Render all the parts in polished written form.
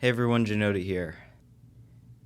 Hey everyone, Janota here.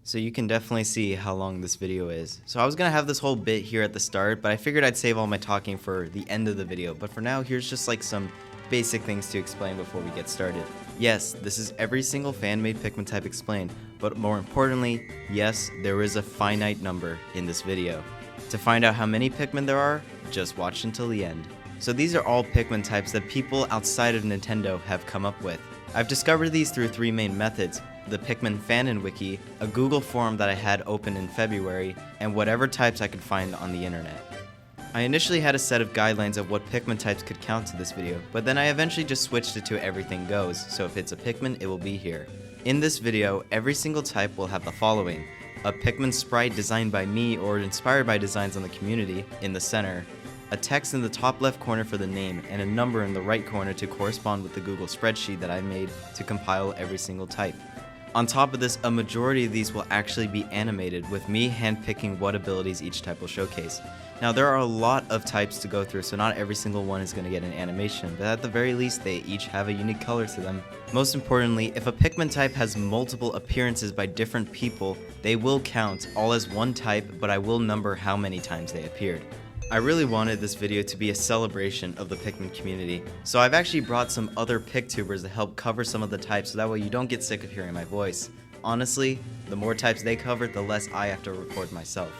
So you can definitely see how long this video is. So I was gonna have this whole bit here at the start, but I figured I'd save all my talking for the end of the video. But for now, here's just like some basic things to explain before we get started. Yes, this is every single fan-made Pikmin type explained, but more importantly, yes, there is a finite number in this video. To find out how many Pikmin there are, just watch until the end. So these are all Pikmin types that people outside of Nintendo have come up with. I've discovered these through three main methods: the Pikmin Fanon Wiki, a Google forum that I had open in February, and whatever types I could find on the internet. I initially had a set of guidelines of what Pikmin types could count to this video, but then I eventually just switched it to everything goes, so if it's a Pikmin, it will be here. In this video, every single type will have the following: a Pikmin sprite designed by me or inspired by designs on the community in the center, a text in the top left corner for the name, and a number in the right corner to correspond with the Google spreadsheet that I made to compile every single type. On top of this, a majority of these will actually be animated, with me handpicking what abilities each type will showcase. Now there are a lot of types to go through, so not every single one is going to get an animation, but at the very least they each have a unique color to them. Most importantly, if a Pikmin type has multiple appearances by different people, they will count all as one type, but I will number how many times they appeared. I really wanted this video to be a celebration of the Pikmin community, so I've actually brought some other Piktubers to help cover some of the types, so that way you don't get sick of hearing my voice. Honestly, the more types they cover, the less I have to record myself.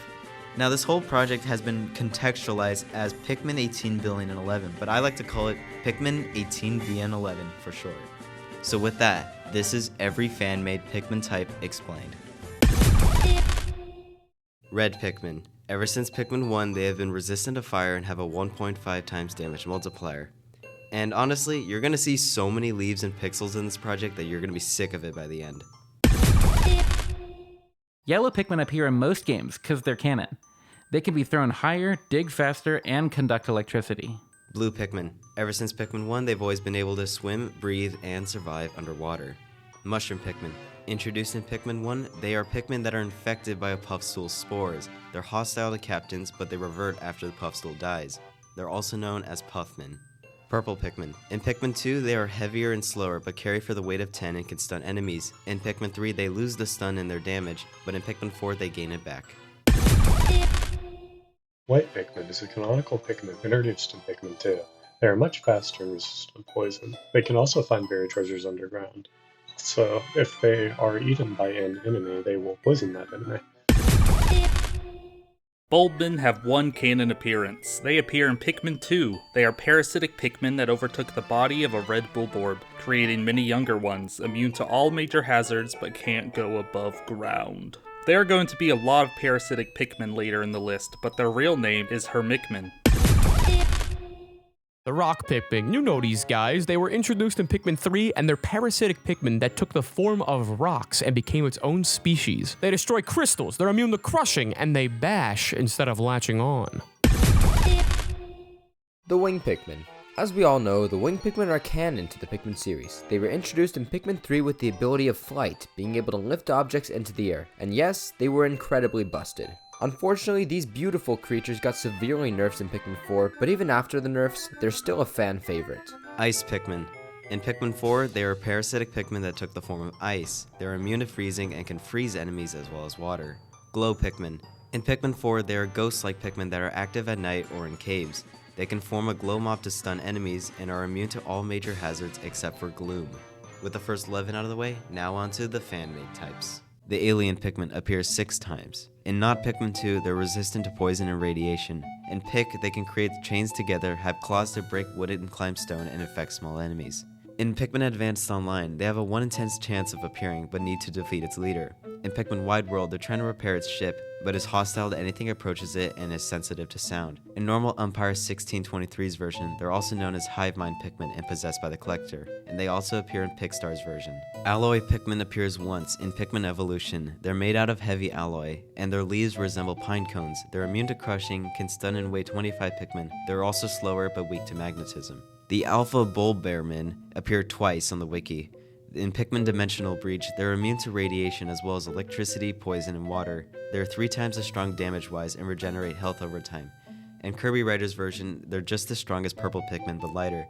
Now this whole project has been contextualized as Pikmin 18 billion and 11, but I like to call it Pikmin 18BN11 for short. So with that, this is every fan-made Pikmin type explained. Red Pikmin. Ever since Pikmin 1, they have been resistant to fire and have a 1.5 times damage multiplier. And honestly, you're gonna see so many leaves and pixels in this project that you're gonna be sick of it by the end. Yellow Pikmin appear in most games because they're canon. They can be thrown higher, dig faster, and conduct electricity. Blue Pikmin. Ever since Pikmin 1, they've always been able to swim, breathe, and survive underwater. Mushroom Pikmin. Introduced in Pikmin 1, they are Pikmin that are infected by a Puffstool's spores. They're hostile to captains, but they revert after the Puffstool dies. They're also known as Puffmin. Purple Pikmin. In Pikmin 2, they are heavier and slower, but carry for the weight of 10 and can stun enemies. In Pikmin 3, they lose the stun in their damage, but in Pikmin 4, they gain it back. White Pikmin is a canonical Pikmin introduced in Pikmin 2. They are much faster and resistant to poison. They can also find buried treasures underground. So, if they are eaten by an enemy, they will poison that enemy. Bulbearmin have one canon appearance. They appear in Pikmin 2. They are parasitic Pikmin that overtook the body of a red Bulbearmin, creating many younger ones, immune to all major hazards but can't go above ground. There are going to be a lot of parasitic Pikmin later in the list, but their real name is Hermikmin. The Rock Pikmin, you know these guys. They were introduced in Pikmin 3, and they're parasitic Pikmin that took the form of rocks and became its own species. They destroy crystals, they're immune to crushing, and they bash instead of latching on. The Wing Pikmin. As we all know, the Wing Pikmin are canon to the Pikmin series. They were introduced in Pikmin 3 with the ability of flight, being able to lift objects into the air. And yes, they were incredibly busted. Unfortunately, these beautiful creatures got severely nerfed in Pikmin 4, but even after the nerfs, they're still a fan favorite. Ice Pikmin. In Pikmin 4, they are parasitic Pikmin that took the form of ice. They're immune to freezing and can freeze enemies as well as water. Glow Pikmin. In Pikmin 4, they are ghost-like Pikmin that are active at night or in caves. They can form a glow mob to stun enemies and are immune to all major hazards except for gloom. With the first 11 out of the way, now onto the fan-made types. The Alien Pikmin appears 6 times. In Not Pikmin 2, they're resistant to poison and radiation. In Pik, they can create chains together, have claws to break wood and climb stone, and affect small enemies. In Pikmin Advanced Online, they have a 1 in 10 chance of appearing, but need to defeat its leader. In Pikmin Wide World, they're trying to repair its ship, but is hostile to anything approaches it and is sensitive to sound. In normal Umpire 1623's version, they're also known as Hive Mind Pikmin and possessed by the Collector, and they also appear in Pikstar's version. Alloy Pikmin appears once in Pikmin Evolution. They're made out of heavy alloy, and their leaves resemble pine cones. They're immune to crushing, can stun and weigh 25 Pikmin. They're also slower but weak to magnetism. The Alpha Bulbearmin appear twice on the wiki. In Pikmin Dimensional Breach, they're immune to radiation as well as electricity, poison, and water. They're 3 times as strong damage-wise and regenerate health over time. In Kirby Writer's version, they're just as strong as Purple Pikmin but lighter.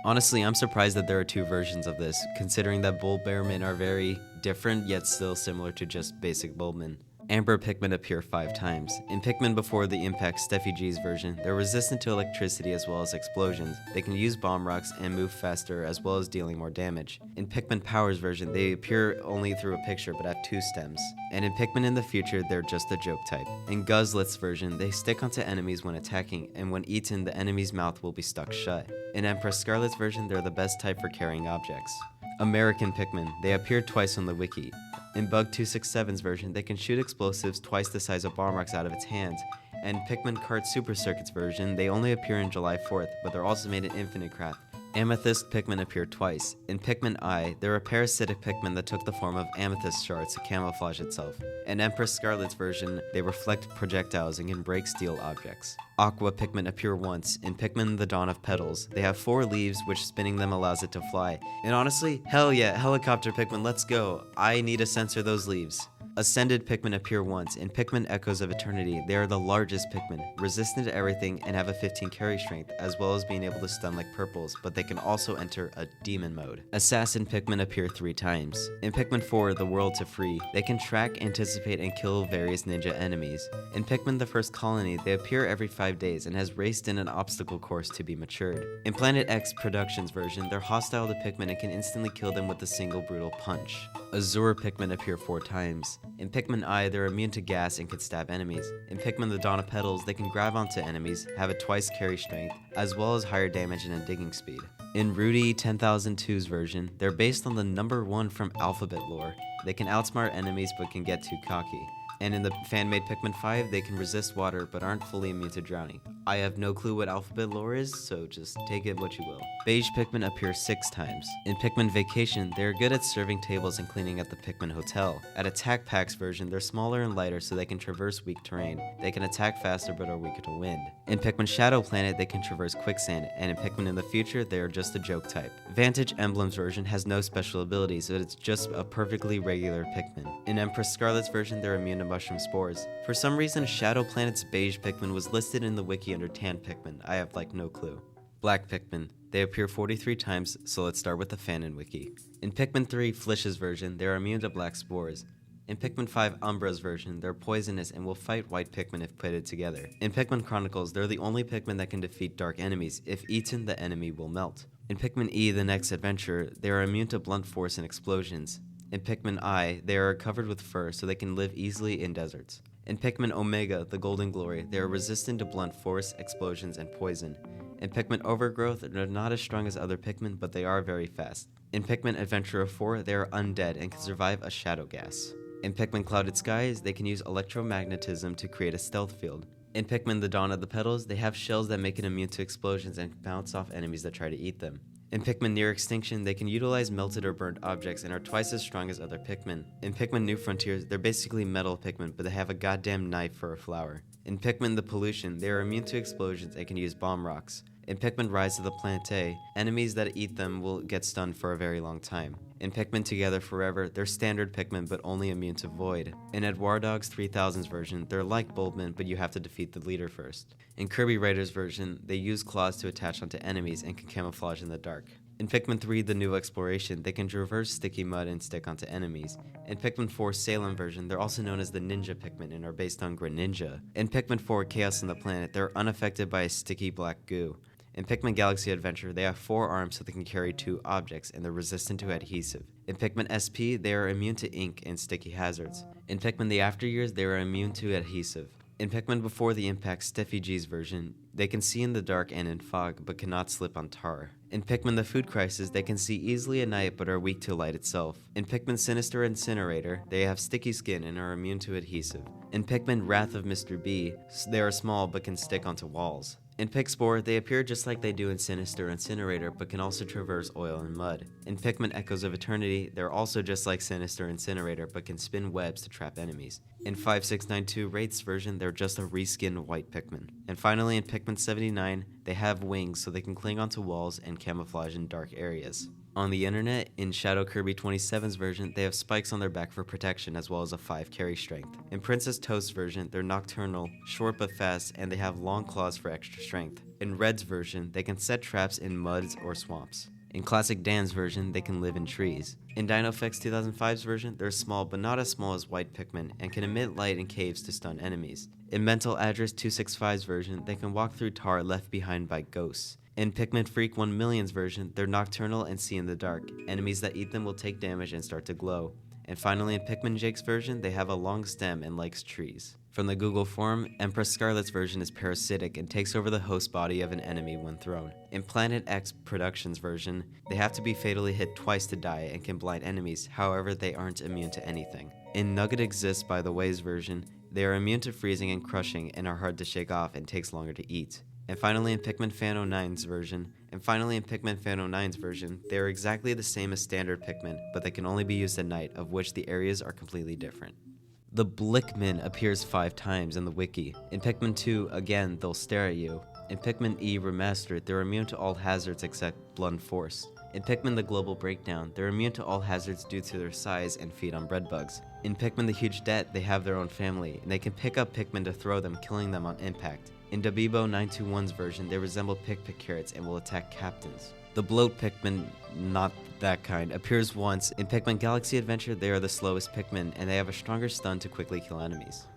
Honestly, I'm surprised that there are 2 versions of this, considering that Bulbearmin are very different yet still similar to just basic Bulbmin. Amber Pikmin appear 5 times. In Pikmin before the Impact Steffi G's version, they're resistant to electricity as well as explosions. They can use bomb rocks and move faster as well as dealing more damage. In Pikmin Powers version, they appear only through a picture but have 2 stems. And in Pikmin in the future, they're just a joke type. In Guzzlet's version, they stick onto enemies when attacking, and when eaten, the enemy's mouth will be stuck shut. In Empress Scarlet's version, they're the best type for carrying objects. American Pikmin, they appeared twice on the wiki. In Bug267's version, they can shoot explosives twice the size of bomb rocks out of its hands. And Pikmin Kart Super Circuit's version, they only appear in July 4th, but they're also made in Infinite Craft. Amethyst Pikmin appear twice. In Pikmin I, they're a parasitic Pikmin that took the form of amethyst shards to camouflage itself. In Empress Scarlet's version, they reflect projectiles and can break steel objects. Aqua Pikmin appear once. In Pikmin The Dawn of Petals, they have 4 leaves which spinning them allows it to fly. And honestly, hell yeah, Helicopter Pikmin, let's go. I need to censor those leaves. Ascended Pikmin appear once. In Pikmin Echoes of Eternity, they are the largest Pikmin, resistant to everything and have a 15 carry strength, as well as being able to stun like purples, but they can also enter a demon mode. Assassin Pikmin appear 3 times. In Pikmin 4, The World to Free, they can track, anticipate, and kill various ninja enemies. In Pikmin The First Colony, they appear every 5 days and has raced in an obstacle course to be matured. In Planet X Productions version, they're hostile to Pikmin and can instantly kill them with a single brutal punch. Azure Pikmin appear 4 times. In Pikmin I, they're immune to gas and can stab enemies. In Pikmin The Dawn of Petals, they can grab onto enemies, have a twice carry strength, as well as higher damage and a digging speed. In Rudy 10002's version, they're based on the number 1 from Alphabet lore. They can outsmart enemies but can get too cocky. And in the fan-made Pikmin 5, they can resist water but aren't fully immune to drowning. I have no clue what Alphabet lore is, so just take it what you will. Beige Pikmin appear 6 times. In Pikmin Vacation, they are good at serving tables and cleaning at the Pikmin Hotel. At Attack Pack's version, they're smaller and lighter so they can traverse weak terrain. They can attack faster but are weaker to wind. In Pikmin Shadow Planet, they can traverse quicksand, and in Pikmin in the Future, they are just a joke type. Vantage Emblem's version has no special abilities, but it's just a perfectly regular Pikmin. In Empress Scarlet's version, they're immune to mushroom spores. For some reason, Shadow Planet's beige Pikmin was listed in the wiki under tan Pikmin. I have no clue. Black Pikmin. They appear 43 times, so let's start with the Fanon wiki. In Pikmin 3 Flish's version, they are immune to black spores. In Pikmin 5 Umbra's version, they're poisonous and will fight white Pikmin if pitted together. In Pikmin Chronicles, they're the only Pikmin that can defeat dark enemies. If eaten, the enemy will melt. In Pikmin E The Next Adventure, they are immune to blunt force and explosions. In Pikmin I, they are covered with fur so they can live easily in deserts. In Pikmin Omega, the Golden Glory, they are resistant to blunt force, explosions, and poison. In Pikmin Overgrowth, they're not as strong as other Pikmin, but they are very fast. In Pikmin Adventurer 4, they are undead and can survive a shadow gas. In Pikmin Clouded Skies, they can use electromagnetism to create a stealth field. In Pikmin The Dawn of the Petals, they have shells that make it immune to explosions and bounce off enemies that try to eat them. In Pikmin Near Extinction, they can utilize melted or burnt objects and are twice as strong as other Pikmin. In Pikmin New Frontiers, they're basically metal Pikmin, but they have a goddamn knife for a flower. In Pikmin The Pollution, they are immune to explosions and can use bomb rocks. In Pikmin Rise to the Planet, enemies that eat them will get stunned for a very long time. In Pikmin Together Forever, they're standard Pikmin but only immune to Void. In Edwardog's 3000's version, they're like Bulbmin, but you have to defeat the leader first. In Kirby Writer's version, they use claws to attach onto enemies and can camouflage in the dark. In Pikmin 3 The New Exploration, they can traverse sticky mud and stick onto enemies. In Pikmin 4 Salem version, they're also known as the Ninja Pikmin and are based on Greninja. In Pikmin 4 Chaos on the Planet, they're unaffected by a sticky black goo. In Pikmin Galaxy Adventure, they have 4 arms so they can carry 2 objects, and they're resistant to adhesive. In Pikmin SP, they are immune to ink and sticky hazards. In Pikmin The After Years, they are immune to adhesive. In Pikmin Before the Impact Steffi G's version, they can see in the dark and in fog, but cannot slip on tar. In Pikmin The Food Crisis, they can see easily at night, but are weak to light itself. In Pikmin Sinister Incinerator, they have sticky skin and are immune to adhesive. In Pikmin Wrath of Mr. B, they are small but can stick onto walls. In Pikspore, they appear just like they do in Sinister Incinerator, but can also traverse oil and mud. In Pikmin Echoes of Eternity, they're also just like Sinister Incinerator, but can spin webs to trap enemies. In 5692 Wraith's version, they're just a reskinned white Pikmin. And finally, in Pikmin 79, they have wings so they can cling onto walls and camouflage in dark areas. On the internet, in Shadow Kirby 27's version, they have spikes on their back for protection as well as a 5 carry strength. In Princess Toast's version, they're nocturnal, short but fast, and they have long claws for extra strength. In Red's version, they can set traps in muds or swamps. In Classic Dan's version, they can live in trees. In DinoFX 2005's version, they're small but not as small as white Pikmin and can emit light in caves to stun enemies. In Mental Address 265's version, they can walk through tar left behind by ghosts. In Pikmin Freak 1 Million's version, they're nocturnal and see in the dark. Enemies that eat them will take damage and start to glow. And finally, in PikminJake's version, they have a long stem and likes trees. From the Google forum, Empress Scarlet's version is parasitic and takes over the host body of an enemy when thrown. In Planet X Productions' version, they have to be fatally hit twice to die and can blind enemies, however they aren't immune to anything. In Nugget Exists by the Way's version, they are immune to freezing and crushing and are hard to shake off and takes longer to eat. And finally in Pikmin Fan 09's version, they are exactly the same as standard Pikmin, but they can only be used at night, of which the areas are completely different. The Blikmin appears 5 times in the wiki. In Pikmin 2, again, they'll stare at you. In Pikmin E Remastered, they're immune to all hazards except blunt force. In Pikmin the Global Breakdown, they're immune to all hazards due to their size and feed on bread bugs. In Pikmin the Huge Debt, they have their own family, and they can pick up Pikmin to throw them, killing them on impact. In MegaBbones'921's version, they resemble Pikmin carrots and will attack captains. The Bloat Pikmin, not that kind, appears once. In Pikmin Galaxy Adventure, they are the slowest Pikmin, and they have a stronger stun to quickly kill enemies.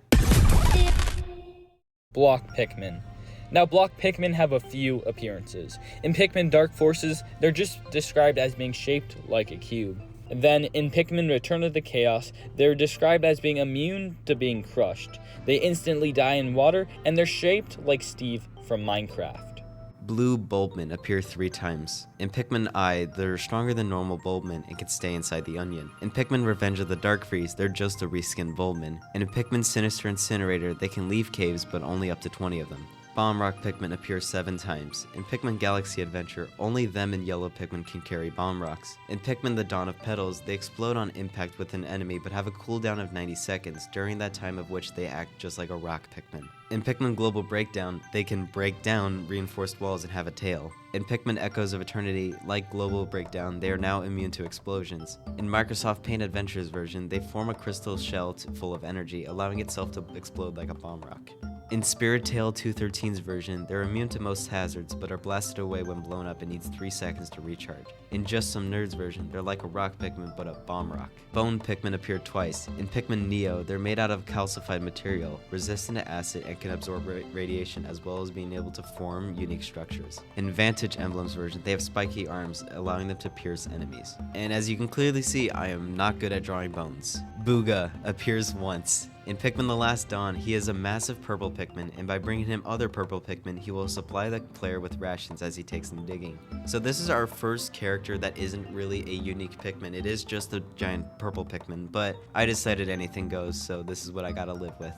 Block Pikmin. Now, block Pikmin have a few appearances. In Pikmin Dark Forces, they're just described as being shaped like a cube. And then in Pikmin Return of the Chaos, they're described as being immune to being crushed. They instantly die in water, and they're shaped like Steve from Minecraft. Blue Bulbearmin appear 3 times. In Pikmin I, they're stronger than normal Bulbearmin and can stay inside the onion. In Pikmin Revenge of the Dark Freeze, they're just a reskinned Bulbearmin. And in Pikmin Sinister Incinerator, they can leave caves, but only up to 20 of them. Bomb Rock Pikmin appear 7 times. In Pikmin Galaxy Adventure, only them and yellow Pikmin can carry bomb rocks. In Pikmin The Dawn of Petals, they explode on impact with an enemy but have a cooldown of 90 seconds, during that time of which they act just like a rock Pikmin. In Pikmin Global Breakdown, they can break down reinforced walls and have a tail. In Pikmin Echoes of Eternity, like Global Breakdown, they are now immune to explosions. In Microsoft Paint Adventures version, they form a crystal shell full of energy, allowing itself to explode like a bomb rock. In Spirit Tail 213's version, they're immune to most hazards, but are blasted away when blown up and needs 3 seconds to recharge. In Just Some Nerds version, they're like a rock Pikmin, but a bomb rock. Bone Pikmin appear twice. In Pikmin Neo, they're made out of calcified material, resistant to acid, and can absorb radiation, as well as being able to form unique structures. In Vantage Emblems version, they have spiky arms, allowing them to pierce enemies. And as you can clearly see, I am not good at drawing bones. Booga appears once. In Pikmin The Last Dawn, he is a massive purple Pikmin, and by bringing him other purple Pikmin, he will supply the player with rations as he takes them digging. So this is our first character that isn't really a unique Pikmin. It is just a giant purple Pikmin, but I decided anything goes, so this is what I gotta live with.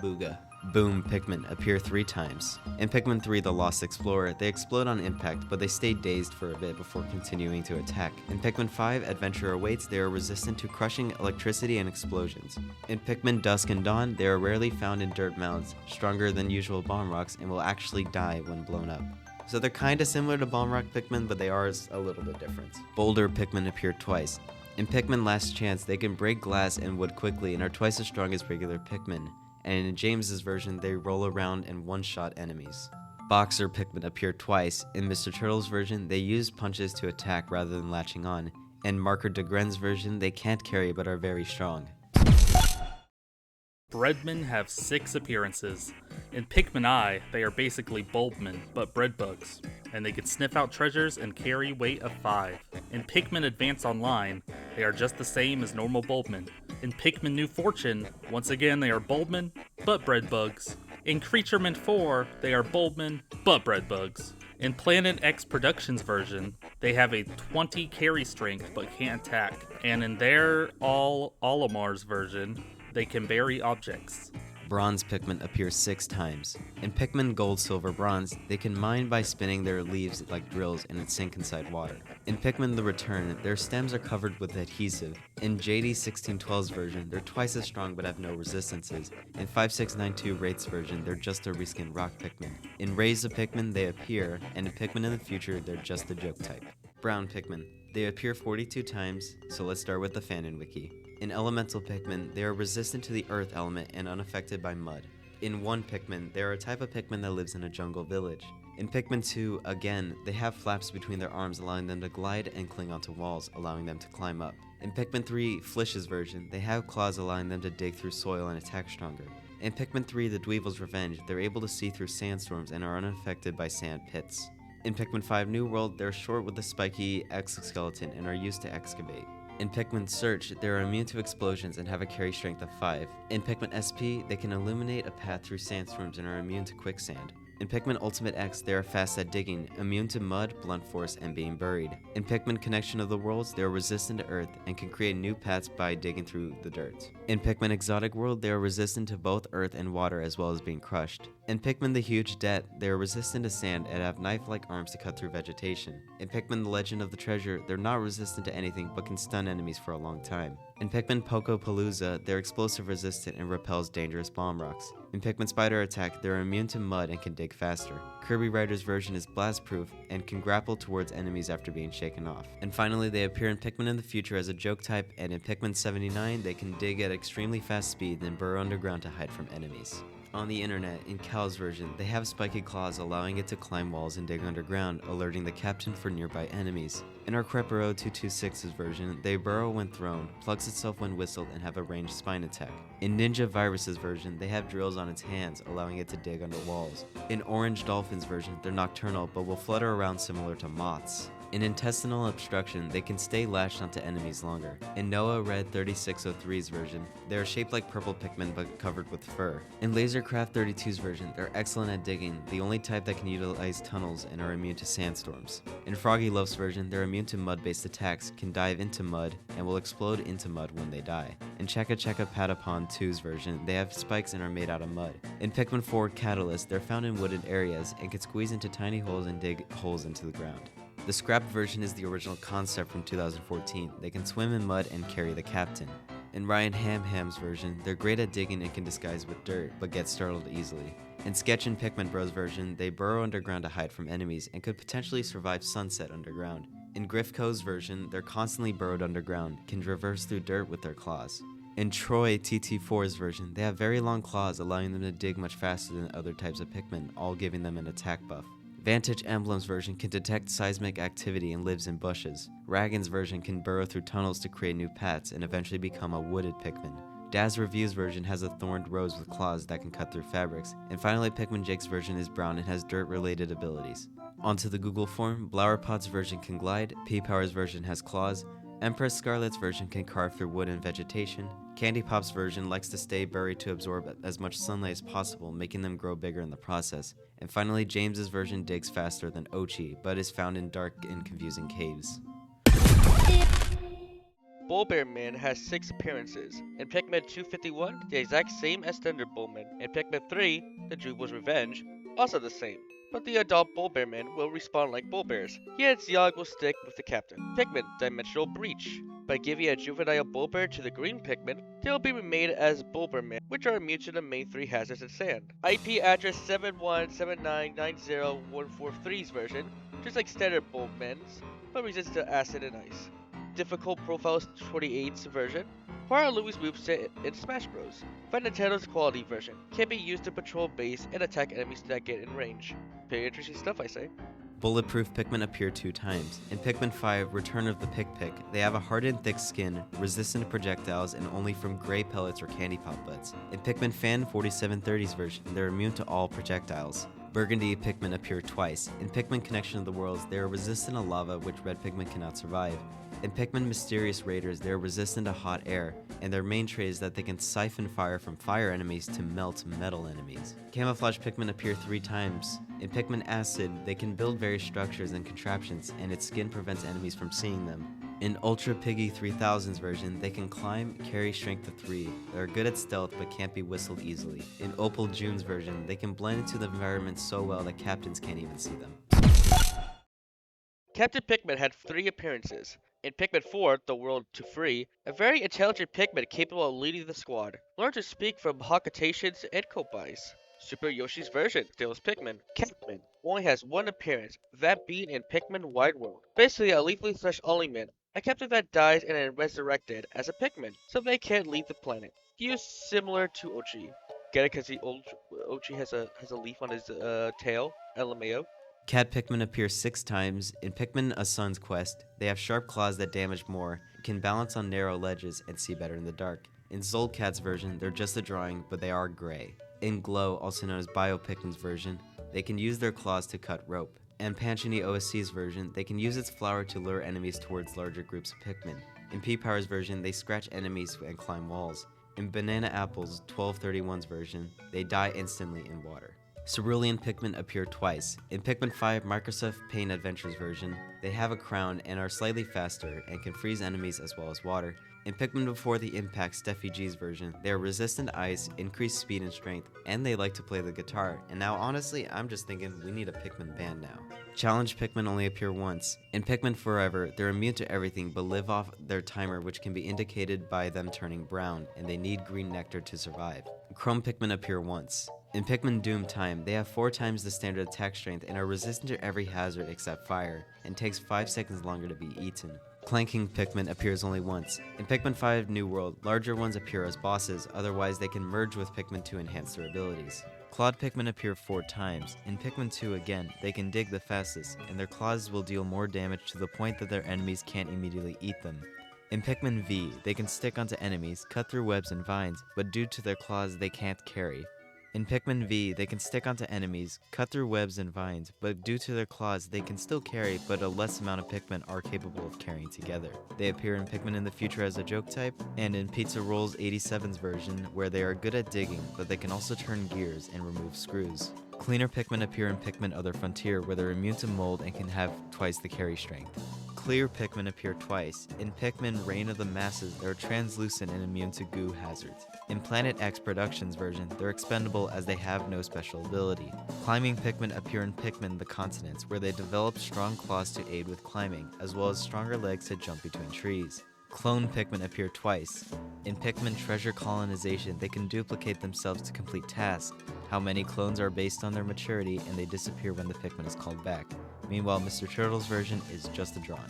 Booga. Boom Pikmin appear 3 times. In Pikmin 3 The Lost Explorer, they explode on impact, but they stay dazed for a bit before continuing to attack. In Pikmin 5 Adventure Awaits, they are resistant to crushing electricity and explosions. In Pikmin Dusk and Dawn, they are rarely found in dirt mounds, stronger than usual bomb rocks, and will actually die when blown up. So they're kinda similar to Bomb Rock Pikmin, but they are a little bit different. Boulder Pikmin appear twice. In Pikmin Last Chance, they can break glass and wood quickly and are twice as strong as regular Pikmin. And in James's version, they roll around and one-shot enemies. Boxer Pikmin appear twice. In Mr. Turtle's version, they use punches to attack rather than latching on. In Marker de Gren's version, they can't carry but are very strong. Breadmin have 6 appearances. In Pikmin I, they are basically Bulbearmin, but bread bugs, and they can sniff out treasures and carry weight of 5. In Pikmin Advance Online, they are just the same as normal Bulbearmin. In Pikmin New Fortune, once again they are Bulbearmin, but bread bugs. In Creatureman 4, they are Bulbearmin, but bread bugs. In Planet X Productions version, they have a 20 carry strength but can't attack. And in their Olamar's version, they can bury objects. Bronze Pikmin appear 6 times. In Pikmin Gold, Silver, Bronze, they can mine by spinning their leaves like drills and sink inside water. In Pikmin The Return, their stems are covered with adhesive. In JD1612's version, they're twice as strong but have no resistances. In 5692 Wraith's version, they're just a reskinned rock Pikmin. In Raise the Pikmin, they appear, and in Pikmin in the Future, they're just the joke type. Brown Pikmin. They appear 42 times, so let's start with the Fanon wiki. In Elemental Pikmin, they are resistant to the earth element and unaffected by mud. In 1 Pikmin, they are a type of Pikmin that lives in a jungle village. In Pikmin 2, again, they have flaps between their arms allowing them to glide and cling onto walls, allowing them to climb up. In Pikmin 3, Flish's version, they have claws allowing them to dig through soil and attack stronger. In Pikmin 3, the Dweevil's Revenge, they're able to see through sandstorms and are unaffected by sand pits. In Pikmin 5 New World, they're short with a spiky exoskeleton and are used to excavate. In Pikmin Search, they are immune to explosions and have a carry strength of 5. In Pikmin SP, they can illuminate a path through sandstorms and are immune to quicksand. In Pikmin Ultimate X, they are fast at digging, immune to mud, blunt force, and being buried. In Pikmin Connection of the Worlds, they are resistant to earth and can create new paths by digging through the dirt. In Pikmin Exotic World, they are resistant to both earth and water as well as being crushed. In Pikmin the Huge Debt, they are resistant to sand and have knife-like arms to cut through vegetation. In Pikmin the Legend of the Treasure, they're not resistant to anything but can stun enemies for a long time. In Pikmin Pokopalooza, they're explosive resistant and repels dangerous bomb rocks. In Pikmin Spider Attack, they're immune to mud and can dig faster. Kirby Rider's version is blast-proof and can grapple towards enemies after being shaken off. And finally, they appear in Pikmin in the Future as a joke type, and in Pikmin 79, they can dig at extremely fast speed and burrow underground to hide from enemies. On the internet, in Cal's version, they have spiky claws allowing it to climb walls and dig underground, alerting the captain for nearby enemies. In our Crepero 226's version, they burrow when thrown, plugs itself when whistled, and have a ranged spine attack. In Ninja Virus's version, they have drills on its hands, allowing it to dig under walls. In Orange Dolphin's version, they're nocturnal, but will flutter around similar to moths. In Intestinal Obstruction, they can stay lashed onto enemies longer. In Noah Red 3603's version, they are shaped like purple Pikmin but covered with fur. In Lasercraft 32's version, they're excellent at digging, the only type that can utilize tunnels and are immune to sandstorms. In Froggy Love's version, they're immune to mud-based attacks, can dive into mud, and will explode into mud when they die. In Cheka Cheka Patapon 2's version, they have spikes and are made out of mud. In Pikmin 4 Catalyst, they're found in wooded areas and can squeeze into tiny holes and dig holes into the ground. The scrapped version is the original concept from 2014. They can swim in mud and carry the captain. In Ryan Hamham's version, they're great at digging and can disguise with dirt, but get startled easily. In Sketch and Pikmin Bros version, they burrow underground to hide from enemies and could potentially survive sunset underground. In Griffco's version, they're constantly burrowed underground, can traverse through dirt with their claws. In Troy TT4's version, they have very long claws allowing them to dig much faster than other types of Pikmin, all giving them an attack buff. Vantage Emblem's version can detect seismic activity and lives in bushes. Raggins' version can burrow through tunnels to create new paths and eventually become a wooded Pikmin. DazzReviews' version has a thorned rose with claws that can cut through fabrics. And finally, PikminJake's version is brown and has dirt-related abilities. Onto the Google form, Blowerpod's version can glide, P-Power's version has claws, Empress Scarlet's version can carve through wood and vegetation, Candy Pop's version likes to stay buried to absorb as much sunlight as possible, making them grow bigger in the process. And finally, James's version digs faster than Ochi, but is found in dark and confusing caves. Bulbearmin has 6 appearances. In Pikmin 251, the exact same as Thunderboltman. In Pikmin 3, the Dweevil's Revenge, also the same. But the adult Bulbearmin will respawn like Bulbears. Yet its Yogg will stick with the captain. Pikmin Dimensional Breach. By giving a juvenile Bulbear to the green Pikmin, they will be remade as Bulbearmin, which are immune to the main 3 hazards in sand. IP address 717990143's version, just like standard Bulbmins, but resistant to acid and ice. Difficult Profiles 28's version, Para Louis moveset in Smash Bros. Find Nintendo's quality version, can be used to patrol base and attack enemies that get in range. Pretty interesting stuff, I say. Bulletproof Pikmin appear 2 times. In Pikmin 5, Return of the Pick, they have a hardened thick skin, resistant to projectiles, and only from gray pellets or candy pop butts. In Pikmin Fan 4730's version, they're immune to all projectiles. Burgundy Pikmin appear twice. In Pikmin Connection of the Worlds, they are resistant to lava, which red Pikmin cannot survive. In Pikmin Mysterious Raiders, they are resistant to hot air, and their main trait is that they can siphon fire from fire enemies to melt metal enemies. Camouflage Pikmin appear 3 times. In Pikmin Acid, they can build various structures and contraptions, and its skin prevents enemies from seeing them. In Ultra Piggy 3000's version, they can climb, carry strength of 3. They are good at stealth but can't be whistled easily. In Opal June's version, they can blend into the environment so well that captains can't even see them. Captain Pikmin had 3 appearances. In Pikmin 4, The World to Free, a very intelligent Pikmin capable of leading the squad. Learn to speak from Hakatations and Kopais. Super Yoshi's version, Tails Pikmin, Capmin. only has one appearance, that being in Pikmin Wide World. Basically a Leafly / Only Min, a captain that dies and then resurrected as a Pikmin, so they can't leave the planet. He is similar to Ochi. Get it? Because Ochi has a leaf on his tail, LMAO. Cat Pikmin appear 6 times. In Pikmin A Sun's Quest, they have sharp claws that damage more, can balance on narrow ledges, and see better in the dark. In Zolcat's version, they're just a drawing, but they are gray. In Glow, also known as Bio Pikmin's version, they can use their claws to cut rope. In Panchini OSC's version, they can use its flower to lure enemies towards larger groups of Pikmin. In P-Power's version, they scratch enemies and climb walls. In Banana Apple's 1231's version, they die instantly in water. Cerulean Pikmin appear twice. In Pikmin 5 Microsoft Paint Adventures version, they have a crown and are slightly faster and can freeze enemies as well as water. In Pikmin Before the Impact Steffi G's version, they are resistant to ice, increased speed and strength, and they like to play the guitar. And now honestly, I'm just thinking we need a Pikmin band now. Challenge Pikmin only appear once. In Pikmin Forever, they're immune to everything but live off their timer, which can be indicated by them turning brown, and they need green nectar to survive. Chrome Pikmin appear once. In Pikmin Doom Time, they have 4 times the standard attack strength and are resistant to every hazard except fire, and takes 5 seconds longer to be eaten. Clanking Pikmin appears only once. In Pikmin 5 New World, larger ones appear as bosses, otherwise they can merge with Pikmin to enhance their abilities. Clawed Pikmin appear 4 times. In Pikmin 2 again, they can dig the fastest, and their claws will deal more damage to the point that their enemies can't immediately eat them. In Pikmin V, they can stick onto enemies, cut through webs and vines, but due to their claws they can't carry. In Pikmin V, they can stick onto enemies, cut through webs and vines, but due to their claws, they can still carry, but a less amount of Pikmin are capable of carrying together. They appear in Pikmin in the Future as a joke type, and in Pizza Rolls 87's version, where they are good at digging, but they can also turn gears and remove screws. Cleaner Pikmin appear in Pikmin Other Frontier, where they're immune to mold and can have twice the carry strength. Clear Pikmin appear twice. In Pikmin Reign of the Masses, they're translucent and immune to goo hazards. In Planet X Productions version, they're expendable as they have no special ability. Climbing Pikmin appear in Pikmin The Continents, where they develop strong claws to aid with climbing, as well as stronger legs to jump between trees. Clone Pikmin appear twice. In Pikmin Treasure Colonization, they can duplicate themselves to complete tasks. How many clones are based on their maturity, and they disappear when the Pikmin is called back. Meanwhile, Mr. Turtle's version is just a drawing.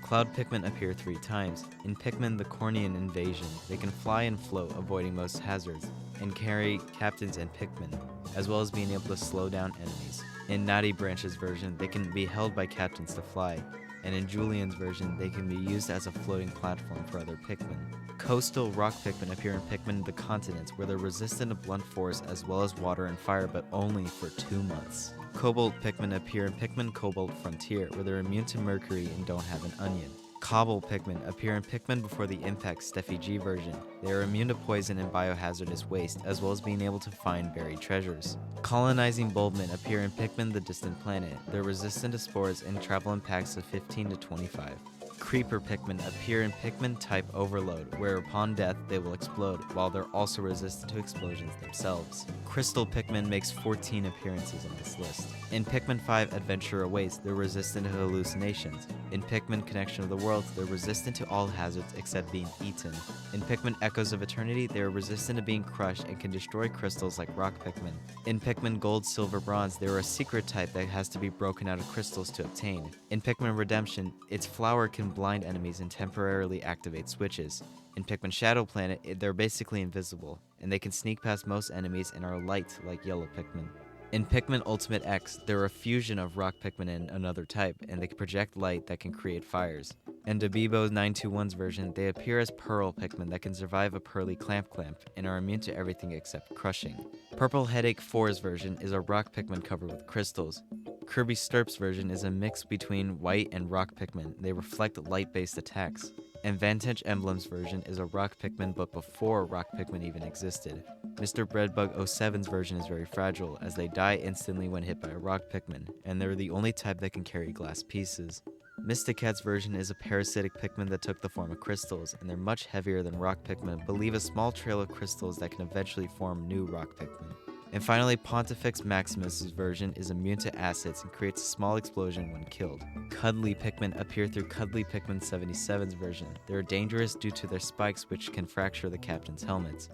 Cloud Pikmin appear 3 times. In Pikmin The Cornean Invasion, they can fly and float, avoiding most hazards, and carry captains and Pikmin, as well as being able to slow down enemies. In Naughty Branch's version, they can be held by captains to fly, and in Julian's version, they can be used as a floating platform for other Pikmin. Coastal Rock Pikmin appear in Pikmin The Continents, where they're resistant to blunt force as well as water and fire, but only for 2 months. Cobalt Pikmin appear in Pikmin Cobalt Frontier, where they're immune to mercury and don't have an onion. Cobble Pikmin appear in Pikmin Before the Impact Steffi G version. They are immune to poison and biohazardous waste, as well as being able to find buried treasures. Colonizing Bulbmin appear in Pikmin The Distant Planet. They're resistant to spores and travel in packs of 15 to 25. Creeper Pikmin appear in Pikmin Type Overload, where upon death they will explode, while they're also resistant to explosions themselves. Crystal Pikmin makes 14 appearances on this list. In Pikmin 5 Adventure Awaits, they're resistant to hallucinations. In Pikmin Connection of the Worlds, they're resistant to all hazards except being eaten. In Pikmin Echoes of Eternity, they are resistant to being crushed and can destroy crystals like Rock Pikmin. In Pikmin Gold, Silver, Bronze, they are a secret type that has to be broken out of crystals to obtain. In Pikmin Redemption, its flower can blind enemies and temporarily activate switches. In Pikmin Shadow Planet, they're basically invisible, and they can sneak past most enemies and are light like Yellow Pikmin. In Pikmin Ultimate X, they're a fusion of Rock Pikmin and another type, and they can project light that can create fires. In DazzReviews'921's version, they appear as Pearl Pikmin that can survive a Pearly Clamp and are immune to everything except crushing. Purple Headache 4's version is a Rock Pikmin covered with crystals. Kirby Sturp's version is a mix between White and Rock Pikmin. They reflect light-based attacks. And Vantage Emblem's version is a Rock Pikmin but before Rock Pikmin even existed. Mr. Breadbug 07's version is very fragile, as they die instantly when hit by a Rock Pikmin, and they're the only type that can carry glass pieces. Mysticat's version is a parasitic Pikmin that took the form of crystals, and they're much heavier than Rock Pikmin, but leave a small trail of crystals that can eventually form new Rock Pikmin. And finally, Pontifex Maximus's version is immune to acids and creates a small explosion when killed. Cuddly Pikmin appear through Cuddly Pikmin 77's version. They are dangerous due to their spikes, which can fracture the captain's helmets.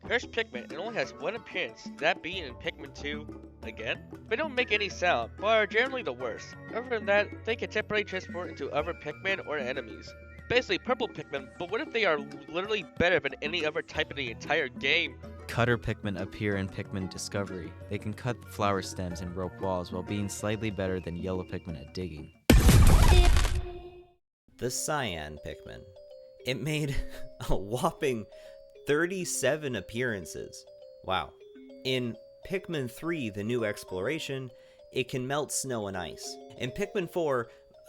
Here's Pikmin and only has one appearance, that being in Pikmin 2 again. They don't make any sound, but are generally the worst. Other than that, they can temporarily transport into other Pikmin or enemies. Basically purple Pikmin, but what if they are literally better than any other type in the entire game? Cutter Pikmin appear in Pikmin Discovery. They can cut flower stems and rope walls while being slightly better than yellow Pikmin at digging. The Cyan Pikmin. It made a whopping 37 appearances. Wow. In Pikmin 3, the new exploration, it can melt snow and ice. In Pikmin 4,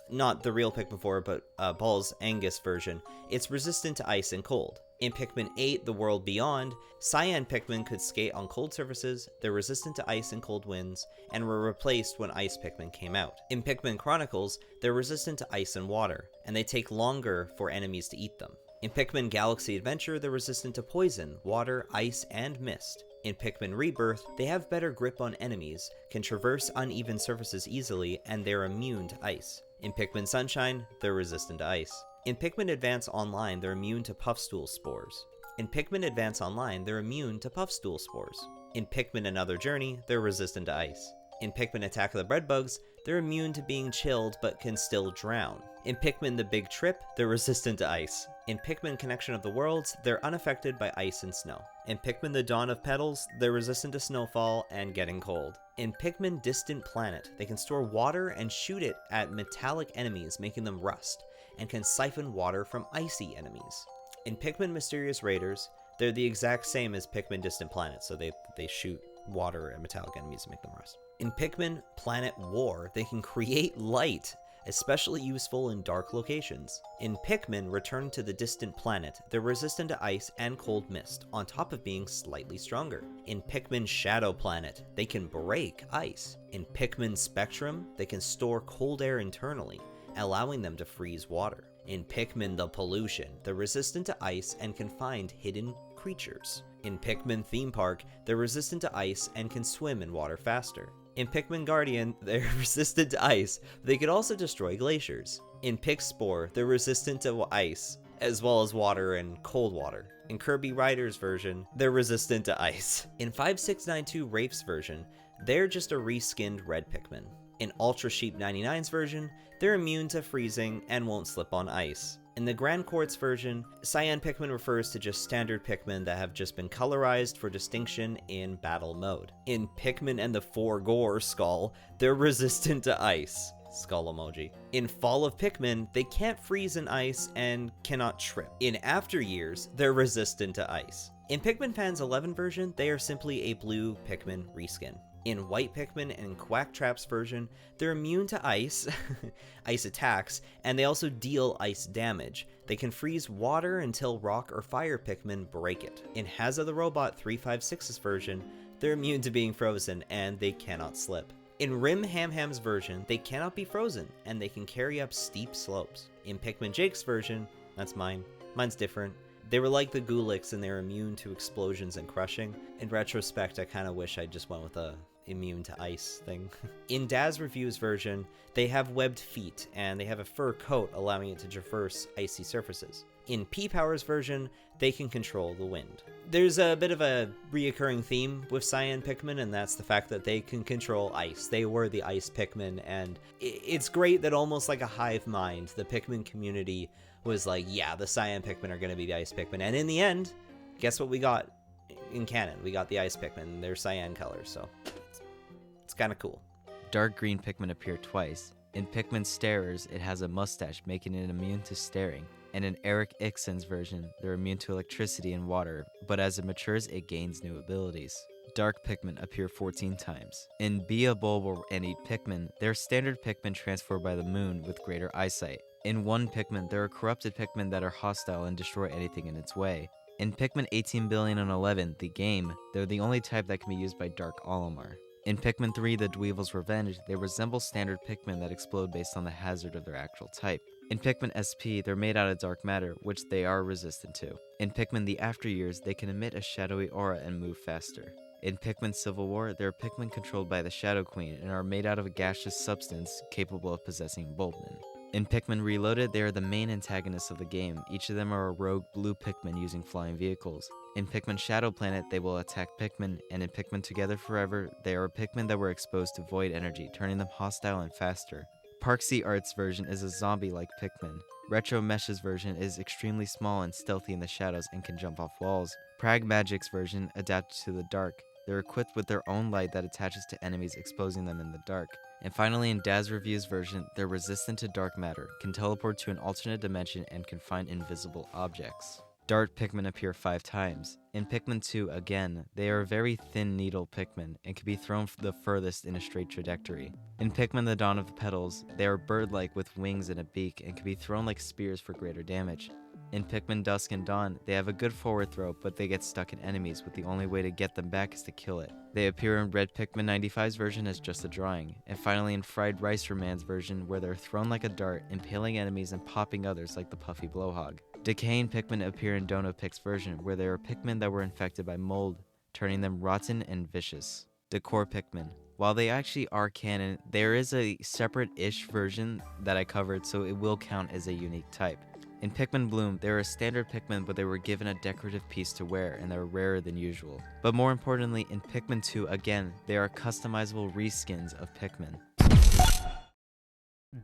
not the real Pikmin 4, but Paul's Angus version, it's resistant to ice and cold. In Pikmin 8, The World Beyond, Cyan Pikmin could skate on cold surfaces, they're resistant to ice and cold winds, and were replaced when Ice Pikmin came out. In Pikmin Chronicles, they're resistant to ice and water, and they take longer for enemies to eat them. In Pikmin Galaxy Adventure, they're resistant to poison, water, ice, and mist. In Pikmin Rebirth, they have better grip on enemies, can traverse uneven surfaces easily, and they're immune to ice. In Pikmin Sunshine, they're resistant to ice. In Pikmin Advance Online, they're immune to puffstool spores. In Pikmin Advance Online, they're immune to puffstool spores. In Pikmin Another Journey, they're resistant to ice. In Pikmin Attack of the Breadbugs, they're immune to being chilled but can still drown. In Pikmin The Big Trip, they're resistant to ice. In Pikmin Connection of the Worlds, they're unaffected by ice and snow. In Pikmin The Dawn of Petals, they're resistant to snowfall and getting cold. In Pikmin Distant Planet, they can store water and shoot it at metallic enemies, making them rust, and can siphon water from icy enemies. In Pikmin Mysterious Raiders, they're the exact same as Pikmin Distant Planet, so they shoot water at metallic enemies and make them rust. In Pikmin Planet War, they can create light, especially useful in dark locations. In Pikmin Return to the Distant Planet, they're resistant to ice and cold mist, on top of being slightly stronger. In Pikmin Shadow Planet, they can break ice. In Pikmin Spectrum, they can store cold air internally, allowing them to freeze water. In Pikmin The Pollution, they're resistant to ice and can find hidden creatures. In Pikmin Theme Park, they're resistant to ice and can swim in water faster. In Pikmin Guardian, they're resistant to ice, but they could also destroy glaciers. In Pikspore, they're resistant to ice, as well as water and cold water. In Kirby Riders version, they're resistant to ice. In 5692 Wraith's version, they're just a reskinned red Pikmin. In Ultra Sheep 99's version, they're immune to freezing and won't slip on ice. In the Grand Quartz version, Cyan Pikmin refers to just standard Pikmin that have just been colorized for distinction in battle mode. In Pikmin and the Four Gore Skull, they're resistant to ice. Skull emoji. In Fall of Pikmin, they can't freeze in ice and cannot trip. In After Years, they're resistant to ice. In Pikmin Fans 11 version, they are simply a blue Pikmin reskin. In White Pikmin and Quacktrap's version, they're immune to ice, ice attacks, and they also deal ice damage. They can freeze water until rock or fire Pikmin break it. In Hazza the Robot 356's version, they're immune to being frozen, and they cannot slip. In Rim Ham Ham's version, they cannot be frozen, and they can carry up steep slopes. In PikminJake's version, that's mine's different. They were like the Gulix and they're immune to explosions and crushing. In retrospect, I kind of wish I just went with a immune to ice thing. In DazzReviews version, they have webbed feet and they have a fur coat allowing it to traverse icy surfaces. In P-Power's version, they can control the wind. There's a bit of a reoccurring theme with Cyan Pikmin, and that's the fact that they can control ice. They were the ice Pikmin, and it's great that almost like a hive mind, the Pikmin community was like, yeah, the Cyan Pikmin are going to be the ice Pikmin. And in the end, guess what we got in canon? We got the ice Pikmin. They're cyan colors, so it's kind of cool. Dark green Pikmin appear twice. In Pikmin Starers, it has a mustache, making it immune to staring. And in Eric Ixon's version, they're immune to electricity and water, but as it matures, it gains new abilities. Dark Pikmin appear 14 times. In Be a Bulb and Eat Pikmin, they're standard Pikmin transformed by the moon with greater eyesight. In One Pikmin, there are corrupted Pikmin that are hostile and destroy anything in its way. In Pikmin 18,011,000,000, the game, they're the only type that can be used by Dark Olimar. In Pikmin 3, The Dweevil's Revenge, they resemble standard Pikmin that explode based on the hazard of their actual type. In Pikmin SP, they're made out of dark matter, which they are resistant to. In Pikmin The After Years, they can emit a shadowy aura and move faster. In Pikmin Civil War, they're Pikmin controlled by the Shadow Queen and are made out of a gaseous substance capable of possessing Bulbearmin. In Pikmin Reloaded, they are the main antagonists of the game. Each of them are a rogue blue Pikmin using flying vehicles. In Pikmin Shadow Planet, they will attack Pikmin, and in Pikmin Together Forever, they are Pikmin that were exposed to void energy, turning them hostile and faster. Parksy Art's version is a zombie-like Pikmin. Retro Mesh's version is extremely small and stealthy in the shadows and can jump off walls. Pragmagic's version adapted to the dark. They're equipped with their own light that attaches to enemies, exposing them in the dark. And finally, in DazzReviews version, they're resistant to dark matter, can teleport to an alternate dimension, and can find invisible objects. Dart Pikmin appear 5 times. In Pikmin 2, again, they are a very thin needle Pikmin and can be thrown the furthest in a straight trajectory. In Pikmin The Dawn of the Petals, they are bird-like with wings and a beak and can be thrown like spears for greater damage. In Pikmin Dusk and Dawn, they have a good forward throw, but they get stuck in enemies, with the only way to get them back is to kill it. They appear in Red Pikmin 95's version as just a drawing, and finally in Fried Rice Man's version, where they're thrown like a dart, impaling enemies and popping others like the puffy blowhog. Decaying Pikmin appear in DonoPik's version, where they are Pikmin that were infected by mold, turning them rotten and vicious. Decor Pikmin. While they actually are canon, there is a separate-ish version that I covered, so it will count as a unique type. In Pikmin Bloom, they are a standard Pikmin, but they were given a decorative piece to wear, and they're rarer than usual. But more importantly, in Pikmin 2, again, they are customizable reskins of Pikmin.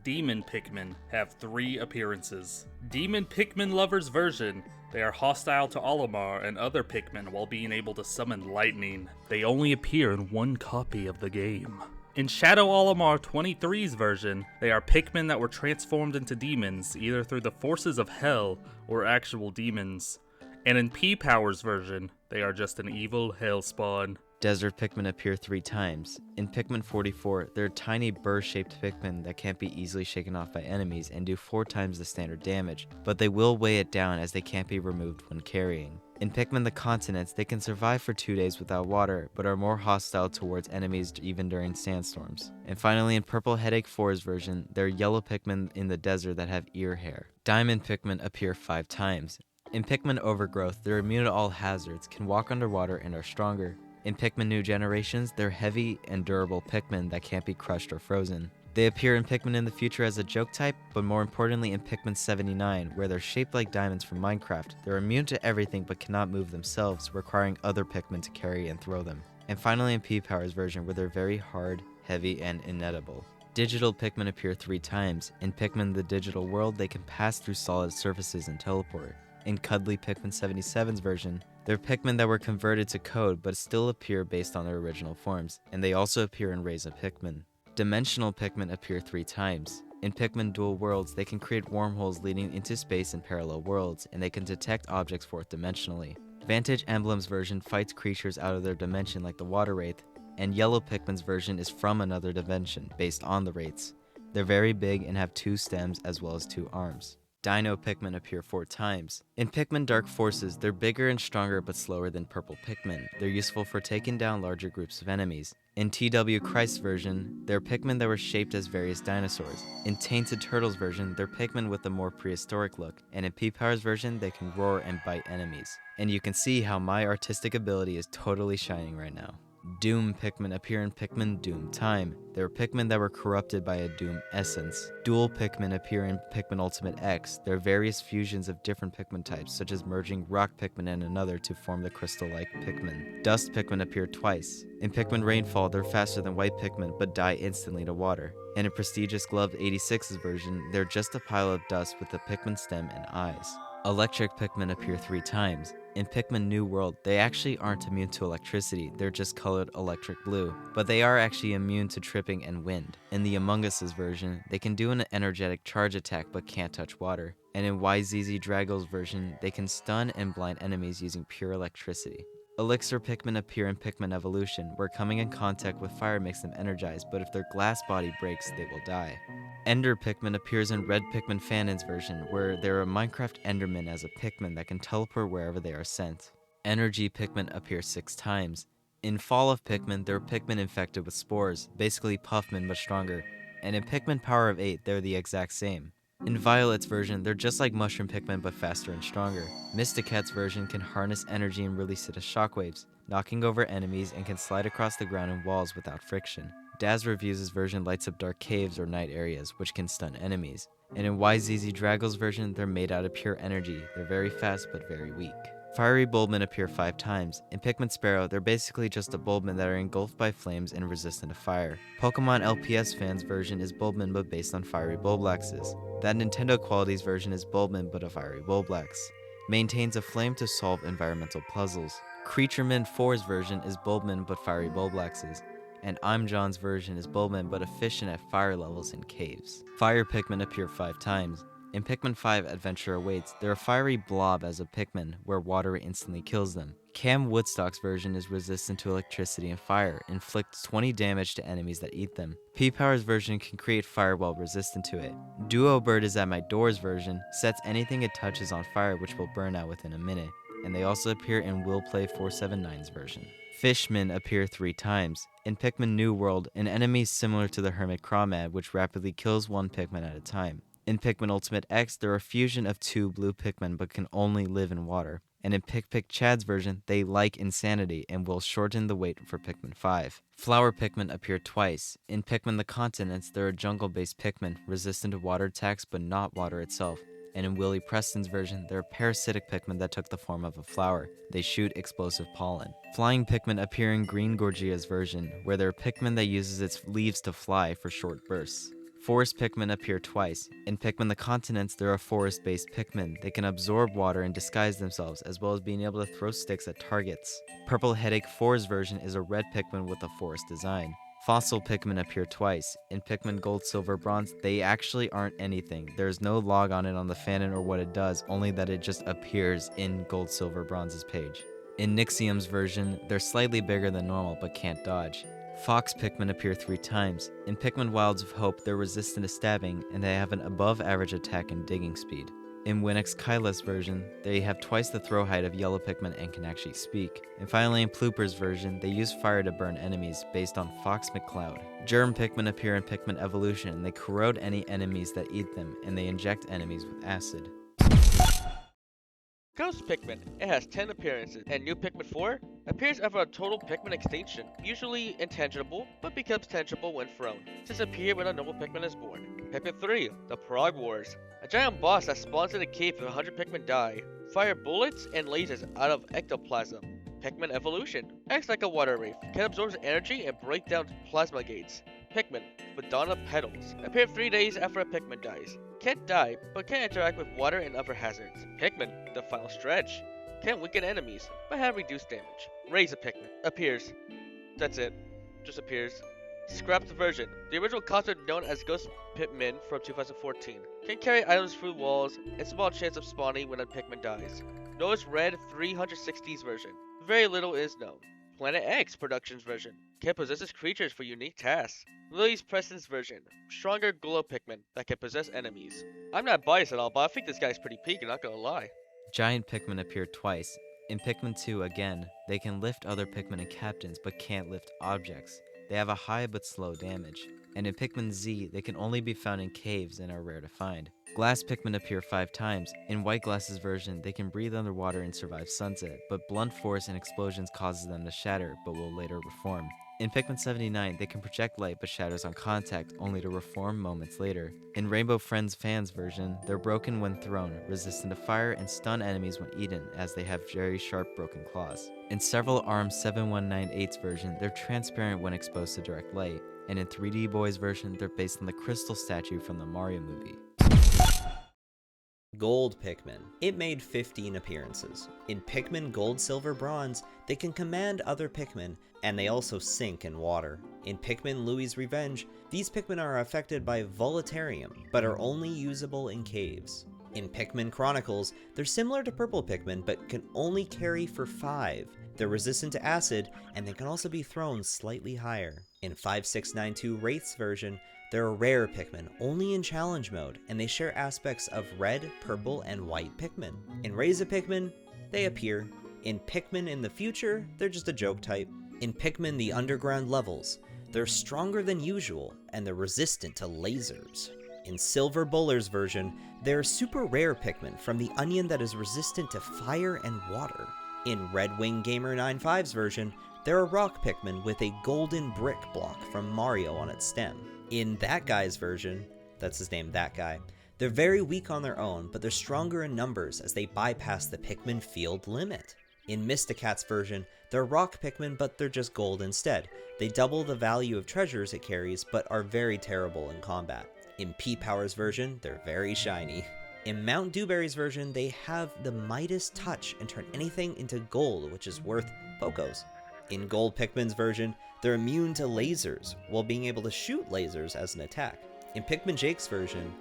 Demon Pikmin have 3 appearances. Demon Pikmin Lovers version. They are hostile to Olimar and other Pikmin while being able to summon lightning. They only appear in 1 copy of the game. In Shadow Olimar 23's version, they are Pikmin that were transformed into demons, either through the forces of hell or actual demons. And in P-Power's version, they are just an evil hell spawn. Desert Pikmin appear 3 times. In Pikmin 44, they're tiny burr-shaped Pikmin that can't be easily shaken off by enemies and do 4 times the standard damage, but they will weigh it down as they can't be removed when carrying. In Pikmin the Continents, they can survive for 2 days without water, but are more hostile towards enemies even during sandstorms. And finally, in Purple Headache 4's version, they're yellow Pikmin in the desert that have ear hair. Diamond Pikmin appear 5 times. In Pikmin Overgrowth, they're immune to all hazards, can walk underwater, and are stronger. In Pikmin New Generations, they're heavy and durable Pikmin that can't be crushed or frozen. They appear in Pikmin in the Future as a joke type, but more importantly in Pikmin 79, where they're shaped like diamonds from Minecraft. They're immune to everything but cannot move themselves, requiring other Pikmin to carry and throw them. And finally in P-Power's version, where they're very hard, heavy, and inedible. Digital Pikmin appear 3 times. In Pikmin the Digital World, they can pass through solid surfaces and teleport. In Cuddly Pikmin 77's version, they're Pikmin that were converted to code but still appear based on their original forms, and they also appear in Raise a Pikmin. Dimensional Pikmin appear 3 times. In Pikmin Dual Worlds, they can create wormholes leading into space and parallel worlds, and they can detect objects 4th dimensionally. Vantage Emblem's version fights creatures out of their dimension like the Water Wraith, and Yellow Pikmin's version is from another dimension, based on the Wraiths. They're very big and have 2 stems as well as 2 arms. Dino Pikmin appear 4 times. In Pikmin Dark Forces, they're bigger and stronger but slower than Purple Pikmin. They're useful for taking down larger groups of enemies. In TW Christ's version, they're Pikmin that were shaped as various dinosaurs. In Tainted Turtle's version, they're Pikmin with a more prehistoric look. And in P-Power's version, they can roar and bite enemies. And you can see how my artistic ability is totally shining right now. Doom Pikmin appear in Pikmin Doom Time. They're Pikmin that were corrupted by a Doom essence. Dual Pikmin appear in Pikmin Ultimate X. They're various fusions of different Pikmin types, such as merging Rock Pikmin and another to form the crystal-like Pikmin. Dust Pikmin appear twice. In Pikmin Rainfall, they're faster than White Pikmin, but die instantly to water. And in Prestigious Glove 86's version, they're just a pile of dust with a Pikmin stem and eyes. Electric Pikmin appear 3 times. In Pikmin New World, they actually aren't immune to electricity, they're just colored electric blue, but they are actually immune to tripping and wind. In the Among Us's version, they can do an energetic charge attack but can't touch water. And in YZZ Draggle's version, they can stun and blind enemies using pure electricity. Elixir Pikmin appear in Pikmin Evolution, where coming in contact with fire makes them energized, but if their glass body breaks, they will die. Ender Pikmin appears in Red Pikmin Fanon's version, where they're a Minecraft Enderman as a Pikmin that can teleport wherever they are sent. Energy Pikmin appear 6 times. In Fall of Pikmin, they're Pikmin infected with spores, basically Puffmin but stronger, and in Pikmin Power of 8, they're the exact same. In Violet's version, they're just like Mushroom Pikmin but faster and stronger. Mysticat's version can harness energy and release it as shockwaves, knocking over enemies and can slide across the ground and walls without friction. DazzReviews' version lights up dark caves or night areas, which can stun enemies. And in YZZDraggle's version, they're made out of pure energy. They're very fast, but very weak. Fiery Bulbmin appear 5 times. In Pikmin Sparrow, they're basically just a Bulbmin that are engulfed by flames and resistant to fire. Pokemon LPS fans' version is Bulbmin but based on Fiery Bulblaxes. That Nintendo Quality's version is Bulbmin but a Fiery Bulblax. Maintains a flame to solve environmental puzzles. Creaturemin 4's version is Bulbmin but Fiery Bulblaxes. And I'm John's version is Bulbmin but efficient at fire levels in caves. Fire Pikmin appear 5 times. In Pikmin 5 Adventure Awaits, they're a fiery blob as a Pikmin, where water instantly kills them. Cam Woodstock's version is resistant to electricity and fire, inflicts 20 damage to enemies that eat them. P-Power's version can create fire while resistant to it. Duo Bird is at my door's version, sets anything it touches on fire which will burn out within a minute. And they also appear in WillPlay479's version. Fishmin appear 3 times. In Pikmin New World, an enemy is similar to the Hermit Crawmad, which rapidly kills one Pikmin at a time. In Pikmin Ultimate X, they're a fusion of 2 blue Pikmin but can only live in water. And in Chad's version, they like insanity and will shorten the wait for Pikmin 5. Flower Pikmin appear twice. In Pikmin the Continents, they're a jungle-based Pikmin, resistant to water attacks but not water itself. And in Willie Preston's version, they're a parasitic Pikmin that took the form of a flower. They shoot explosive pollen. Flying Pikmin appear in Green Gorgia's version, where they're a Pikmin that uses its leaves to fly for short bursts. Forest Pikmin appear twice. In Pikmin the Continents, they're a forest-based Pikmin. They can absorb water and disguise themselves, as well as being able to throw sticks at targets. Purple Headache 4's version is a red Pikmin with a forest design. Fossil Pikmin appear twice. In Pikmin Gold, Silver, Bronze, they actually aren't anything. There's no log on it on the fanon or what it does, only that it just appears in Gold, Silver, Bronze's page. In Nixium's version, they're slightly bigger than normal but can't dodge. Fox Pikmin appear 3 times. In Pikmin Wilds of Hope, they're resistant to stabbing, and they have an above-average attack and digging speed. In Winx Kyla's version, they have twice the throw height of yellow Pikmin and can actually speak. And finally, in Plooper's version, they use fire to burn enemies, based on Fox McCloud. Germ Pikmin appear in Pikmin Evolution, and they corrode any enemies that eat them, and they inject enemies with acid. Ghost Pikmin. It has 10 appearances, and New Pikmin 4 appears after a total Pikmin extinction, usually intangible, but becomes tangible when thrown. Disappear when a normal Pikmin is born. Pikmin 3, the Prog Wars. A giant boss that spawns in a cave if 100 Pikmin die. Fire bullets and lasers out of ectoplasm. Pikmin Evolution. Acts like a water wraith, can absorb energy and break down plasma gates. Pikmin, Madonna Petals. Appear 3 days after a Pikmin dies. Can't die, but can interact with water and other hazards. Pikmin, the Final Stretch. Can't weaken enemies, but have reduced damage. Raise a Pikmin. Appears. That's it. Just appears. Scrapped version. The original concept known as Ghost Pikmin from 2014. Can carry items through walls, and small chance of spawning when a Pikmin dies. Notice Red 360's version. Very little is known. Planet X Productions version. Can possess creatures for unique tasks. Lily's Preston's version. Stronger glow Pikmin that can possess enemies. I'm not biased at all, but I think this guy's pretty peak, not gonna lie. Giant Pikmin appear twice. In Pikmin 2, again, they can lift other Pikmin and captains, but can't lift objects. They have a high but slow damage. And in Pikmin Z, they can only be found in caves and are rare to find. Glass Pikmin appear 5 times. In White Glass's version, they can breathe underwater and survive sunset, but blunt force and explosions causes them to shatter, but will later reform. In Pikmin 79, they can project light but shatters on contact, only to reform moments later. In Rainbow Friends fans version, they're broken when thrown, resistant to fire, and stun enemies when eaten, as they have very sharp broken claws. In several ARM 7198's version, they're transparent when exposed to direct light. And in 3D Boy's version, they're based on the crystal statue from the Mario movie. Gold Pikmin. It made 15 appearances. In Pikmin Gold, Silver, Bronze, they can command other Pikmin, and they also sink in water. In Pikmin Louie's Revenge, these Pikmin are affected by Volatarium, but are only usable in caves. In Pikmin Chronicles, they're similar to Purple Pikmin, but can only carry for 5. They're resistant to acid, and they can also be thrown slightly higher. In 5692 Wraith's version, they're a rare Pikmin, only in challenge mode, and they share aspects of red, purple, and white Pikmin. In Raise a Pikmin, they appear. In Pikmin in the Future, they're just a joke type. In Pikmin the Underground Levels, they're stronger than usual, and they're resistant to lasers. In Silver Bowler's version, they're a super rare Pikmin from the Onion that is resistant to fire and water. In RedWingGamer95's version, they're a rock Pikmin with a golden brick block from Mario on its stem. In that guy's version, that's his name, that guy, they're very weak on their own, but they're stronger in numbers as they bypass the Pikmin field limit. In Mysticat's version, they're rock Pikmin, but they're just gold instead. They double the value of treasures it carries, but are very terrible in combat. In P-Power's version, they're very shiny. In Mount Dewberry's version, they have the Midas touch and turn anything into gold, which is worth Pokos. In Gold Pikmin's version, they're immune to lasers, while being able to shoot lasers as an attack. In PikminJake's version,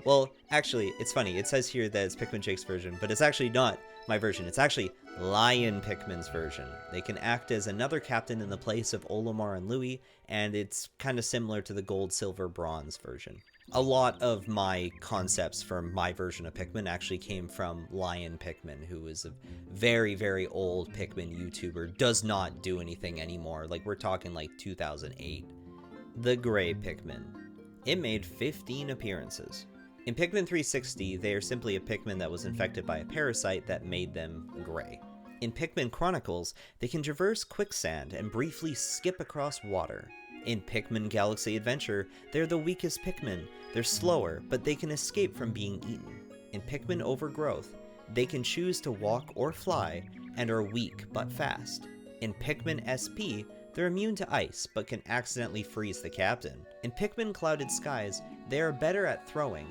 well, actually, it's funny, it says here that it's PikminJake's version, but it's actually not my version, it's actually Lion Pikmin's version. They can act as another captain in the place of Olimar and Louie, and it's kind of similar to the Gold, Silver, Bronze version. A lot of my concepts for my version of Pikmin actually came from Lion Pikmin, who is a very, very old Pikmin YouTuber, does not do anything anymore, like we're talking like 2008. The Gray Pikmin. It made 15 appearances. In Pikmin 360, they are simply a Pikmin that was infected by a parasite that made them gray. In Pikmin Chronicles, they can traverse quicksand and briefly skip across water. In Pikmin Galaxy Adventure, they're the weakest Pikmin. They're slower, but they can escape from being eaten. In Pikmin Overgrowth, they can choose to walk or fly, and are weak but fast. In Pikmin SP, they're immune to ice, but can accidentally freeze the captain. In Pikmin Clouded Skies, they are better at throwing.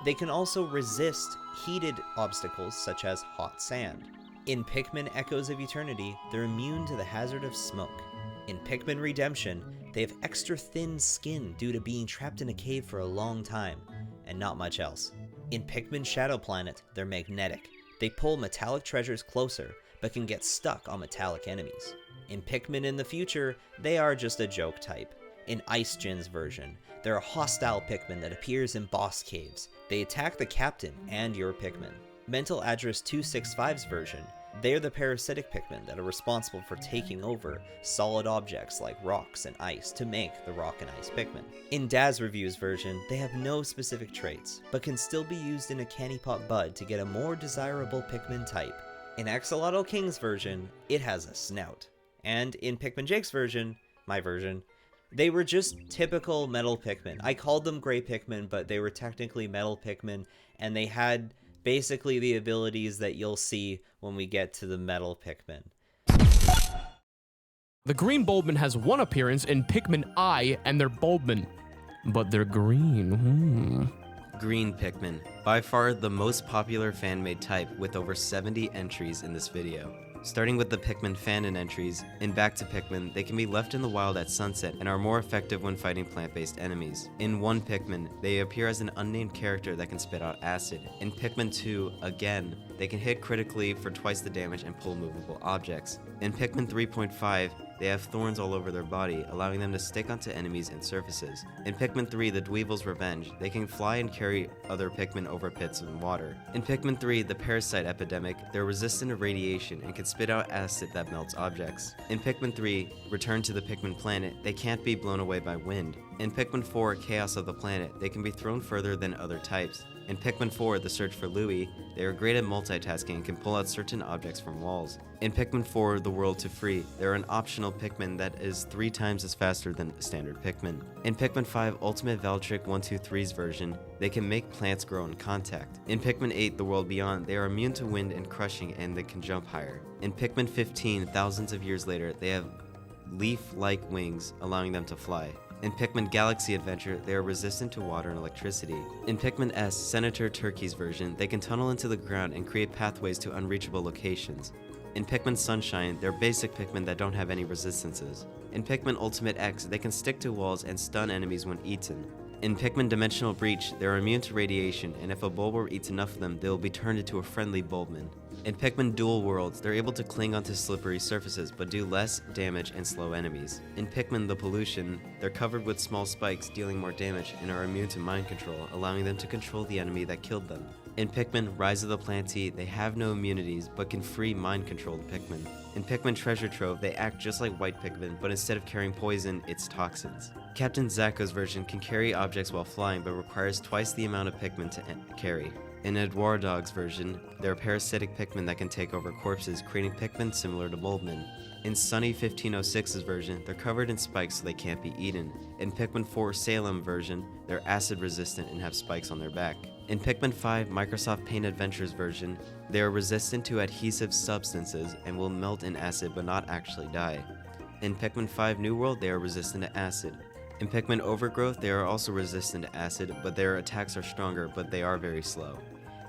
They can also resist heated obstacles such as hot sand. In Pikmin Echoes of Eternity, they're immune to the hazard of smoke. In Pikmin Redemption, they have extra thin skin due to being trapped in a cave for a long time, and not much else. In Pikmin Shadow Planet, they're magnetic. They pull metallic treasures closer, but can get stuck on metallic enemies. In Pikmin in the Future, they are just a joke type. In Ice Djin's version, they're a hostile Pikmin that appears in boss caves. They attack the captain and your Pikmin. Mental Address 265's version, they're the parasitic Pikmin that are responsible for taking over solid objects like rocks and ice to make the Rock and Ice Pikmin. In DazzReviews' version, they have no specific traits, but can still be used in a Candy Pot Bud to get a more desirable Pikmin type. In Axolotl King's version, it has a snout. And in PikminJake's version, my version, they were just typical metal Pikmin. I called them gray Pikmin, but they were technically metal Pikmin, and they had basically the abilities that you'll see when we get to the metal Pikmin. The green Bulbmin has one appearance in Pikmin I, and they're Bulbmin. But they're green. Green Pikmin, by far the most popular fan-made type with over 70 entries in this video. Starting with the Pikmin fandom entries, in Back to Pikmin, they can be left in the wild at sunset and are more effective when fighting plant-based enemies. In 1 Pikmin, they appear as an unnamed character that can spit out acid. In Pikmin 2, again, they can hit critically for twice the damage and pull movable objects. In Pikmin 3.5, they have thorns all over their body, allowing them to stick onto enemies and surfaces. In Pikmin 3, the Dweevil's Revenge, they can fly and carry other Pikmin over pits and water. In Pikmin 3, the Parasite Epidemic, they're resistant to radiation and can spit out acid that melts objects. In Pikmin 3, Return to the Pikmin Planet, they can't be blown away by wind. In Pikmin 4, Chaos of the Planet, they can be thrown further than other types. In Pikmin 4, The Search for Louie, they are great at multitasking and can pull out certain objects from walls. In Pikmin 4, The World to Free, they're an optional Pikmin that is 3 times as faster than standard Pikmin. In Pikmin 5, Ultimate Valtric 123's version, they can make plants grow in contact. In Pikmin 8, The World Beyond, they are immune to wind and crushing and they can jump higher. In Pikmin 15, thousands of years later, they have leaf-like wings, allowing them to fly. In Pikmin Galaxy Adventure, they are resistant to water and electricity. In Pikmin S, Senator Turkey's version, they can tunnel into the ground and create pathways to unreachable locations. In Pikmin Sunshine, they're basic Pikmin that don't have any resistances. In Pikmin Ultimate X, they can stick to walls and stun enemies when eaten. In Pikmin Dimensional Breach, they're immune to radiation, and if a Bulborb eats enough of them, they will be turned into a friendly Bulbmin. In Pikmin Dual Worlds, they're able to cling onto slippery surfaces, but do less damage and slow enemies. In Pikmin The Pollution, they're covered with small spikes, dealing more damage, and are immune to mind control, allowing them to control the enemy that killed them. In Pikmin Rise of the Plantee, they have no immunities, but can free mind-controlled Pikmin. In Pikmin Treasure Trove, they act just like white Pikmin, but instead of carrying poison, it's toxins. Captain Zako's version can carry objects while flying, but requires twice the amount of Pikmin to carry. In Edwardog's version, they're parasitic Pikmin that can take over corpses, creating Pikmin similar to Bulbearmin. In Sunny 1506's version, they're covered in spikes so they can't be eaten. In Pikmin 4 Salem version, they're acid resistant and have spikes on their back. In Pikmin 5 Microsoft Paint Adventures version, they are resistant to adhesive substances and will melt in acid but not actually die. In Pikmin 5 New World, they are resistant to acid. In Pikmin Overgrowth, they are also resistant to acid, but their attacks are stronger, but they are very slow.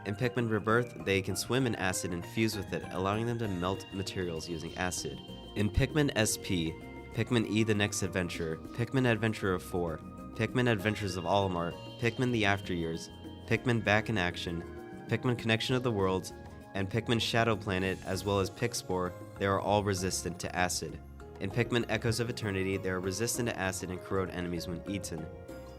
In Pikmin Rebirth, they can swim in acid and fuse with it, allowing them to melt materials using acid. In Pikmin SP, Pikmin E The Next Adventure, Pikmin Adventure of 4, Pikmin Adventures of Olimar, Pikmin The After Years, Pikmin Back in Action, Pikmin Connection of the Worlds, and Pikmin Shadow Planet, as well as Pikspore, they are all resistant to acid. In Pikmin Echoes of Eternity, they are resistant to acid and corrode enemies when eaten.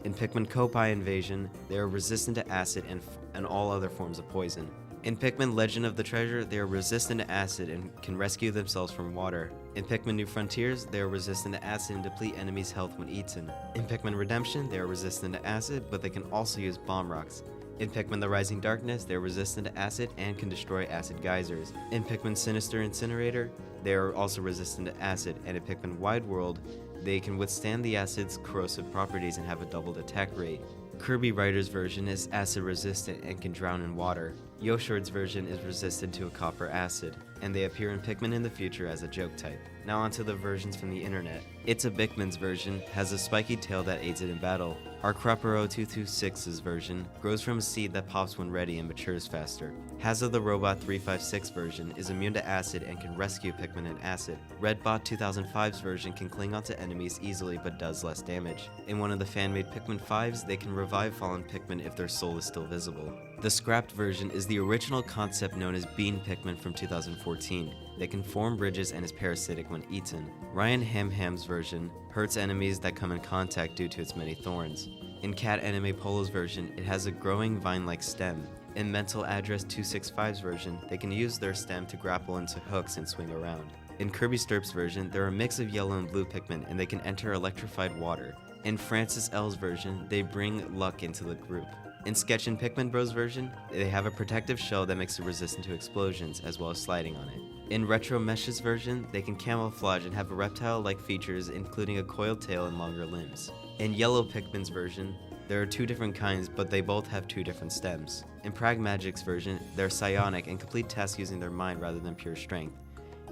In Pikmin Kopai Invasion, they are resistant to acid and all other forms of poison. In Pikmin Legend of the Treasure, they are resistant to acid and can rescue themselves from water. In Pikmin New Frontiers, they are resistant to acid and deplete enemies' health when eaten. In Pikmin Redemption, they are resistant to acid, but they can also use bomb rocks. In Pikmin The Rising Darkness, they are resistant to acid and can destroy acid geysers. In Pikmin Sinister Incinerator, they are also resistant to acid, and in Pikmin Wide World, they can withstand the acid's corrosive properties and have a doubled attack rate. Kirby Writer's version is acid resistant and can drown in water. Yoshord's version is resistant to a copper acid, and they appear in Pikmin in the future as a joke type. Now onto the versions from the internet. It's a Bikmin's version has a spiky tail that aids it in battle. Our Crupero226's version grows from a seed that pops when ready and matures faster. Hazza the Robot 356 version is immune to acid and can rescue Pikmin in acid. Redbot 2005's version can cling onto enemies easily but does less damage. In one of the fan-made Pikmin 5s, they can revive fallen Pikmin if their soul is still visible. The scrapped version is the original concept known as Bean Pikmin from 2014. They can form bridges and is parasitic when eaten. Ryan Hamham's version hurts enemies that come in contact due to its many thorns. In Cat Anime Polo's version, it has a growing vine-like stem. In Mental Address 265's version, they can use their stem to grapple into hooks and swing around. In Kirby Sturp's version, they're a mix of yellow and blue Pikmin, and they can enter electrified water. In Francis L's version, they bring luck into the group. In Sketch and Pikmin Bros version, they have a protective shell that makes it resistant to explosions, as well as sliding on it. In Retro Mesh's version, they can camouflage and have reptile-like features, including a coiled tail and longer limbs. In Yellow Pikmin's version, there are two different kinds, but they both have two different stems. In Pragmagic's version, they're psionic and complete tasks using their mind rather than pure strength.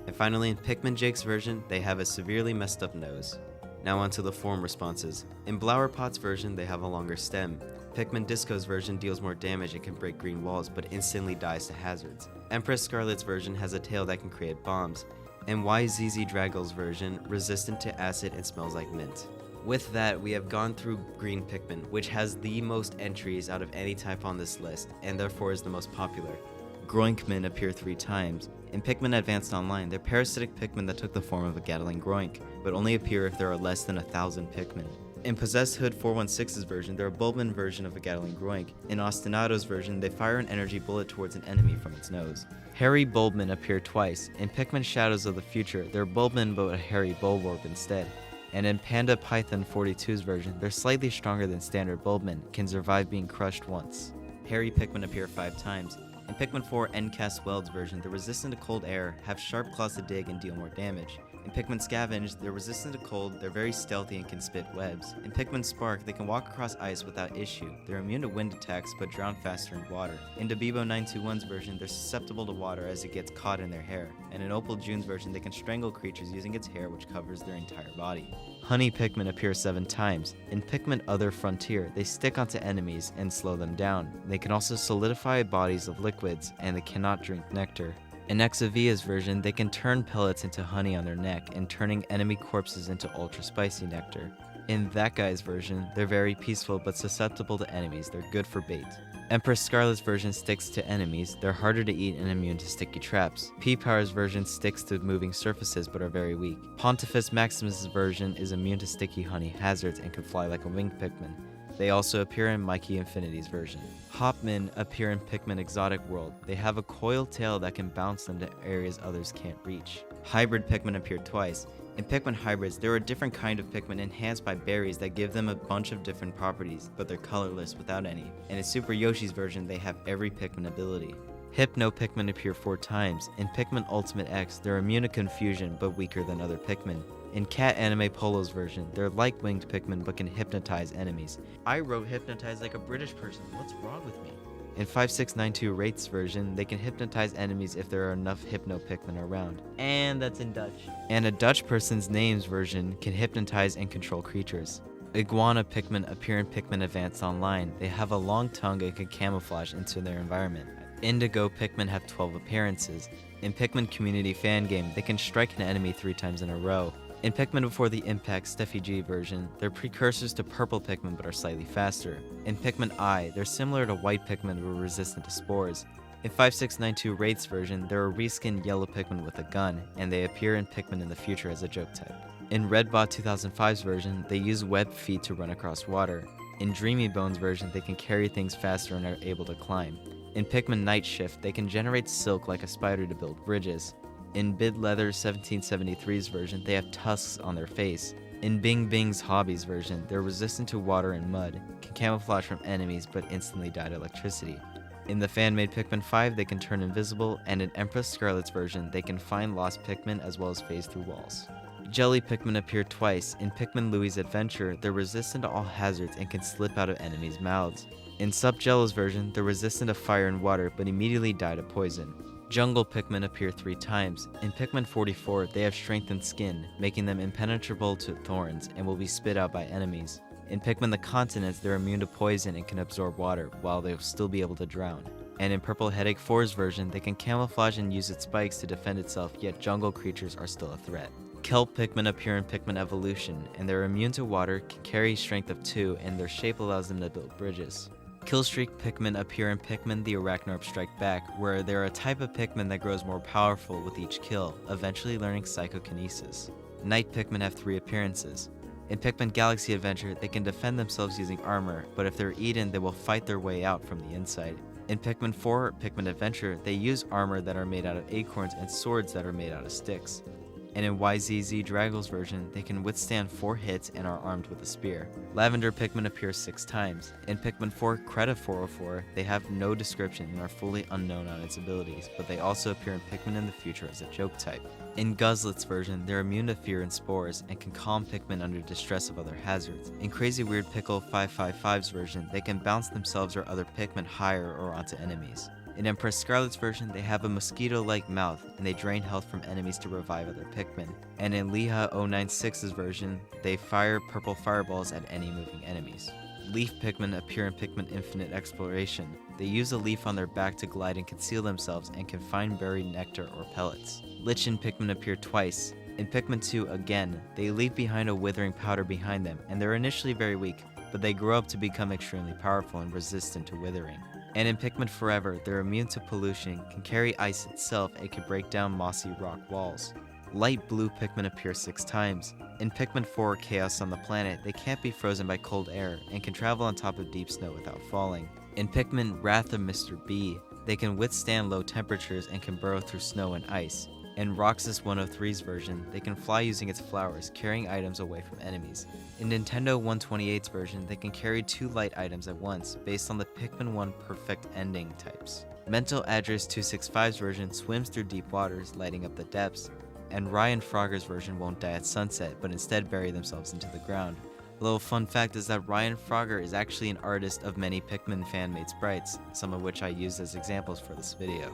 And finally, in PikminJake's version, they have a severely messed up nose. Now onto the forum responses. In Blowerpot's version, they have a longer stem. Pikmin Disco's version deals more damage and can break green walls, but instantly dies to hazards. Empress Scarlet's version has a tail that can create bombs. And YZZ Draggle's version, resistant to acid and smells like mint. With that, we have gone through Green Pikmin, which has the most entries out of any type on this list, and therefore is the most popular. Groinkmin appear 3 times. In Pikmin Advanced Online, they're parasitic Pikmin that took the form of a Gatling Groink, but only appear if there are less than 1,000 Pikmin. In Possessed Hood 416's version, they're a Bulbearmin version of a Gatling Groink. In Ostinado's version, they fire an energy bullet towards an enemy from its nose. Hairy Bulbearmin appear twice. In Pikmin Shadows of the Future, they're Bulbearmin but a hairy Bulborb instead. And in Panda Python 42's version, they're slightly stronger than standard Bulbearmin, can survive being crushed once. Hairy Pikmin appear 5 times. In Pikmin 4 Endcast Weld's version, they're resistant to cold air, have sharp claws to dig, and deal more damage. In Pikmin Scavenge, they're resistant to cold, they're very stealthy and can spit webs. In Pikmin Spark, they can walk across ice without issue. They're immune to wind attacks, but drown faster in water. In DaBebo921's version, they're susceptible to water as it gets caught in their hair. And in Opal June's version, they can strangle creatures using its hair, which covers their entire body. Honey Pikmin appear 7 times. In Pikmin Other Frontier, they stick onto enemies and slow them down. They can also solidify bodies of liquids, and they cannot drink nectar. In Exavia's version, they can turn pellets into honey on their neck and turning enemy corpses into ultra spicy nectar. In That Guy's version, they're very peaceful but susceptible to enemies, they're good for bait. Empress Scarlet's version sticks to enemies, they're harder to eat and immune to sticky traps. P-Power's version sticks to moving surfaces but are very weak. Pontifex Maximus's version is immune to sticky honey hazards and can fly like a winged Pikmin. They also appear in Mikey Infinity's version. Hopmen appear in Pikmin Exotic World. They have a coiled tail that can bounce them to areas others can't reach. Hybrid Pikmin appear twice. In Pikmin Hybrids, they're a different kind of Pikmin enhanced by berries that give them a bunch of different properties, but they're colorless without any. And in Super Yoshi's version, they have every Pikmin ability. Hypno Pikmin appear 4 times. In Pikmin Ultimate X, they're immune to confusion, but weaker than other Pikmin. In Cat Anime Polo's version, they're like winged Pikmin but can hypnotize enemies. I wrote hypnotize like a British person, what's wrong with me? In 5692 Wraith's version, they can hypnotize enemies if there are enough Hypno Pikmin around. And that's in Dutch. And a Dutch person's names version can hypnotize and control creatures. Iguana Pikmin appear in Pikmin Advanced Online. They have a long tongue and can camouflage into their environment. Indigo Pikmin have 12 appearances. In Pikmin Community fan game, they can strike an enemy 3 times in a row. In Pikmin Before the Impact Steffi G version, they're precursors to purple Pikmin but are slightly faster. In Pikmin I, they're similar to white Pikmin but resistant to spores. In 5692 Wraith's version, they're a reskinned yellow Pikmin with a gun, and they appear in Pikmin in the future as a joke type. In Redbot 2005's version, they use webbed feet to run across water. In DreamyBones version, they can carry things faster and are able to climb. In Pikmin Night Shift, they can generate silk like a spider to build bridges. In Bid Leather 1773's version, they have tusks on their face. In Bing Bing's Hobbies version, they're resistant to water and mud, can camouflage from enemies but instantly die to electricity. In the fan-made Pikmin 5, they can turn invisible, and in Empress Scarlet's version, they can find lost Pikmin as well as phase through walls. Jelly Pikmin appear twice. In Pikmin Louie's Adventure, they're resistant to all hazards and can slip out of enemies' mouths. In Subjello's version, they're resistant to fire and water but immediately die to poison. Jungle Pikmin appear 3 times. In Pikmin 44, they have strengthened skin, making them impenetrable to thorns and will be spit out by enemies. In Pikmin the Continents, they're immune to poison and can absorb water, while they'll still be able to drown. And in Purple Headache 4's version, they can camouflage and use its spikes to defend itself, yet jungle creatures are still a threat. Kelp Pikmin appear in Pikmin Evolution, and they're immune to water, can carry strength of 2, and their shape allows them to build bridges. Killstreak Pikmin appear in Pikmin the Arachnorp Strike Back, where they're a type of Pikmin that grows more powerful with each kill, eventually learning Psychokinesis. Night Pikmin have 3 appearances. In Pikmin Galaxy Adventure, they can defend themselves using armor, but if they're eaten, they will fight their way out from the inside. In Pikmin 4 Pikmin Adventure, they use armor that are made out of acorns and swords that are made out of sticks. And in YZZ Draggle's version, they can withstand 4 hits and are armed with a spear. Lavender Pikmin appears 6 times. In Pikmin 4 Creta 404, they have no description and are fully unknown on its abilities, but they also appear in Pikmin in the future as a joke type. In Guzzlet's version, they're immune to fear and spores, and can calm Pikmin under distress of other hazards. In Crazy Weird Pickle 555's version, they can bounce themselves or other Pikmin higher or onto enemies. In Empress Scarlet's version, they have a mosquito-like mouth, and they drain health from enemies to revive other Pikmin. And in Liha096's version, they fire purple fireballs at any moving enemies. Leaf Pikmin appear in Pikmin Infinite Exploration. They use a leaf on their back to glide and conceal themselves and can find buried nectar or pellets. Lichen Pikmin appear twice. In Pikmin 2, again, they leave behind a withering powder behind them, and they're initially very weak, but they grow up to become extremely powerful and resistant to withering. And in Pikmin Forever, they're immune to pollution, can carry ice itself, and can break down mossy rock walls. Light blue Pikmin appear 6 times. In Pikmin 4 Chaos on the Planet, they can't be frozen by cold air, and can travel on top of deep snow without falling. In Pikmin Wrath of Mr. B, they can withstand low temperatures and can burrow through snow and ice. In Roxas 103's version, they can fly using its flowers, carrying items away from enemies. In Nintendo 128's version, they can carry 2 light items at once, based on the Pikmin 1 Perfect Ending types. Mental Address 265's version swims through deep waters, lighting up the depths, and Ryan Frogger's version won't die at sunset, but instead bury themselves into the ground. A little fun fact is that Ryan Frogger is actually an artist of many Pikmin fan-made sprites, some of which I used as examples for this video.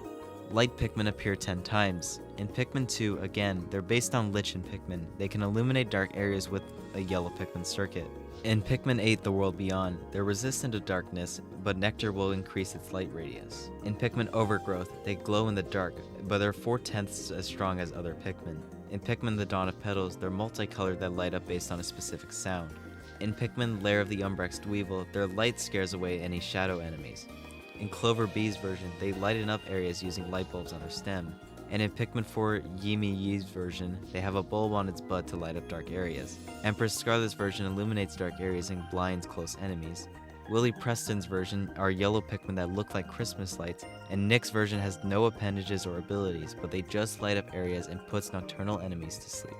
Light Pikmin appear 10 times. In Pikmin 2, again, they're based on Lichen Pikmin. They can illuminate dark areas with a yellow Pikmin circuit. In Pikmin 8 The World Beyond, they're resistant to darkness, but nectar will increase its light radius. In Pikmin Overgrowth, they glow in the dark, but they're 4/10 as strong as other Pikmin. In Pikmin The Dawn of Petals, they're multicolored that light up based on a specific sound. In Pikmin Lair of the Umbrex Dweevil, their light scares away any shadow enemies. In Clover B's version, they lighten up areas using light bulbs on their stem. And in Pikmin 4 Yimi Yi's version, they have a bulb on its butt to light up dark areas. Empress Scarlet's version illuminates dark areas and blinds close enemies. Willie Preston's version are yellow Pikmin that look like Christmas lights, and Nick's version has no appendages or abilities, but they just light up areas and puts nocturnal enemies to sleep.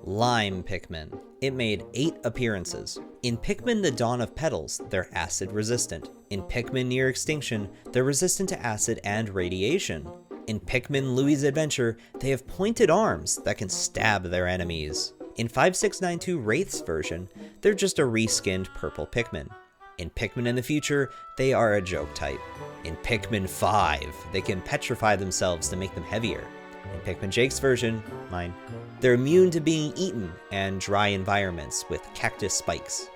Lime Pikmin. It made 8 appearances. In Pikmin The Dawn of Petals, they're acid resistant. In Pikmin Near Extinction, they're resistant to acid and radiation. In Pikmin Louie's Adventure, they have pointed arms that can stab their enemies. In 5692 Wraith's version, they're just a reskinned purple Pikmin. In Pikmin in the Future, they are a joke type. In Pikmin 5, they can petrify themselves to make them heavier. In PikminJake's version, mine, they're immune to being eaten and dry environments with cactus spikes.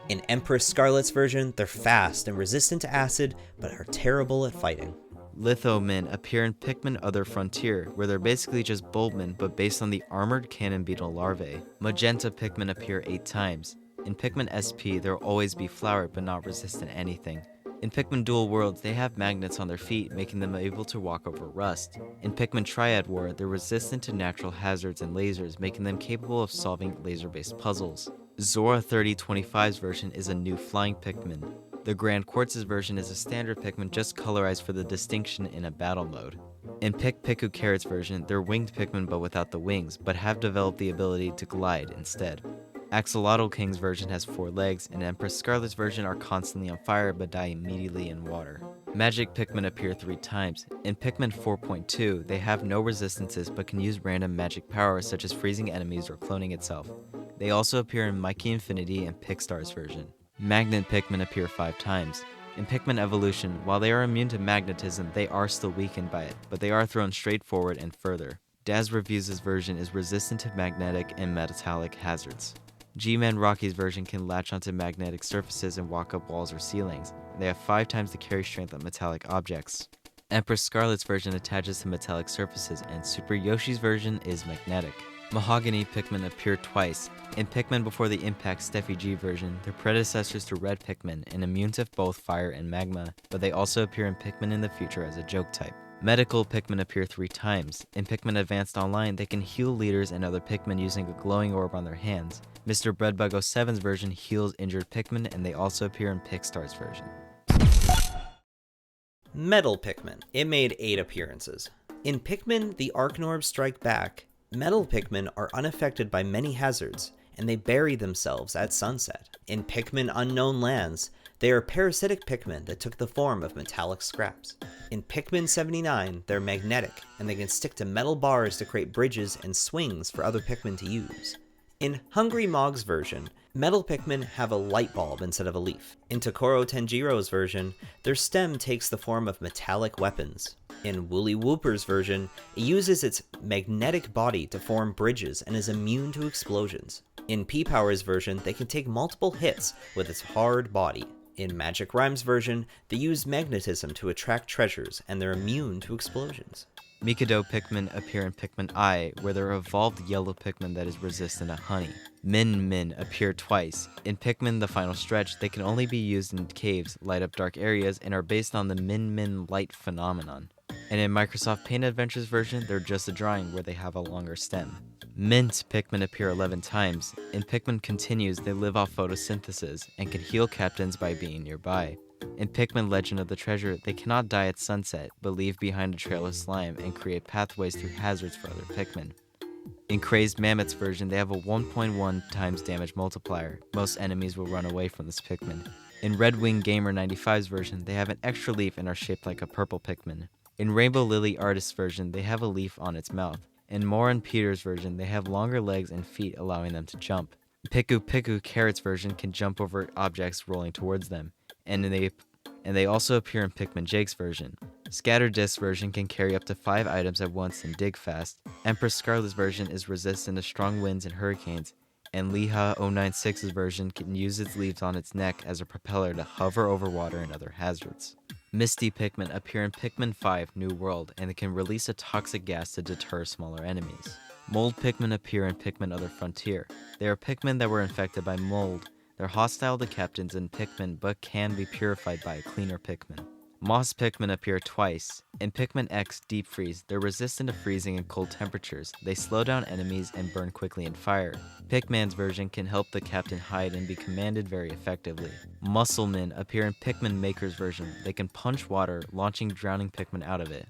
In Empress Scarlet's version, they're fast and resistant to acid, but are terrible at fighting. Lithomin appear in Pikmin Other Frontier, where they're basically just Bulbearmin, but based on the armored cannon beetle larvae. Magenta Pikmin appear 8 times. In Pikmin SP, there will always be flowered, but not resistant to anything. In Pikmin Dual Worlds, they have magnets on their feet, making them able to walk over rust. In Pikmin Triad War, they're resistant to natural hazards and lasers, making them capable of solving laser-based puzzles. Zora 3025's version is a new flying Pikmin. The Grand Quartz's version is a standard Pikmin just colorized for the distinction in a battle mode. In Piku Carrot's version, they're winged Pikmin but without the wings, but have developed the ability to glide instead. Axolotl King's version has 4 legs, and Empress Scarlet's version are constantly on fire but die immediately in water. Magic Pikmin appear 3 times. In Pikmin 4.2, they have no resistances but can use random magic powers such as freezing enemies or cloning itself. They also appear in Mikey Infinity and Pikstar's version. Magnet Pikmin appear 5 times. In Pikmin Evolution, while they are immune to magnetism, they are still weakened by it, but they are thrown straight forward and further. DazzReviews' version is resistant to magnetic and metallic hazards. G-Man Rocky's version can latch onto magnetic surfaces and walk up walls or ceilings. They have 5 times the carry strength of metallic objects. Empress Scarlet's version attaches to metallic surfaces, and Super Yoshi's version is magnetic. Mahogany Pikmin appear twice. In Pikmin Before the Impact Steffi G version, they're predecessors to Red Pikmin and immune to both fire and magma, but they also appear in Pikmin in the Future as a joke type. Medical Pikmin appear 3 times. In Pikmin Advanced Online, they can heal leaders and other Pikmin using a glowing orb on their hands. Mr. Breadbug 07's version heals injured Pikmin, and they also appear in Pikstar's version. Metal Pikmin. It made 8 appearances. In Pikmin The Archnorb Strike Back, metal Pikmin are unaffected by many hazards, and they bury themselves at sunset. In Pikmin Unknown Lands, they are parasitic Pikmin that took the form of metallic scraps. In Pikmin 79, they're magnetic, and they can stick to metal bars to create bridges and swings for other Pikmin to use. In Hungry Mog's version, metal Pikmin have a light bulb instead of a leaf. In Tokoro Tenjiro's version, their stem takes the form of metallic weapons. In Woolly Whooper's version, it uses its magnetic body to form bridges and is immune to explosions. In P-Power's version, they can take multiple hits with its hard body. In Magic Rhyme's version, they use magnetism to attract treasures, and they're immune to explosions. Mikado Pikmin appear in Pikmin I, where they're evolved yellow Pikmin that is resistant to honey. Min appear twice. In Pikmin The Final Stretch, they can only be used in caves, light up dark areas, and are based on the Min light phenomenon. And in Microsoft Paint Adventures version, they're just a drawing where they have a longer stem. Mint Pikmin appear 11 times. In Pikmin Continues, they live off photosynthesis and can heal captains by being nearby. In Pikmin Legend of the Treasure, they cannot die at sunset, but leave behind a trail of slime and create pathways through hazards for other Pikmin. In Crazed Mammoth's version, they have a 1.1 times damage multiplier. Most enemies will run away from this Pikmin. In Red Wing Gamer 95's version, they have an extra leaf and are shaped like a purple Pikmin. In Rainbow Lily Artist's version, they have a leaf on its mouth. In Moran Peter's version, they have longer legs and feet, allowing them to jump. Piku Carrot's version can jump over objects rolling towards them. And they also appear in PikminJake's version. Scatterdisk's version can carry up to 5 items at once and dig fast. Empress Scarlet's version is resistant to strong winds and hurricanes. And Liha096's version can use its leaves on its neck as a propeller to hover over water and other hazards. Misty Pikmin appear in Pikmin 5 New World, and they can release a toxic gas to deter smaller enemies. Mold Pikmin appear in Pikmin Other Frontier. They are Pikmin that were infected by mold. They're hostile to captains and Pikmin, but can be purified by a cleaner Pikmin. Moss Pikmin appear twice. In Pikmin X Deep Freeze, they're resistant to freezing and cold temperatures. They slow down enemies and burn quickly in fire. Pikman's version can help the captain hide and be commanded very effectively. Musclemen appear in Pikmin Maker's version. They can punch water, launching drowning Pikmin out of it.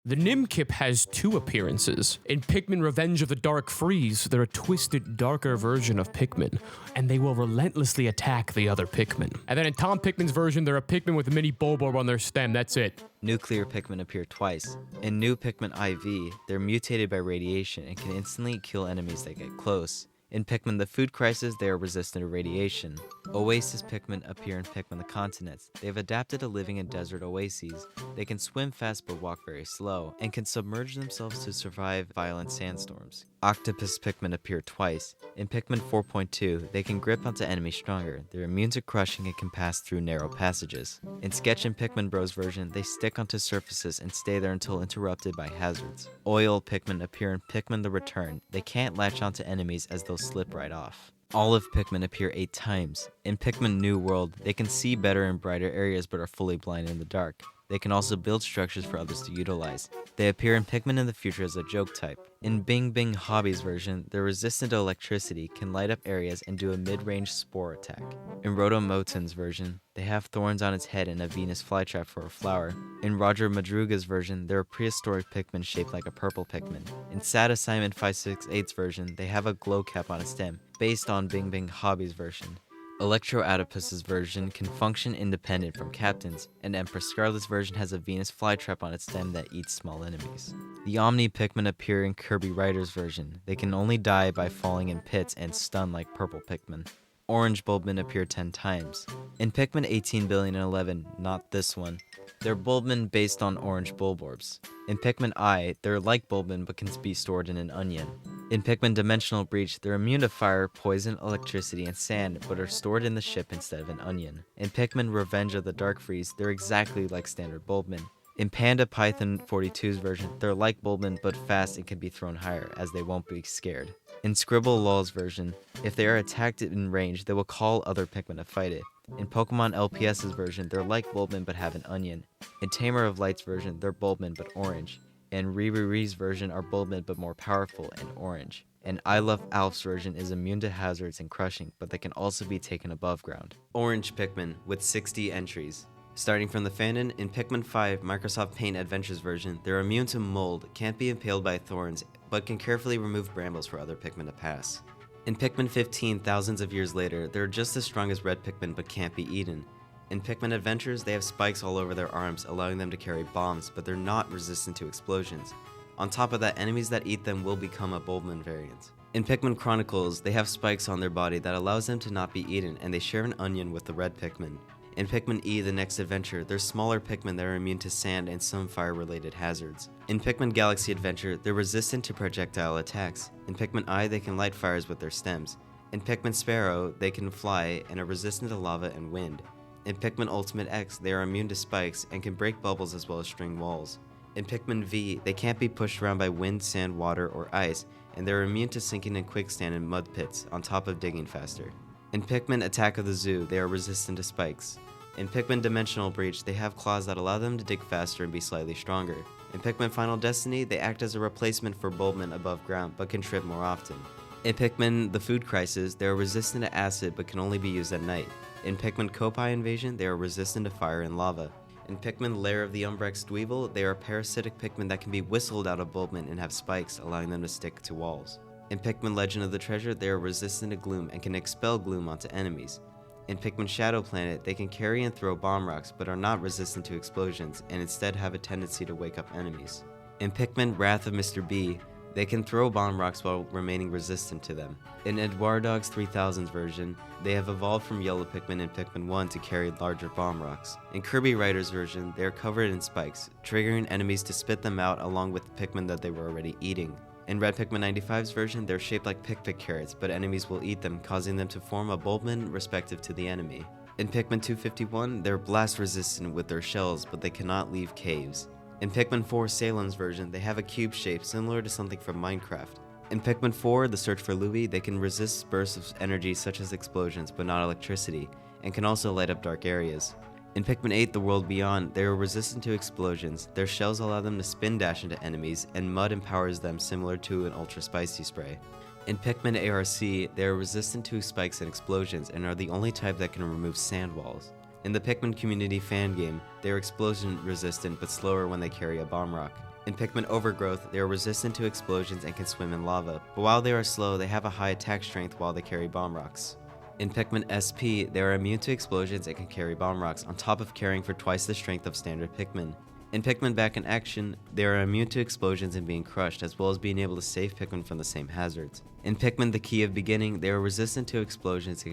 The Nimkip has 2 appearances. In Pikmin Revenge of the Dark Freeze, they're a twisted, darker version of Pikmin, and they will relentlessly attack the other Pikmin. And then in Tom Pikmin's version, they're a Pikmin with a mini Bulborb on their stem, that's it. Nuclear Pikmin appear twice. In New Pikmin IV, they're mutated by radiation and can instantly kill enemies that get close. In Pikmin the Food Crisis, they are resistant to radiation. Oasis Pikmin appear in Pikmin the Continents. They have adapted to living in desert oases. They can swim fast but walk very slow, and can submerge themselves to survive violent sandstorms. Octopus Pikmin appear twice. In Pikmin 4.2, they can grip onto enemies stronger. They're immune to crushing and can pass through narrow passages. In Sketch and Pikmin Bros version, they stick onto surfaces and stay there until interrupted by hazards. Oil Pikmin appear in Pikmin the Return. They can't latch onto enemies as they'll slip right off. Olive Pikmin appear 8 times. In Pikmin New World, they can see better in brighter areas but are fully blind in the dark. They can also build structures for others to utilize. They appear in Pikmin in the future as a joke type. In Bing Bing Hobbies version, they're resistant to electricity, can light up areas, and do a mid-range spore attack. In Rotomoton's version, they have thorns on its head and a Venus flytrap for a flower. In Roger Madruga's version, they're a prehistoric Pikmin shaped like a purple Pikmin. In Sad Assignment 568's version, they have a glow cap on its stem, based on Bing Bing Hobbies version. Electro-Adipus's version can function independent from captains, and Empress Scarlet's version has a Venus flytrap on its stem that eats small enemies. The Omni Pikmin appear in Kirby Ryder's version. They can only die by falling in pits and stun like purple Pikmin. Orange Bulbmin appear 10 times. In Pikmin 18,000,011,000, not this one, they're Bulbmin based on orange Bulborbs. In Pikmin I, they're like Bulbmin but can be stored in an onion. In Pikmin Dimensional Breach, they're immune to fire, poison, electricity, and sand, but are stored in the ship instead of an onion. In Pikmin Revenge of the Dark Freeze, they're exactly like standard Bulbmin. In Panda Python 42's version, they're like Bulbmin but fast and can be thrown higher, as they won't be scared. In Scribble Lol's version, if they are attacked in range, they will call other Pikmin to fight it. In Pokemon LPS's version, they're like Bulbmin but have an onion. In Tamer of Light's version, they're Bulbmin but orange. In Riri's version are Bulbmin but more powerful and orange. And I Love Alf's version is immune to hazards and crushing, but they can also be taken above ground. Orange Pikmin with 60 entries. Starting from the Fandon, in Pikmin 5 Microsoft Paint Adventures version, they're immune to mold, can't be impaled by thorns, but can carefully remove brambles for other Pikmin to pass. In Pikmin 15, thousands of years later, they're just as strong as red Pikmin but can't be eaten. In Pikmin Adventures, they have spikes all over their arms, allowing them to carry bombs, but they're not resistant to explosions. On top of that, enemies that eat them will become a Bulbmin variant. In Pikmin Chronicles, they have spikes on their body that allows them to not be eaten, and they share an onion with the red Pikmin. In Pikmin E, The Next Adventure, they're smaller Pikmin that are immune to sand and some fire-related hazards. In Pikmin Galaxy Adventure, they're resistant to projectile attacks. In Pikmin I, they can light fires with their stems. In Pikmin Sparrow, they can fly and are resistant to lava and wind. In Pikmin Ultimate X, they are immune to spikes and can break bubbles as well as string walls. In Pikmin V, they can't be pushed around by wind, sand, water, or ice, and they're immune to sinking in quicksand and mud pits, on top of digging faster. In Pikmin Attack of the Zoo, they are resistant to spikes. In Pikmin Dimensional Breach, they have claws that allow them to dig faster and be slightly stronger. In Pikmin Final Destiny, they act as a replacement for Bulbmin above ground, but can trip more often. In Pikmin The Food Crisis, they are resistant to acid but can only be used at night. In Pikmin Kopai Invasion, they are resistant to fire and lava. In Pikmin Lair of the Umbrex Dweevil, they are parasitic Pikmin that can be whistled out of Bulbmin and have spikes, allowing them to stick to walls. In Pikmin Legend of the Treasure, they are resistant to gloom and can expel gloom onto enemies. In Pikmin Shadow Planet, they can carry and throw bomb rocks but are not resistant to explosions and instead have a tendency to wake up enemies. In Pikmin Wrath of Mr. B, they can throw bomb rocks while remaining resistant to them. In Edwardog's 3000's version, they have evolved from yellow Pikmin in Pikmin 1 to carry larger bomb rocks. In Kirby Ryder's version, they are covered in spikes, triggering enemies to spit them out along with the Pikmin that they were already eating. In Red Pikmin 95's version, they're shaped like Pikmin carrots, but enemies will eat them, causing them to form a Bulbmin respective to the enemy. In Pikmin 251, they're blast resistant with their shells, but they cannot leave caves. In Pikmin 4 Salem's version, they have a cube shape similar to something from Minecraft. In Pikmin 4 The Search for Louie, they can resist bursts of energy such as explosions, but not electricity, and can also light up dark areas. In Pikmin 8 The World Beyond, they are resistant to explosions, their shells allow them to spin dash into enemies, and mud empowers them similar to an ultra spicy spray. In Pikmin ARC, they are resistant to spikes and explosions and are the only type that can remove sand walls. In the Pikmin Community fan game, they are explosion resistant but slower when they carry a bomb rock. In Pikmin Overgrowth, they are resistant to explosions and can swim in lava, but while they are slow, they have a high attack strength while they carry bomb rocks. In Pikmin SP, they are immune to explosions and can carry bomb rocks, on top of carrying for twice the strength of standard Pikmin. In Pikmin Back in Action, they are immune to explosions and being crushed, as well as being able to save Pikmin from the same hazards. In Pikmin The Key of Beginning, they are resistant to explosions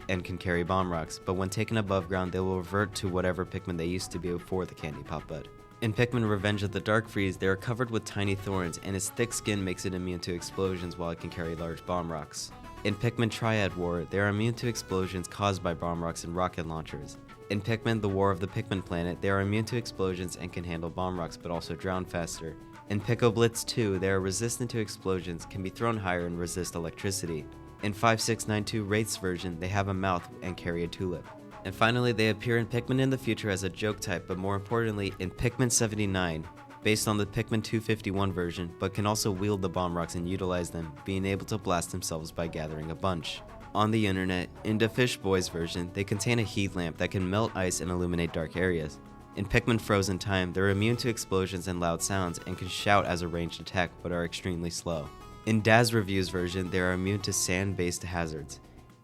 and can carry bomb rocks, but when taken above ground, they will revert to whatever Pikmin they used to be before the Candy Pop Bud. In Pikmin Revenge of the Dark Freeze, they are covered with tiny thorns, and its thick skin makes it immune to explosions while it can carry large bomb rocks. In Pikmin Triad War, they are immune to explosions caused by bomb rocks and rocket launchers. In Pikmin The War of the Pikmin Planet, they are immune to explosions and can handle bomb rocks but also drown faster. In Pico Blitz 2, they are resistant to explosions, can be thrown higher and resist electricity. In 5692 Wraith's version, they have a mouth and carry a tulip. And finally, they appear in Pikmin in the Future as a joke type, but more importantly, in Pikmin 79, based on the Pikmin 251 version, but can also wield the bomb rocks and utilize them, being able to blast themselves by gathering a bunch. On the internet, in the Fish Boys version, they contain a heat lamp that can melt ice and illuminate dark areas. In Pikmin Frozen Time, they're immune to explosions and loud sounds and can shout as a ranged attack, but are extremely slow. In DazzReviews version, they are immune to sand-based hazards.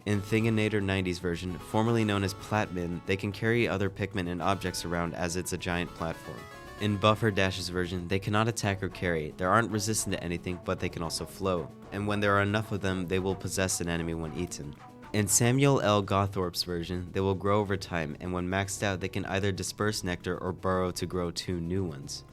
In Thinginator 90's version, formerly known as Platmin, they can carry other Pikmin and objects around as it's a giant platform. In Buffer Dash's version, they cannot attack or carry, they aren't resistant to anything, but they can also float, and when there are enough of them, they will possess an enemy when eaten. In Samuel L. Gothorpe's version, they will grow over time, and when maxed out, they can either disperse nectar or burrow to grow 2 new ones.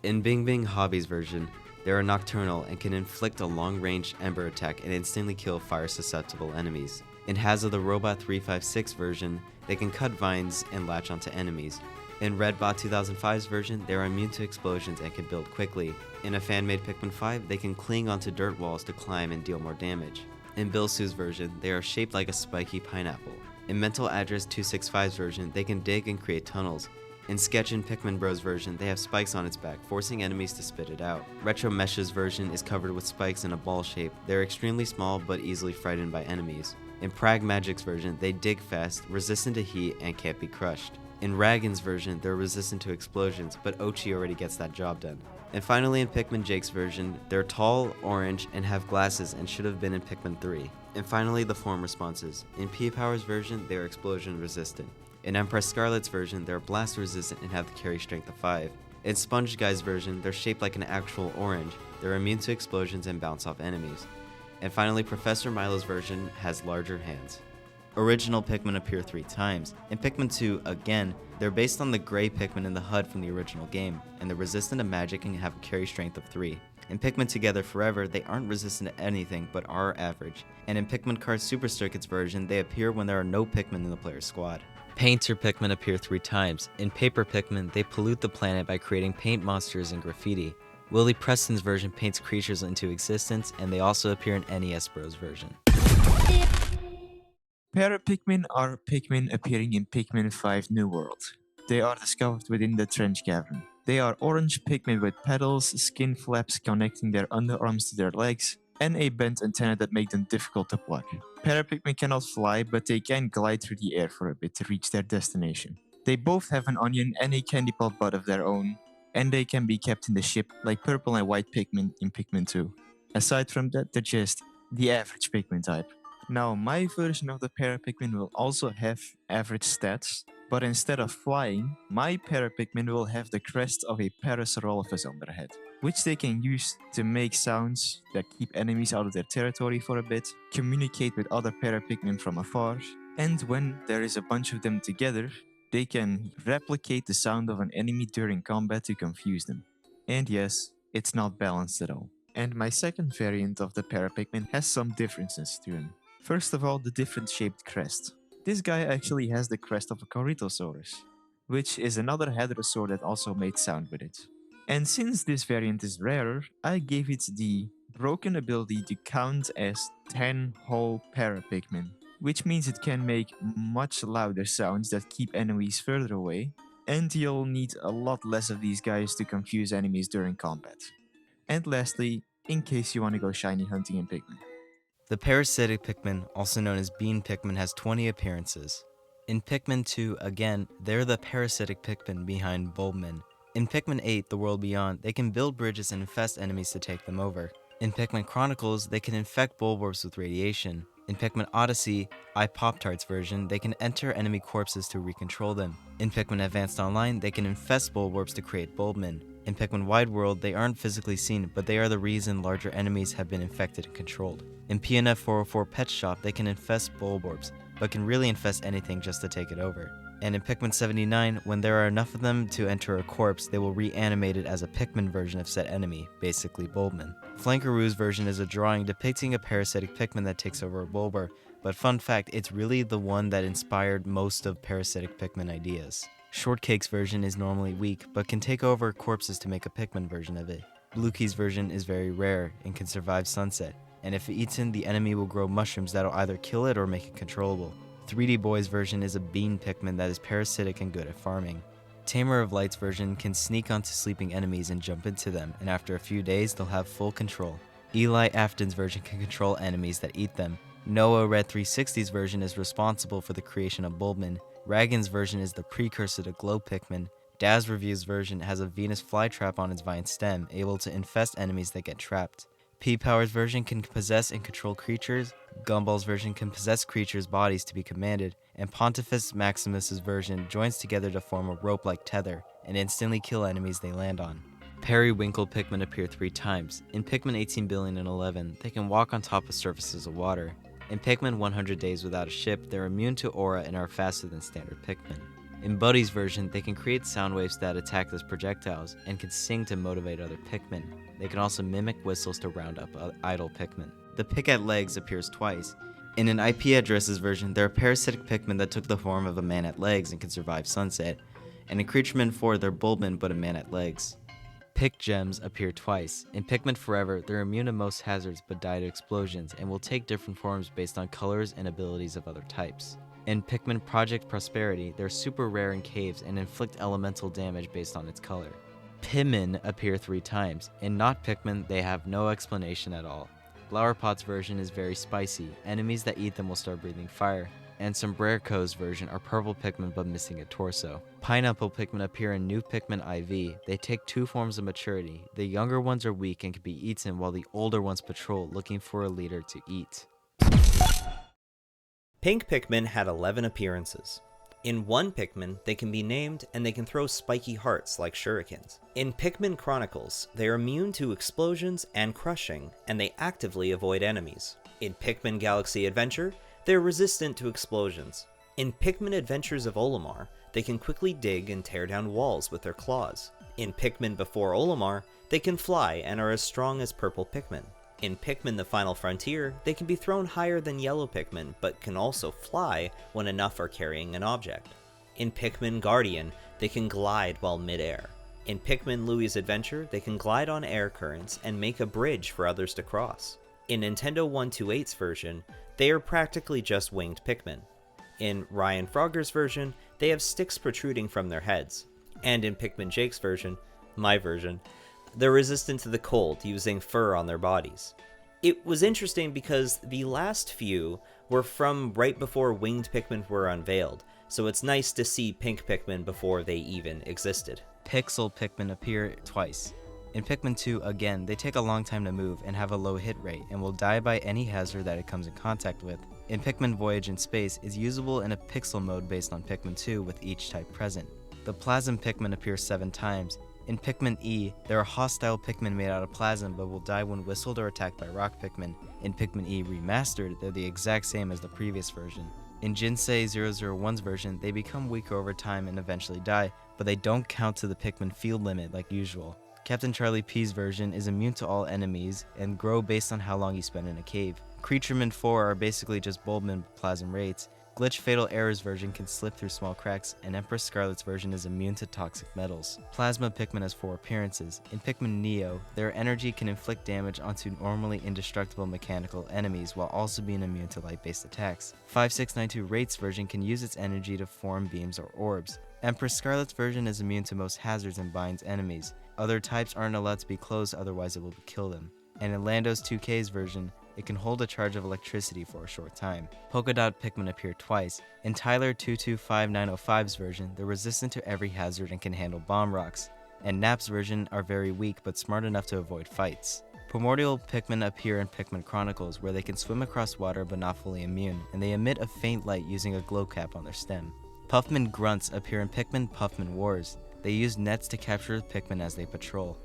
In Bing Bing Hobby's version, they are nocturnal and can inflict a long-range ember attack and instantly kill fire-susceptible enemies. In Haz of the Robot 356 version, they can cut vines and latch onto enemies. In Redbot 2005's version, they are immune to explosions and can build quickly. In a fan-made Pikmin 5, they can cling onto dirt walls to climb and deal more damage. In Bilsu's version, they are shaped like a spiky pineapple. In Mental Address 265's version, they can dig and create tunnels. In Sketch and Pikmin Bros version, they have spikes on its back, forcing enemies to spit it out. Retro Mesh's version is covered with spikes in a ball shape. They're extremely small but easily frightened by enemies. In Prag Magic's version, they dig fast, resistant to heat, and can't be crushed. In Raggins' version, they're resistant to explosions, but Ochi already gets that job done. And finally, in PikminJake's version, they're tall, orange, and have glasses and should have been in Pikmin 3. And finally, the form responses. In P-Power's version, they are explosion resistant. In Empress Scarlet's version, they're blast resistant and have the carry strength of 5. In Sponge Guy's version, they're shaped like an actual orange. They're immune to explosions and bounce off enemies. And finally, Professor Milo's version has larger hands. Original Pikmin appear 3 times. In Pikmin 2, again, they're based on the gray Pikmin in the HUD from the original game, and they're resistant to magic and have a carry strength of 3. In Pikmin Together Forever, they aren't resistant to anything, but are average. And in Pikmin Card Super Circuit's version, they appear when there are no Pikmin in the player's squad. Painter Pikmin appear 3 times. In Paper Pikmin, they pollute the planet by creating paint monsters and graffiti. Willie Preston's version paints creatures into existence, and they also appear in NES Bros version. Parap Pikmin are Pikmin appearing in Pikmin 5 New World. They are discovered within the Trench Cavern. They are orange Pikmin with petals, skin flaps connecting their underarms to their legs, and a bent antenna that make them difficult to pluck. Parap Pikmin cannot fly, but they can glide through the air for a bit to reach their destination. They both have an onion and a candy pop bud of their own, and they can be kept in the ship like purple and white Pikmin in Pikmin 2. Aside from that, they're just the average Pikmin type. Now, my version of the Parap Pikmin will also have average stats, but instead of flying, my Parap Pikmin will have the crest of a Parasaurolophus on their head, which they can use to make sounds that keep enemies out of their territory for a bit, communicate with other Parap Pikmin from afar, and when there is a bunch of them together, they can replicate the sound of an enemy during combat to confuse them. And yes, it's not balanced at all. And my second variant of the Parap Pikmin has some differences to him. First of all, the different shaped crest. This guy actually has the crest of a Corythosaurus, which is another hadrosaur that also made sound with it. And since this variant is rarer, I gave it the broken ability to count as 10 whole Parap Pikmin. which means it can make much louder sounds that keep enemies further away, and you'll need a lot less of these guys to confuse enemies during combat. And lastly, in case you want to go shiny hunting in Pikmin. The parasitic Pikmin, also known as bean Pikmin, has 20 appearances. In Pikmin 2, again, they're the parasitic Pikmin behind Bulbearmin. In Pikmin 8, The World Beyond, they can build bridges and infest enemies to take them over. In Pikmin Chronicles, they can infect Bulborbs with radiation. In Pikmin Odyssey, iPop-Tart's version, they can enter enemy corpses to recontrol them. In Pikmin Advanced Online, they can infest Bulborbs to create Bulbmin. In Pikmin Wide World, they aren't physically seen, but they are the reason larger enemies have been infected and controlled. In PNF 404 Pet Shop, they can infest Bulborbs, but can really infest anything just to take it over. And in Pikmin 79, when there are enough of them to enter a corpse, they will reanimate it as a Pikmin version of said enemy, basically Bulbmin. Flankaroo's version is a drawing depicting a parasitic Pikmin that takes over a Bulbur, but fun fact, it's really the one that inspired most of parasitic Pikmin ideas. Shortcake's version is normally weak, but can take over corpses to make a Pikmin version of it. Bluekey's version is very rare and can survive sunset, and if eaten, the enemy will grow mushrooms that'll either kill it or make it controllable. 3D Boy's version is a bean Pikmin that is parasitic and good at farming. Tamer of Light's version can sneak onto sleeping enemies and jump into them, and after a few days, they'll have full control. Eli Afton's version can control enemies that eat them. Noah Red 360's version is responsible for the creation of Bulbmin. Raggins' version is the precursor to Glow Pikmin. DazzReviews' version has a Venus flytrap on its vine stem, able to infest enemies that get trapped. P-Power's version can possess and control creatures, Gumball's version can possess creatures' bodies to be commanded, and Pontifex Maximus's version joins together to form a rope-like tether, and instantly kill enemies they land on. Periwinkle Pikmin appear 3 times. In Pikmin 18,000,011,000, they can walk on top of surfaces of water. In Pikmin 100 Days Without a Ship, they're immune to aura and are faster than standard Pikmin. In Buddy's version, they can create sound waves that attack as projectiles, and can sing to motivate other Pikmin. They can also mimic whistles to round up idle Pikmin. The Pick-at Legs appears twice. In an IP Addresses version, they're a parasitic Pikmin that took the form of a man at legs and can survive sunset. And in Creatureman 4, they're Bulbmin but a man at legs. Pick Gems appear twice. In Pikmin Forever, they're immune to most hazards but die to explosions, and will take different forms based on colors and abilities of other types. In Pikmin Project Prosperity, they're super rare in caves and inflict elemental damage based on its color. Pikmin appear 3 times. In Not Pikmin, they have no explanation at all. Flowerpot's version is very spicy. Enemies that eat them will start breathing fire. And Sombrerico's version are purple Pikmin but missing a torso. Pineapple Pikmin appear in New Pikmin IV. They take 2 forms of maturity. The younger ones are weak and can be eaten, while the older ones patrol, looking for a leader to eat. Pink Pikmin had 11 appearances. In one Pikmin, they can be named and they can throw spiky hearts like shurikens. In Pikmin Chronicles, they are immune to explosions and crushing, and they actively avoid enemies. In Pikmin Galaxy Adventure, they are resistant to explosions. In Pikmin Adventures of Olimar, they can quickly dig and tear down walls with their claws. In Pikmin Before Olimar, they can fly and are as strong as purple Pikmin. In Pikmin The Final Frontier, they can be thrown higher than yellow Pikmin, but can also fly when enough are carrying an object. In Pikmin Guardian, they can glide while mid-air. In Pikmin Louie's Adventure, they can glide on air currents and make a bridge for others to cross. In Nintendo 128's version, they are practically just winged Pikmin. In Ryan Frogger's version, they have sticks protruding from their heads. And in PikminJake's version, my version, they're resistant to the cold, using fur on their bodies. It was interesting because the last few were from right before winged Pikmin were unveiled, so it's nice to see pink Pikmin before they even existed. Pixel Pikmin appear twice. In Pikmin 2, again, they take a long time to move and have a low hit rate, and will die by any hazard that it comes in contact with. In Pikmin Voyage in Space is usable in a pixel mode based on Pikmin 2 with each type present. The Plasm Pikmin appear 7 times. In Pikmin E, there are hostile Pikmin made out of plasm but will die when whistled or attacked by rock Pikmin. In Pikmin E Remastered, they're the exact same as the previous version. In Jinsei 001's version, they become weaker over time and eventually die, but they don't count to the Pikmin field limit like usual. Captain Charlie P's version is immune to all enemies and grow based on how long you spend in a cave. Creaturemen 4 are basically just Bulbmin Plasm rates. Glitch Fatal Error's version can slip through small cracks, and Empress Scarlet's version is immune to toxic metals. Plasma Pikmin has 4 appearances. In Pikmin Neo, their energy can inflict damage onto normally indestructible mechanical enemies while also being immune to light-based attacks. 5692 Wraith's version can use its energy to form beams or orbs. Empress Scarlet's version is immune to most hazards and binds enemies. Other types aren't allowed to be close, otherwise it will kill them. And in Lando's 2K's version, it can hold a charge of electricity for a short time. Polka Dot Pikmin appear twice. In Tyler 225905's version, they're resistant to every hazard and can handle bomb rocks. And Nap's version are very weak but smart enough to avoid fights. Primordial Pikmin appear in Pikmin Chronicles, where they can swim across water but not fully immune, and they emit a faint light using a glow cap on their stem. Puffman Grunts appear in Pikmin Puffman Wars. They use nets to capture Pikmin as they patrol.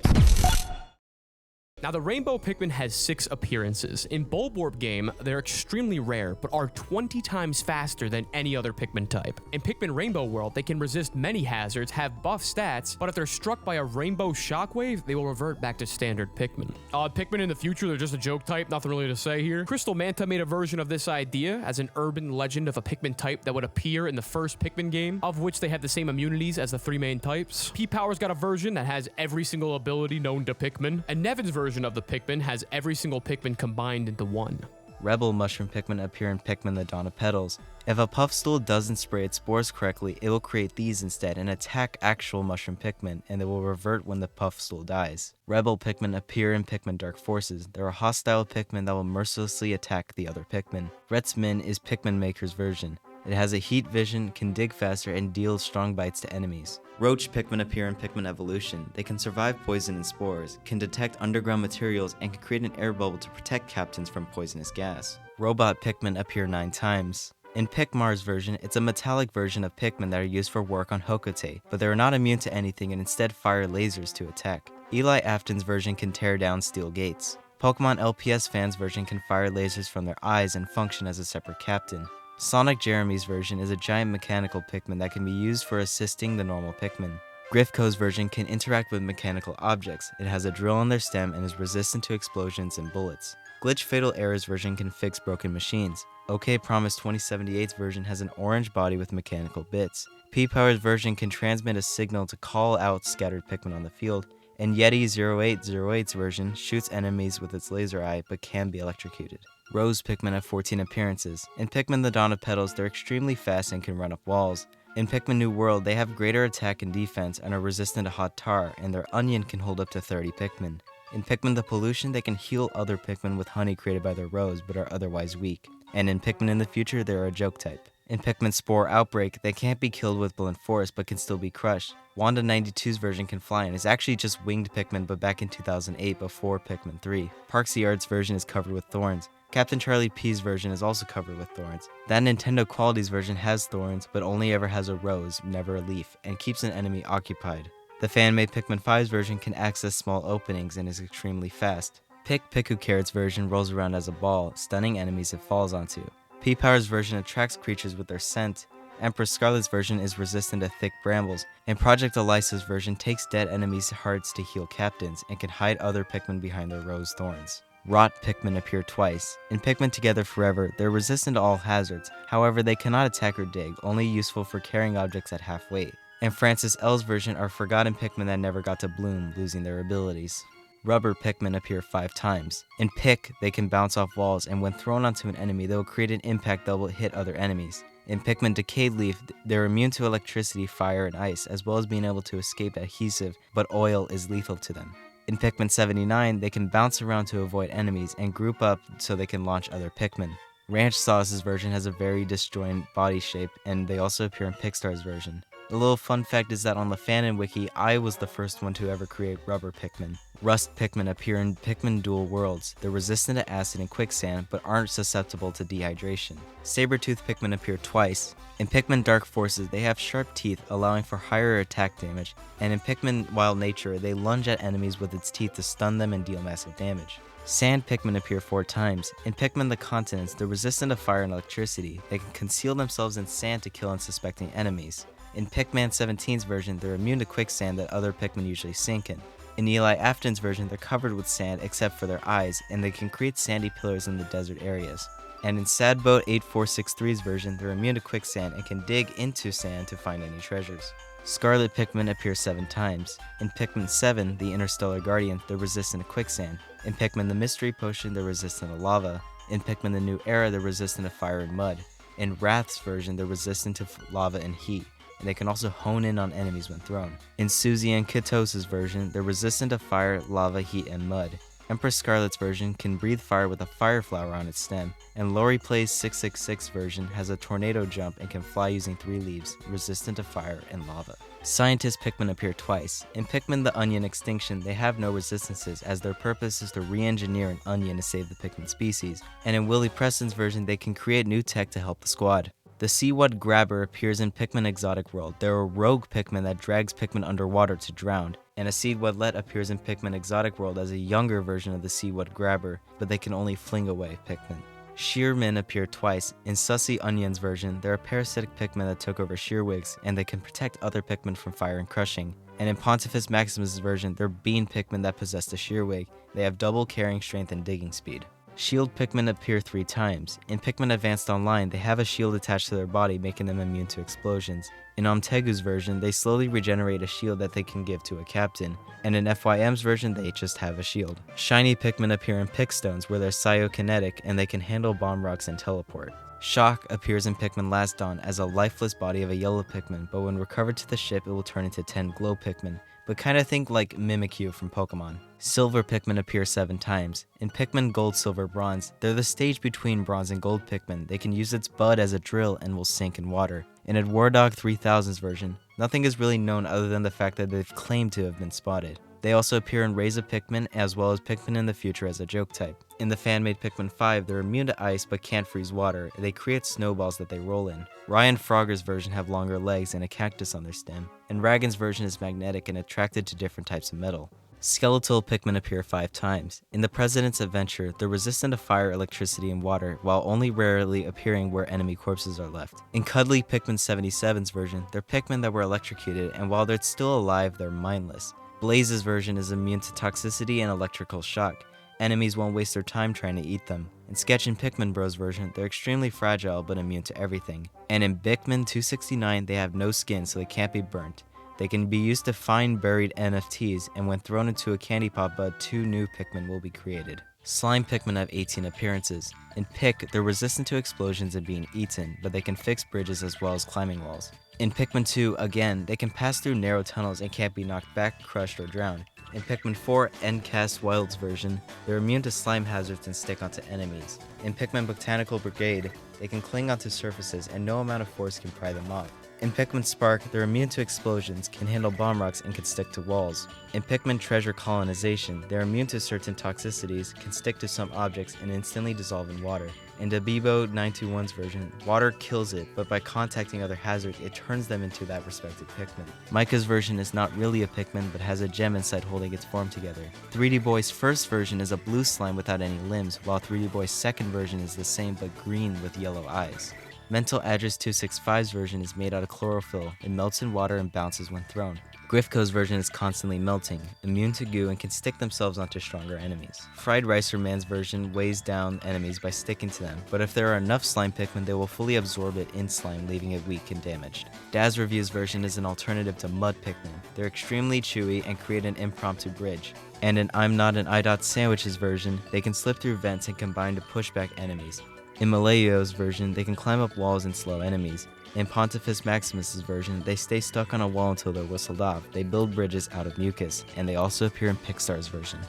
Now, the Rainbow Pikmin has 6 appearances. In Bulbearmin game, they're extremely rare, but are 20 times faster than any other Pikmin type. In Pikmin Rainbow World, they can resist many hazards, have buff stats, but if they're struck by a rainbow shockwave, they will revert back to standard Pikmin. Pikmin in the future, they're just a joke type, nothing really to say here. Crystal Manta made a version of this idea as an urban legend of a Pikmin type that would appear in the first Pikmin game, of which they have the same immunities as the 3 main types. P-Power's got a version that has every single ability known to Pikmin, and Nevin's version of the Pikmin has every single Pikmin combined into one. Rebel Mushroom Pikmin appear in Pikmin the Dawn of Petals. If a Puffstool doesn't spray its spores correctly, it will create these instead and attack actual Mushroom Pikmin, and they will revert when the Puffstool dies. Rebel Pikmin appear in Pikmin Dark Forces. They're a hostile Pikmin that will mercilessly attack the other Pikmin. Retzmin is Pikmin Maker's version. It has a heat vision, can dig faster, and deals strong bites to enemies. Roach Pikmin appear in Pikmin Evolution. They can survive poison and spores, can detect underground materials, and can create an air bubble to protect captains from poisonous gas. Robot Pikmin appear 9 times. In Pikmar's version, it's a metallic version of Pikmin that are used for work on Hokote, but they are not immune to anything and instead fire lasers to attack. Eli Afton's version can tear down steel gates. Pokemon LPS fans' version can fire lasers from their eyes and function as a separate captain. Sonic Jeremy's version is a giant mechanical Pikmin that can be used for assisting the normal Pikmin. Grifco's version can interact with mechanical objects. It has a drill on their stem and is resistant to explosions and bullets. Glitch Fatal Error's version can fix broken machines. OK Promise 2078's version has an orange body with mechanical bits. P-Power's version can transmit a signal to call out scattered Pikmin on the field. And Yeti 0808's version shoots enemies with its laser eye but can be electrocuted. Rose Pikmin have 14 appearances. In Pikmin the Dawn of Petals, they're extremely fast and can run up walls. In Pikmin New World, they have greater attack and defense and are resistant to hot tar, and their onion can hold up to 30 Pikmin. In Pikmin the Pollution, they can heal other Pikmin with honey created by their rose, but are otherwise weak. And in Pikmin in the Future, they're a joke type. In Pikmin Spore Outbreak, they can't be killed with blunt force, but can still be crushed. Wanda 92's version can fly and is actually just winged Pikmin, but back in 2008 before Pikmin 3. Parksy Art's version is covered with thorns. Captain Charlie P's version is also covered with thorns. That Nintendo Quality's version has thorns, but only ever has a rose, never a leaf, and keeps an enemy occupied. The fan-made Pikmin 5's version can access small openings and is extremely fast. Piku Carrot's version rolls around as a ball, stunning enemies it falls onto. P-Power's version attracts creatures with their scent. Empress Scarlet's version is resistant to thick brambles, and Project Elisa's version takes dead enemies' hearts to heal captains, and can hide other Pikmin behind their rose thorns. Rot Pikmin appear twice. In Pikmin Together Forever, they're resistant to all hazards, however they cannot attack or dig, only useful for carrying objects at half weight. And Francis L's version are forgotten Pikmin that never got to bloom, losing their abilities. Rubber Pikmin appear 5 times. In Pick, they can bounce off walls, and when thrown onto an enemy, they will create an impact that will hit other enemies. In Pikmin Decayed Leaf, they're immune to electricity, fire, and ice, as well as being able to escape adhesive, but oil is lethal to them. In Pikmin 79, they can bounce around to avoid enemies, and group up so they can launch other Pikmin. Ranch Sauce's version has a very disjointed body shape, and they also appear in Pickstar's version. A little fun fact is that on the Fanon wiki, I was the first one to ever create rubber Pikmin. Rust Pikmin appear in Pikmin Dual Worlds. They're resistant to acid and quicksand, but aren't susceptible to dehydration. Sabertooth Pikmin appear twice. In Pikmin Dark Forces, they have sharp teeth, allowing for higher attack damage, and in Pikmin Wild Nature, they lunge at enemies with its teeth to stun them and deal massive damage. Sand Pikmin appear 4 times. In Pikmin the Continents, they're resistant to fire and electricity. They can conceal themselves in sand to kill unsuspecting enemies. In Pikmin 17's version, they're immune to quicksand that other Pikmin usually sink in. In Eli Afton's version, they're covered with sand except for their eyes, and they can create sandy pillars in the desert areas. And in SadBoat8463's version, they're immune to quicksand and can dig into sand to find any treasures. Scarlet Pikmin appear 7 times. In Pikmin 7, the Interstellar Guardian, they're resistant to quicksand. In Pikmin the Mystery Potion, they're resistant to lava. In Pikmin the New Era, they're resistant to fire and mud. In Wrath's version, they're resistant to lava and heat, and they can also hone in on enemies when thrown. In Suzy and Kitos's version, they're resistant to fire, lava, heat, and mud. Empress Scarlet's version can breathe fire with a fire flower on its stem, and Lori Play's 666 version has a tornado jump and can fly using 3 leaves, resistant to fire and lava. Scientist Pikmin appear twice. In Pikmin the Onion Extinction, they have no resistances, as their purpose is to re-engineer an onion to save the Pikmin species, and in Willie Preston's version, they can create new tech to help the squad. The Seaweed Grabber appears in Pikmin Exotic World. They're a rogue Pikmin that drags Pikmin underwater to drown. And a Seedweedlet appears in Pikmin Exotic World as a younger version of the Seaweed Grabber, but they can only fling away Pikmin. Shearmen appear twice. In Sussy Onion's version, they're a parasitic Pikmin that took over Shearwigs, and they can protect other Pikmin from fire and crushing. And in Pontifex Maximus's version, they're bean Pikmin that possess the Shearwig. They have double carrying strength and digging speed. Shield Pikmin appear 3 times. In Pikmin Advanced Online, they have a shield attached to their body, making them immune to explosions. In Omtegu's version, they slowly regenerate a shield that they can give to a captain. And in FYM's version, they just have a shield. Shiny Pikmin appear in Pikstones, where they're psychokinetic and they can handle bomb rocks and teleport. Shock appears in Pikmin Last Dawn as a lifeless body of a yellow Pikmin, but when recovered to the ship, it will turn into 10 glow Pikmin. But kinda think like Mimikyu from Pokemon. Silver Pikmin appear 7 times. In Pikmin Gold, Silver, Bronze, they're the stage between Bronze and Gold Pikmin. They can use its bud as a drill and will sink in water. In Edwardog 3000's version, nothing is really known other than the fact that they've claimed to have been spotted. They also appear in Raise a Pikmin, as well as Pikmin in the Future as a joke type. In the fan-made Pikmin 5, they're immune to ice but can't freeze water. They create snowballs that they roll in. Ryan Frogger's version have longer legs and a cactus on their stem. And Raggins' version is magnetic and attracted to different types of metal. Skeletal Pikmin appear 5 times. In the President's Adventure, they're resistant to fire, electricity, and water, while only rarely appearing where enemy corpses are left. In Cuddly Pikmin 77's version, they're Pikmin that were electrocuted, and while they're still alive, they're mindless. Blaze's version is immune to toxicity and electrical shock. Enemies won't waste their time trying to eat them. In Sketch and Pikmin Bros version, they're extremely fragile but immune to everything. And in Blikmin 269, they have no skin, so they can't be burnt. They can be used to find buried NFTs, and when thrown into a candy pop bud, 2 new Pikmin will be created. Slime Pikmin have 18 appearances. In Pik, they're resistant to explosions and being eaten, but they can fix bridges as well as climbing walls. In Pikmin 2, again, they can pass through narrow tunnels and can't be knocked back, crushed, or drowned. In Pikmin 4 Endcast Wild's version, they're immune to slime hazards and stick onto enemies. In Pikmin Botanical Brigade, they can cling onto surfaces and no amount of force can pry them off. In Pikmin Spark, they're immune to explosions, can handle bomb rocks, and can stick to walls. In Pikmin Treasure Colonization, they're immune to certain toxicities, can stick to some objects, and instantly dissolve in water. In Bighaid91's version, water kills it, but by contacting other hazards, it turns them into that respective Pikmin. Micah's version is not really a Pikmin, but has a gem inside holding its form together. 3D Boy's first version is a blue slime without any limbs, while 3D Boy's second version is the same but green with yellow eyes. Mental Address 265's version is made out of chlorophyll. It melts in water and bounces when thrown. Grifco's version is constantly melting, immune to goo, and can stick themselves onto stronger enemies. Fried Ricer Man's version weighs down enemies by sticking to them, but if there are enough slime Pikmin, they will fully absorb it in slime, leaving it weak and damaged. DazzReviews' version is an alternative to Mud Pikmin. They're extremely chewy and create an impromptu bridge. And in I'm Not an iDot Sandwich's version, they can slip through vents and combine to push back enemies. In Malayo's version, they can climb up walls and slow enemies. In Pontifex Maximus's version, they stay stuck on a wall until they're whistled off. They build bridges out of mucus, and they also appear in Pixar's version.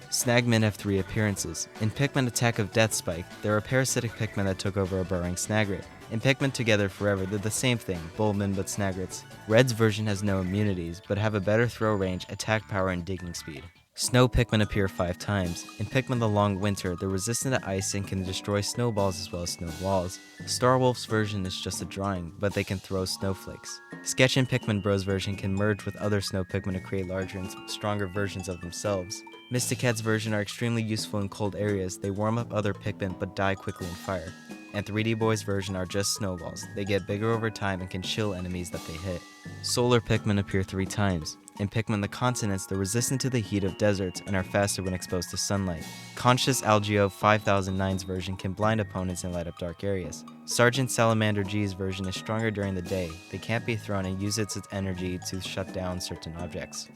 Snagmen have 3 appearances. In Pikmin Attack of Death Spike, they're a parasitic Pikmin that took over a burrowing Snagret. In Pikmin Together Forever, they're the same thing, Bulbearmin but Snagrets. Red's version has no immunities, but have a better throw range, attack power, and digging speed. Snow Pikmin appear 5 times. In Pikmin the Long Winter, they're resistant to ice and can destroy snowballs as well as snow walls. Starwolf's version is just a drawing, but they can throw snowflakes. Sketch and Pikmin Bros version can merge with other Snow Pikmin to create larger and stronger versions of themselves. Mysticat's version are extremely useful in cold areas. They warm up other Pikmin but die quickly in fire. And 3D Boy's version are just snowballs. They get bigger over time and can chill enemies that they hit. Solar Pikmin appear 3 times. In Pikmin the Continents, they're resistant to the heat of deserts and are faster when exposed to sunlight. Conscious Algeo 5009's version can blind opponents and light up dark areas. Sergeant Salamander G's version is stronger during the day. They can't be thrown and use its energy to shut down certain objects.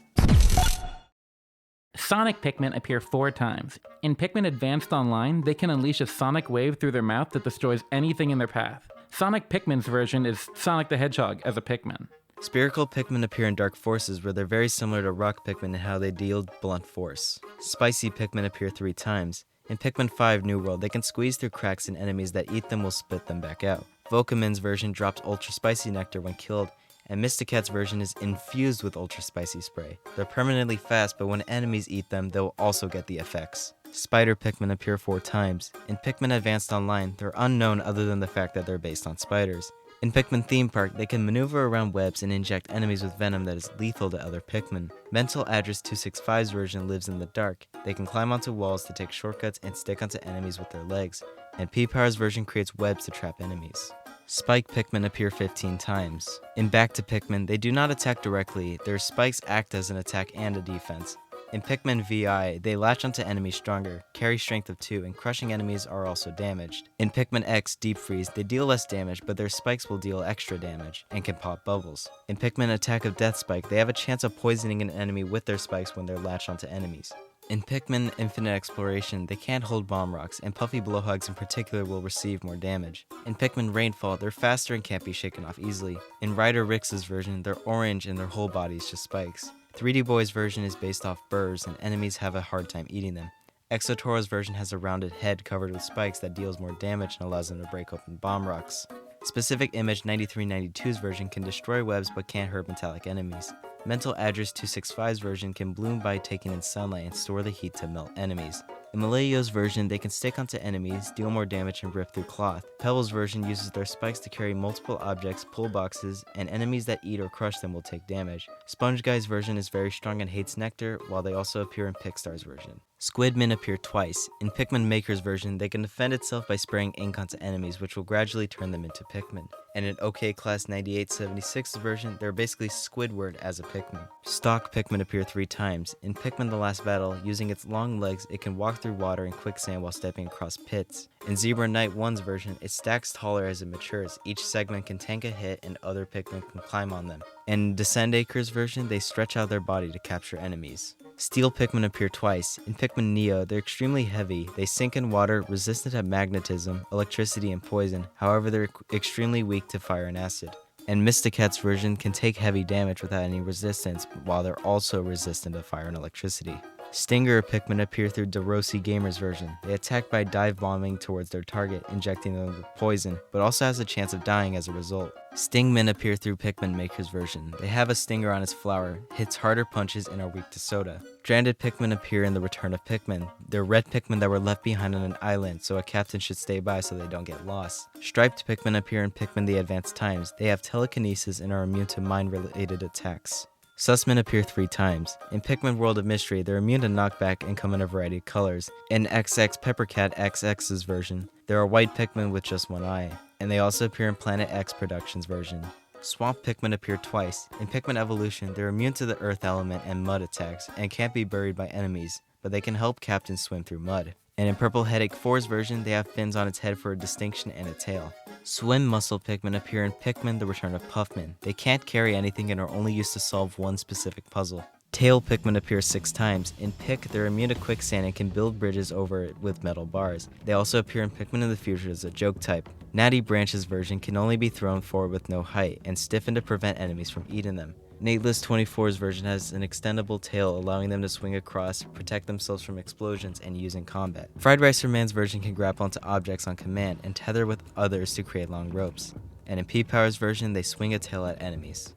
Sonic Pikmin appear 4 times. In Pikmin Advanced Online, they can unleash a sonic wave through their mouth that destroys anything in their path. Sonic Pikmin's version is Sonic the Hedgehog as a Pikmin. Spherical Pikmin appear in Dark Forces, where they're very similar to Rock Pikmin in how they deal blunt force. Spicy Pikmin appear 3 times. In Pikmin 5 New World, they can squeeze through cracks and enemies that eat them will spit them back out. Volcamin's version drops Ultra Spicy Nectar when killed, and Mysticat's version is infused with Ultra Spicy Spray. They're permanently fast, but when enemies eat them, they'll also get the effects. Spider Pikmin appear 4 times. In Pikmin Advanced Online, they're unknown other than the fact that they're based on spiders. In Pikmin Theme Park, they can maneuver around webs and inject enemies with venom that is lethal to other Pikmin. Mental Address 265's version lives in the dark. They can climb onto walls to take shortcuts and stick onto enemies with their legs. And P-Power's version creates webs to trap enemies. Spike Pikmin appear 15 times. In Back to Pikmin, they do not attack directly. Their spikes act as an attack and a defense. In Pikmin VI, they latch onto enemies stronger, carry strength of 2, and crushing enemies are also damaged. In Pikmin X Deep Freeze, they deal less damage, but their spikes will deal extra damage, and can pop bubbles. In Pikmin Attack of Death Spike, they have a chance of poisoning an enemy with their spikes when they're latched onto enemies. In Pikmin Infinite Exploration, they can't hold bomb rocks, and Puffy Blowhugs in particular will receive more damage. In Pikmin Rainfall, they're faster and can't be shaken off easily. In Ryder Rix's version, they're orange and their whole body is just spikes. 3D Boy's version is based off burrs, and enemies have a hard time eating them. Exotoro's version has a rounded head covered with spikes that deals more damage and allows them to break open bomb rocks. Specific Image 9392's version can destroy webs but can't hurt metallic enemies. Mental Address 265's version can bloom by taking in sunlight and store the heat to melt enemies. In Malayo's version, they can stick onto enemies, deal more damage, and rip through cloth. Pebble's version uses their spikes to carry multiple objects, pull boxes, and enemies that eat or crush them will take damage. Sponge Guy's version is very strong and hates nectar, while they also appear in Pickstar's version. Squidmen appear twice. In Pikmin Maker's version, they can defend itself by spraying ink onto enemies, which will gradually turn them into Pikmin. And in OK Class 9876's version, they're basically Squidward as a Pikmin. Stock Pikmin appear 3 times. In Pikmin The Last Battle, using its long legs, it can walk through water and quicksand while stepping across pits. In Zebra Knight 1's version, it stacks taller as it matures. Each segment can tank a hit and other Pikmin can climb on them. In Descend Acre's version, they stretch out their body to capture enemies. Steel Pikmin appear twice. In Pikmin Neo, they're extremely heavy. They sink in water, resistant to magnetism, electricity, and poison. However, they're extremely weak to fire and acid. And Mysticat's version can take heavy damage without any resistance, while they're also resistant to fire and electricity. Stinger Pikmin appear through DeRossi Gamer's version. They attack by dive bombing towards their target, injecting them with poison, but also has a chance of dying as a result. Stingmen appear through Pikmin Maker's version. They have a stinger on its flower, hits harder punches, and are weak to soda. Stranded Pikmin appear in The Return of Pikmin. They're red Pikmin that were left behind on an island, so a captain should stay by so they don't get lost. Striped Pikmin appear in Pikmin The Advanced Times. They have telekinesis and are immune to mind-related attacks. Sussmen appear 3 times. In Pikmin World of Mystery, they're immune to knockback and come in a variety of colors. In XX Peppercat XX's version, they're a white Pikmin with just one eye. And they also appear in Planet X Productions version. Swamp Pikmin appear twice. In Pikmin Evolution, they're immune to the earth element and mud attacks, and can't be buried by enemies, but they can help captains swim through mud. And in Purple Headache 4's version, they have fins on its head for a distinction and a tail. Swim Muscle Pikmin appear in Pikmin The Return of Puffmin. They can't carry anything and are only used to solve one specific puzzle. Tail Pikmin appear 6 times. In Pick, they're immune to quicksand and can build bridges over it with metal bars. They also appear in Pikmin in the Future as a joke type. Natty Branch's version can only be thrown forward with no height, and stiffen to prevent enemies from eating them. Nateless24's version has an extendable tail, allowing them to swing across, protect themselves from explosions, and use in combat. Fried Ricer Man's version can grab onto objects on command and tether with others to create long ropes. And in P-Power's version, they swing a tail at enemies.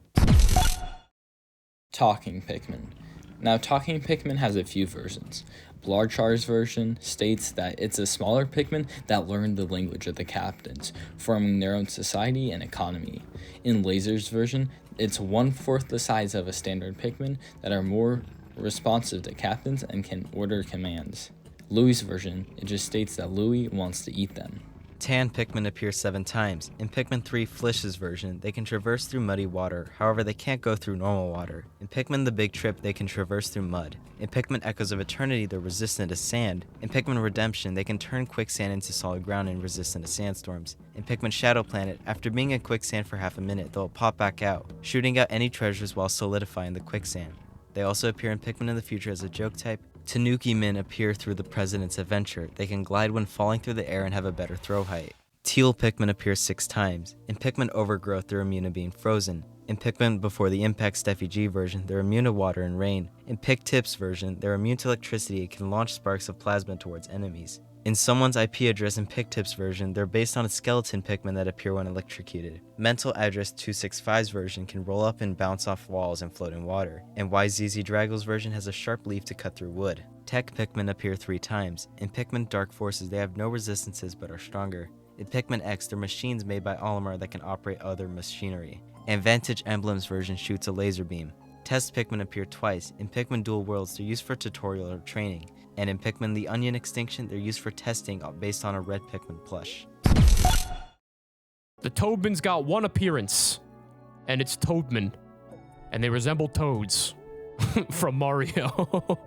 Talking Pikmin. Now, Talking Pikmin has a few versions. Blarchar's version states that it's a smaller Pikmin that learned the language of the captains, forming their own society and economy. In Laser's version, it's 1/4 the size of a standard Pikmin that are more responsive to captains and can order commands. Louis' version, it just states that Louis wants to eat them. TitanPikmin appear 7 times. In Pikmin 3 Flish's version, they can traverse through muddy water, however they can't go through normal water. In Pikmin The Big Trip, they can traverse through mud. In Pikmin Echoes of Eternity, they're resistant to sand. In Pikmin Redemption, they can turn quicksand into solid ground and resistant to sandstorms. In Pikmin Shadow Planet, after being in quicksand for half a minute, they'll pop back out, shooting out any treasures while solidifying the quicksand. They also appear in Pikmin in the future as a joke type. Tanukimon appear through the President's Adventure. They can glide when falling through the air and have a better throw height. Teal Pikmin appear 6 times. In Pikmin Overgrowth, they're immune to being frozen. In Pikmin Before the Impact Steffi G version, they're immune to water and rain. In Piktips version, they're immune to electricity and can launch sparks of plasma towards enemies. In Someone's IP address in Piktips version, they're based on a skeleton Pikmin that appear when electrocuted. Mental Address 265's version can roll up and bounce off walls and float in water. And YZZ Draggle's version has a sharp leaf to cut through wood. Tech Pikmin appear 3 times. In Pikmin Dark Forces, they have no resistances but are stronger. In Pikmin X, they're machines made by Olimar that can operate other machinery. And Vantage Emblem's version shoots a laser beam. Test Pikmin appear twice. In Pikmin Dual Worlds, they're used for tutorial or training. And in Pikmin The Onion Extinction, they're used for testing based on a red Pikmin plush. The Toadman's got 1 appearance, and it's Toadman, and they resemble toads from Mario.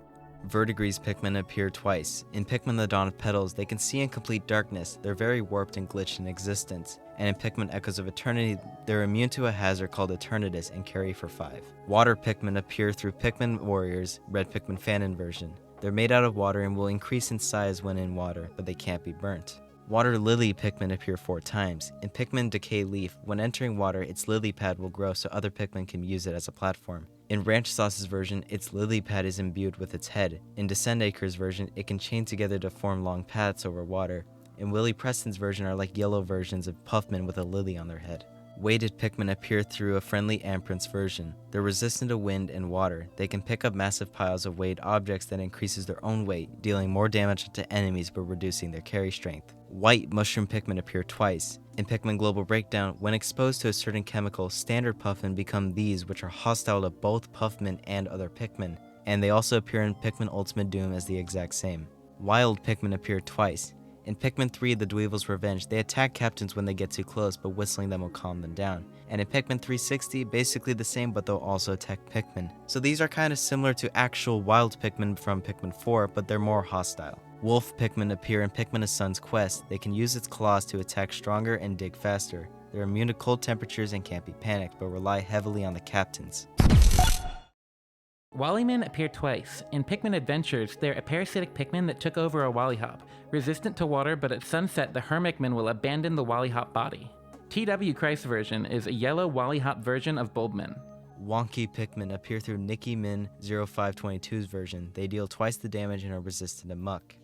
Verdigris Pikmin appear twice. In Pikmin The Dawn of Petals, they can see in complete darkness. They're very warped and glitched in existence. And in Pikmin Echoes of Eternity, they're immune to a hazard called Eternatus and carry for 5. Water Pikmin appear through Pikmin Warriors, Red Pikmin Fanon version. They're made out of water and will increase in size when in water, but they can't be burnt. Water Lily Pikmin appear 4 times. In Pikmin Decay Leaf, when entering water, its lily pad will grow so other Pikmin can use it as a platform. In Ranch Sauce's version, its lily pad is imbued with its head. In Descend Acre's version, it can chain together to form long paths over water. In Willie Preston's version are like yellow versions of Puffman with a lily on their head. Weighted Pikmin appear through a friendly Amprint's version. They're resistant to wind and water. They can pick up massive piles of weighted objects that increases their own weight, dealing more damage to enemies but reducing their carry strength. White Mushroom Pikmin appear twice. In Pikmin Global Breakdown, when exposed to a certain chemical, standard Puffmin become these, which are hostile to both Puffmin and other Pikmin, and they also appear in Pikmin Ultimate Doom as the exact same. Wild Pikmin appear twice. In Pikmin 3 The Dweevil's Revenge, they attack captains when they get too close, but whistling them will calm them down. And in Pikmin 360, basically the same, but they'll also attack Pikmin. So these are kind of similar to actual wild Pikmin from Pikmin 4, but they're more hostile. Wolf Pikmin appear in Pikmin A Sun's Quest. They can use its claws to attack stronger and dig faster. They're immune to cold temperatures and can't be panicked, but rely heavily on the captains. Wallymen appear twice. In Pikmin Adventures, they're a parasitic Pikmin that took over a Wallyhop. Resistant to water, but at sunset, the Hermikmin will abandon the Wallyhop body. TW Christ version is a yellow Wallyhop version of Bulbearmin. Wonky Pikmin appear through NickyMin 0522's version. They deal twice the damage and are resistant to muck.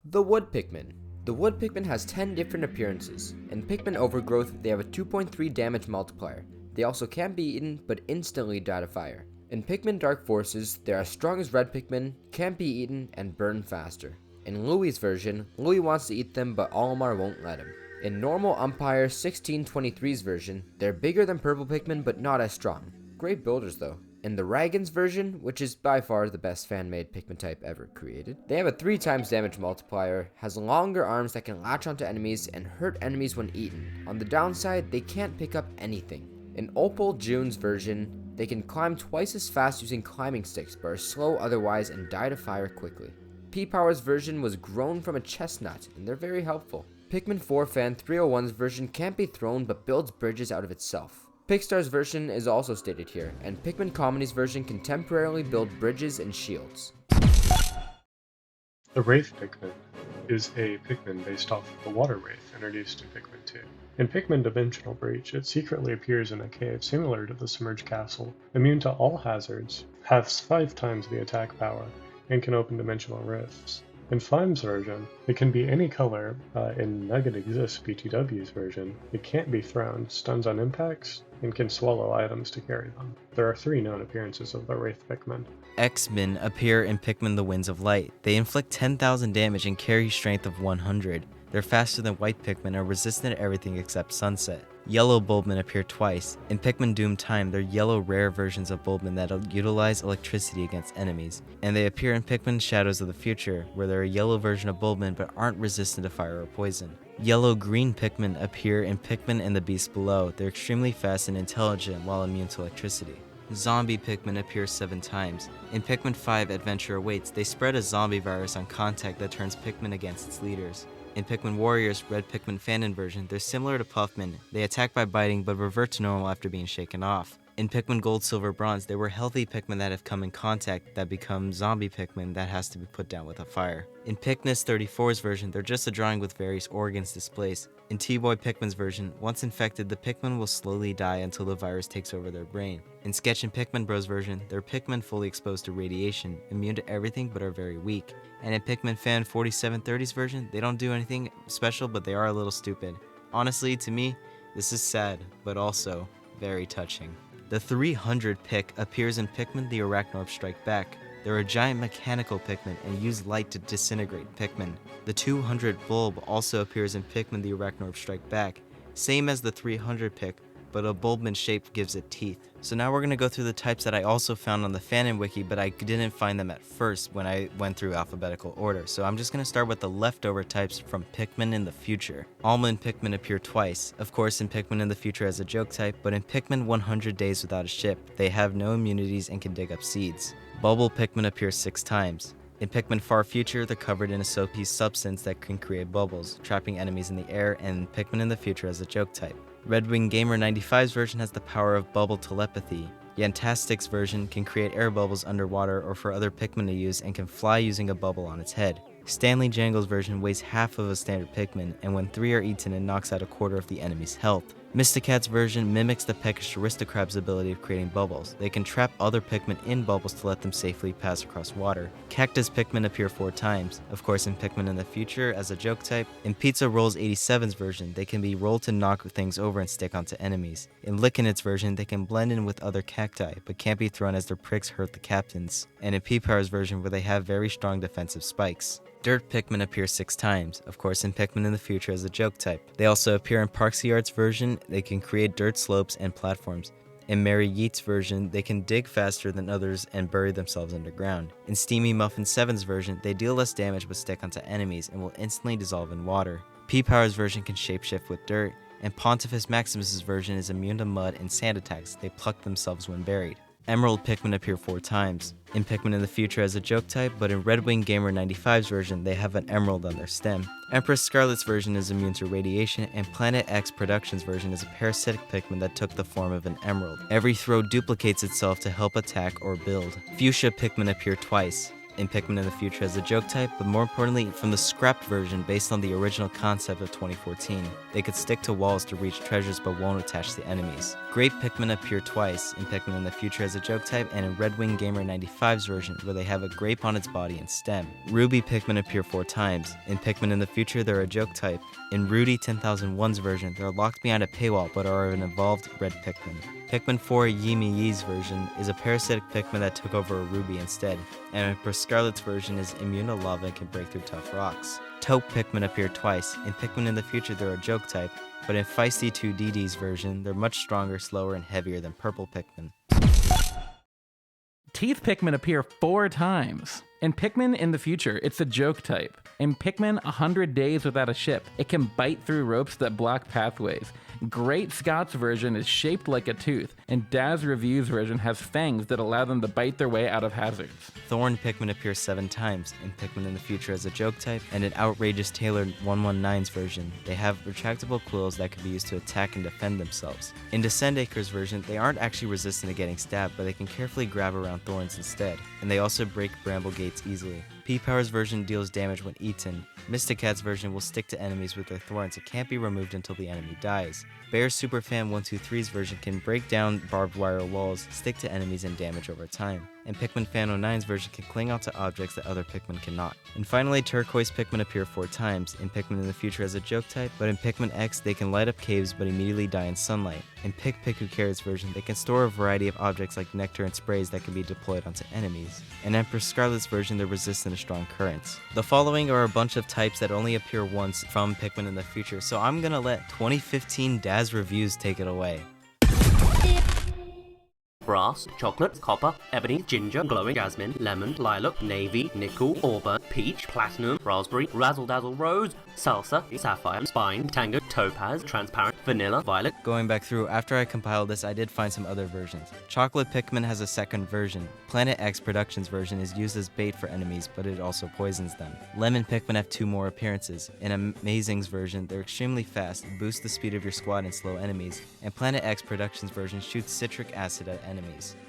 The Wood Pikmin. The Wood Pikmin has 10 different appearances. In Pikmin Overgrowth, they have a 2.3 damage multiplier. They also can be eaten, but instantly die to fire. In Pikmin Dark Forces, they're as strong as Red Pikmin, can't be eaten, and burn faster. In Louie's version, Louie wants to eat them, but Olimar won't let him. In Normal Umpire 1623's version, they're bigger than Purple Pikmin, but not as strong. Great builders though. In the Raggins version, which is by far the best fan-made Pikmin type ever created, they have a 3 times damage multiplier, has longer arms that can latch onto enemies and hurt enemies when eaten. On the downside, they can't pick up anything. In Opal June's version, they can climb twice as fast using climbing sticks, but are slow otherwise and die to fire quickly. P-Power's version was grown from a chestnut, and they're very helpful. Pikmin 4 Fan 301's version can't be thrown but builds bridges out of itself. Pickstar's version is also stated here, and Pikmin Community's version can temporarily build bridges and shields. The Wraith Pikmin is a Pikmin based off of the Water Wraith introduced in Pikmin 2. In Pikmin Dimensional Breach, it secretly appears in a cave similar to the Submerged Castle, immune to all hazards, has 5 times the attack power, and can open dimensional rifts. In Flame's version, it can be any color. In Nugget Exists BTW's version, it can't be thrown, stuns on impacts, and can swallow items to carry them. There are 3 known appearances of the Wraith Pikmin. X-Men appear in Pikmin The Winds of Light. They inflict 10,000 damage and carry strength of 100. They're faster than White Pikmin and are resistant to everything except Sunset. Yellow Bulbmin appear twice. In Pikmin Doom Time, they're yellow rare versions of Bulbmin that utilize electricity against enemies. And they appear in Pikmin Shadows of the Future, where they're a yellow version of Bulbmin but aren't resistant to fire or poison. Yellow-green Pikmin appear in Pikmin and the Beast Below. They're extremely fast and intelligent while immune to electricity. Zombie Pikmin appear 7 times. In Pikmin 5 Adventure Awaits, they spread a zombie virus on contact that turns Pikmin against its leaders. In Pikmin Warriors Red Pikmin Fanon version, they're similar to Puffmin. They attack by biting but revert to normal after being shaken off. In Pikmin Gold, Silver, Bronze, they were healthy Pikmin that have come in contact that become zombie Pikmin that has to be put down with a fire. In Piknis 34's version, they're just a drawing with various organs displaced. In T-Boy Pikmin's version, once infected, the Pikmin will slowly die until the virus takes over their brain. In Sketch and Pikmin Bros version, they're Pikmin fully exposed to radiation, immune to everything but are very weak. And in Pikmin Fan 4730's version, they don't do anything special but they are a little stupid. Honestly, to me, this is sad, but also very touching. The 300 Pick appears in Pikmin the Arachnorp Strike Back. They're a giant mechanical Pikmin and use light to disintegrate Pikmin. The 200 Bulb also appears in Pikmin the Arachnorp Strike Back, same as the 300 Pick, but a Bulbmin shape gives it teeth. So now we're going to go through the types that I also found on the Fanon wiki, but I didn't find them at first when I went through alphabetical order. So I'm just going to start with the leftover types from Pikmin in the Future. Almond Pikmin appear twice, of course in Pikmin in the Future as a joke type, but in Pikmin 100 Days Without a Ship, they have no immunities and can dig up seeds. Bubble Pikmin appear 6 times. In Pikmin Far Future, they're covered in a soapy substance that can create bubbles, trapping enemies in the air, and Pikmin in the Future as a joke type. RedWingGamer95's version has the power of bubble telepathy. Yantastic's version can create air bubbles underwater or for other Pikmin to use and can fly using a bubble on its head. Stanley Jangle's version weighs half of a standard Pikmin, and when 3 are eaten, it knocks out a quarter of the enemy's health. Mysticat's version mimics the Peckish Aristocrab's ability of creating bubbles. They can trap other Pikmin in bubbles to let them safely pass across water. Cactus Pikmin appear 4 times, of course in Pikmin in the Future as a joke type. In Pizza Rolls 87's version, they can be rolled to knock things over and stick onto enemies. In Lickinit's version, they can blend in with other cacti, but can't be thrown as their pricks hurt the captains. And in P-Power's version, where they have very strong defensive spikes. Dirt Pikmin appear 6 times, of course in Pikmin in the Future as a joke type. They also appear in Parksy version, they can create dirt slopes and platforms. In Mary Yeats' version, they can dig faster than others and bury themselves underground. In Steamy Muffin 7's version, they deal less damage but stick onto enemies and will instantly dissolve in water. P-Power's version can shapeshift with dirt, and Pontifex Maximus's version is immune to mud and sand attacks. They pluck themselves when buried. Emerald Pikmin appear 4 times. In Pikmin in the Future as a joke type, but in RedWingGamer95's version, they have an emerald on their stem. Empress Scarlet's version is immune to radiation, and Planet X Productions' version is a parasitic Pikmin that took the form of an emerald. Every throw duplicates itself to help attack or build. Fuchsia Pikmin appear twice. In Pikmin in the Future as a joke type, but more importantly from the scrapped version based on the original concept of 2014. They could stick to walls to reach treasures but won't attach to enemies. Grape Pikmin appear twice, in Pikmin in the Future as a joke type and in RedWingGamer95's version where they have a grape on its body and stem. Ruby Pikmin appear 4 times. In Pikmin in the Future they're a joke type. In Rudy 10001's version they're locked behind a paywall but are an evolved red Pikmin. Pikmin 4 Yimi Yi's version is a parasitic Pikmin that took over a ruby instead, and Empress Scarlet's version is immune to lava and can break through tough rocks. Taupe Pikmin appear twice. In Pikmin in the Future they're a joke type, but in Feisty 2DD's version they're much stronger, slower, and heavier than Purple Pikmin. Teeth Pikmin appear 4 times. In Pikmin in the Future, it's a joke type. In Pikmin 100 Days Without a Ship, it can bite through ropes that block pathways. Great Scott's version is shaped like a tooth, and DazzReviews' version has fangs that allow them to bite their way out of hazards. Thorn Pikmin appears 7 times in Pikmin in the Future as a joke type, and in Outrageous Taylor 119's version, they have retractable quills that can be used to attack and defend themselves. In Descendacre's version, they aren't actually resistant to getting stabbed, but they can carefully grab around thorns instead, and they also break bramble gates easily. P-Power's version deals damage when eaten. Mysticat's version will stick to enemies with their thorns and can't be removed until the enemy dies. Bear Superfan 123's version can break down barbed wire walls, stick to enemies, and damage over time. And Pikmin Fan 09's version can cling onto objects that other Pikmin cannot. And finally, Turquoise Pikmin appear 4 times, in Pikmin in the Future as a joke type, but in Pikmin X they can light up caves but immediately die in sunlight. In Pikpikukarit's version, they can store a variety of objects like nectar and sprays that can be deployed onto enemies. In Empress Scarlet's version, they're resistant to strong currents. The following are a bunch of types that only appear once from Pikmin in the future, so I'm gonna let 2015 DazzReviews take it away. Brass, chocolate, copper, ebony, ginger, glowing, jasmine, lemon, lilac, navy, nickel, auburn, peach, platinum, raspberry, razzle dazzle, rose, salsa, sapphire, spine, tango, topaz, transparent, vanilla, violet. Going back through, after I compiled this, I did find some other versions. Chocolate Pikmin has a second version. Planet X Productions version is used as bait for enemies, but it also poisons them. Lemon Pikmin have 2 more appearances. In Amazing's version, they're extremely fast, boost the speed of your squad and slow enemies, and Planet X Productions version shoots citric acid at enemies.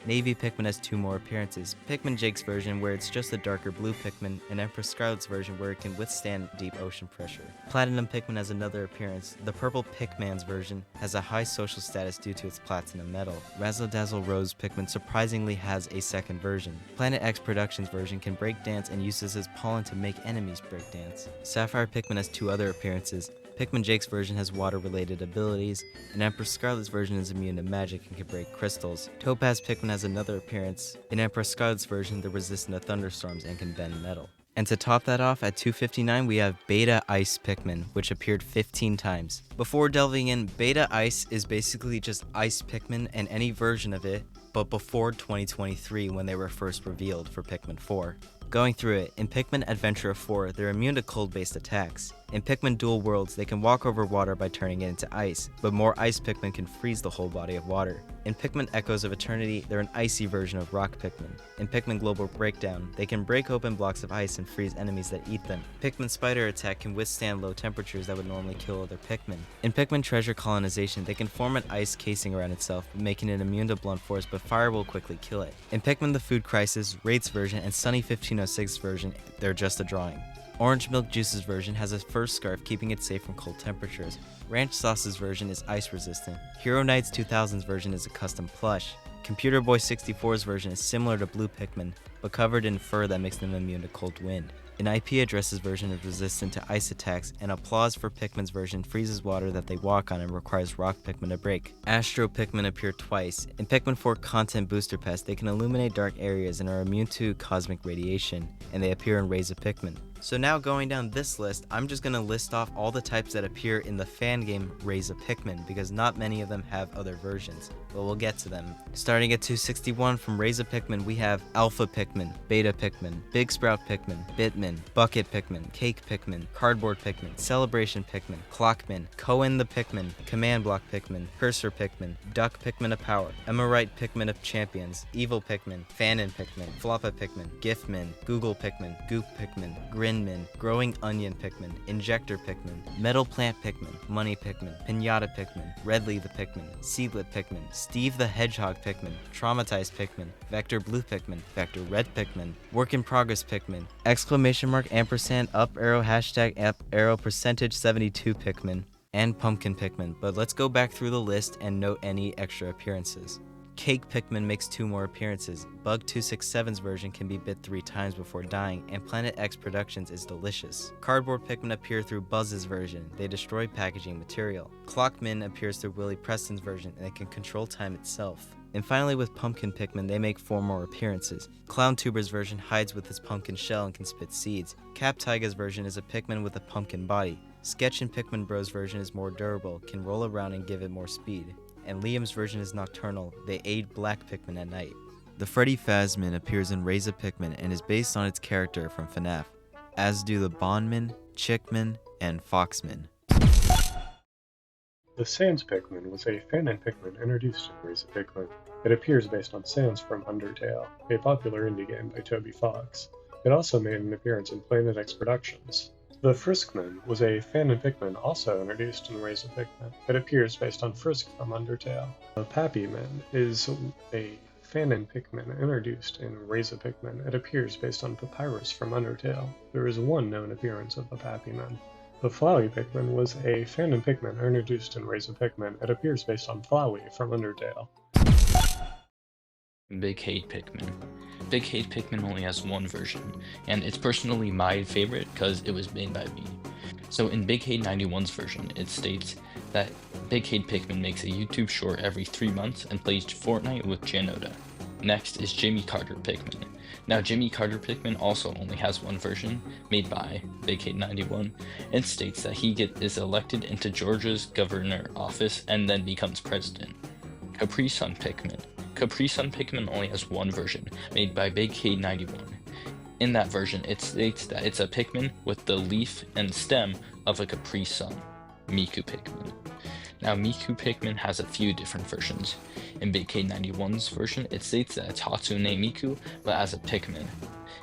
Navy Pikmin has 2 more appearances. PikminJake's version, where it's just a darker blue Pikmin, and Empress Scarlet's version, where it can withstand deep ocean pressure. Platinum Pikmin has another appearance. The purple Pikman's version has a high social status due to its platinum metal. Razzle Dazzle Rose Pikmin surprisingly has a second version. Planet X Productions version can break dance and uses his pollen to make enemies break dance. Sapphire Pikmin has 2 other appearances. PikminJake's version has water-related abilities, and Empress Scarlet's version is immune to magic and can break crystals. Topaz Pikmin has another appearance. In Empress Scarlet's version, they're resistant to thunderstorms and can bend metal. And to top that off, at 259 we have Beta Ice Pikmin, which appeared 15 times. Before delving in, Beta Ice is basically just Ice Pikmin and any version of it, but before 2023 when they were first revealed for Pikmin 4. Going through it, in Pikmin Adventure 4, they're immune to cold-based attacks. In Pikmin Dual Worlds, they can walk over water by turning it into ice, but more Ice Pikmin can freeze the whole body of water. In Pikmin Echoes of Eternity, they're an icy version of Rock Pikmin. In Pikmin Global Breakdown, they can break open blocks of ice and freeze enemies that eat them. Pikmin Spider Attack can withstand low temperatures that would normally kill other Pikmin. In Pikmin Treasure Colonization, they can form an ice casing around itself, making it immune to blunt force, but fire will quickly kill it. In Pikmin The Food Crisis, Raid's version, and Sunny 1506's version, they're just a drawing. Orange Milk Juice's version has a fur scarf keeping it safe from cold temperatures. Ranch Sauce's version is ice resistant. Hero Knights 2000's version is a custom plush. Computer Boy 64's version is similar to Blue Pikmin, but covered in fur that makes them immune to cold wind. An IP Address's version is resistant to ice attacks, and Applause for Pikmin's version freezes water that they walk on and requires Rock Pikmin to break. Astro Pikmin appear twice. In Pikmin 4 Content Booster Pass, they can illuminate dark areas and are immune to cosmic radiation, and they appear in Rays of Pikmin. So now going down this list, I'm just going to list off all the types that appear in the fan game Rays of Pikmin, because not many of them have other versions, but we'll get to them. Starting at 261 from Rays of Pikmin, we have Alpha Pikmin, Beta Pikmin, Big Sprout Pikmin, Bitmin, Bucket Pikmin, Cake Pikmin, Cardboard Pikmin, Celebration Pikmin, Clockmin, Cohen the Pikmin, Command Block Pikmin, Cursor Pikmin, Duck Pikmin of Power, Emerite Pikmin of Champions, Evil Pikmin, Fanon Pikmin, Floppa Pikmin, Giftmin, Google Pikmin, Goop Pikmin, Grinmin, Growing Onion Pikmin, Injector Pikmin, Metal Plant Pikmin, Money Pikmin, Pinata Pikmin, Redley the Pikmin, Seedlit Pikmin, Steve the Hedgehog Pikmin, Traumatized Pikmin, Vector Blue Pikmin, Vector Red Pikmin, Work in Progress Pikmin, exclamation mark ampersand up arrow hashtag up arrow percentage 72 Pikmin, and Pumpkin Pikmin. But let's go back through the list and note any extra appearances. Cake Pikmin makes 2 more appearances. Bug 267's version can be bit 3 times before dying, and Planet X Productions is delicious. Cardboard Pikmin appear through Buzz's version. They destroy packaging material. Clockmin appears through Willie Preston's version, and it can control time itself. And finally with Pumpkin Pikmin, they make 4 more appearances. Clowntuber's version hides with his pumpkin shell and can spit seeds. Cap Taiga's version is a Pikmin with a pumpkin body. Sketch and Pikmin Bros version is more durable, can roll around and give it more speed. And Liam's version is nocturnal. They aid Black Pikmin at night. The Freddy Fazmin appears in Rays of Pikmin and is based on its character from FNAF, as do the Bondmin, Chickmin, and Foxmin. The Sans Pikmin was a Fanon Pikmin introduced in Rays of Pikmin. It appears based on Sans from Undertale, a popular indie game by Toby Fox. It also made an appearance in Planet X Productions. The Friskman was a Fanon Pikmin also introduced in Rays of Pikmin. It appears based on Frisk from Undertale. The Pappyman is a Fanon Pikmin introduced in Rays of Pikmin. It appears based on Papyrus from Undertale. There is 1 known appearance of the Pappyman. The Flowey Pikmin was a Fanon Pikmin introduced in Rays of Pikmin. It appears based on Flowey from Undertale. Bighaid Pikmin. Bighaid Pikmin only has 1 version, and it's personally my favorite because it was made by me. So in Bighaid91's version, it states that Bighaid Pikmin makes a YouTube short every 3 months and plays Fortnite with Janoda. Next is Jimmy Carter Pikmin. Now, Jimmy Carter Pikmin also only has one version, made by Bighaid91, and states that he is elected into Georgia's governor office and then becomes president. Capri Sun Pikmin. Capri Sun Pikmin only has one version, made by Bighaid91. In that version, it states that it's a Pikmin with the leaf and stem of a Capri Sun, Miku Pikmin. Now, Miku Pikmin has a few different versions. In Bighaid91's version, it states that it's Hatsune Miku, but as a Pikmin.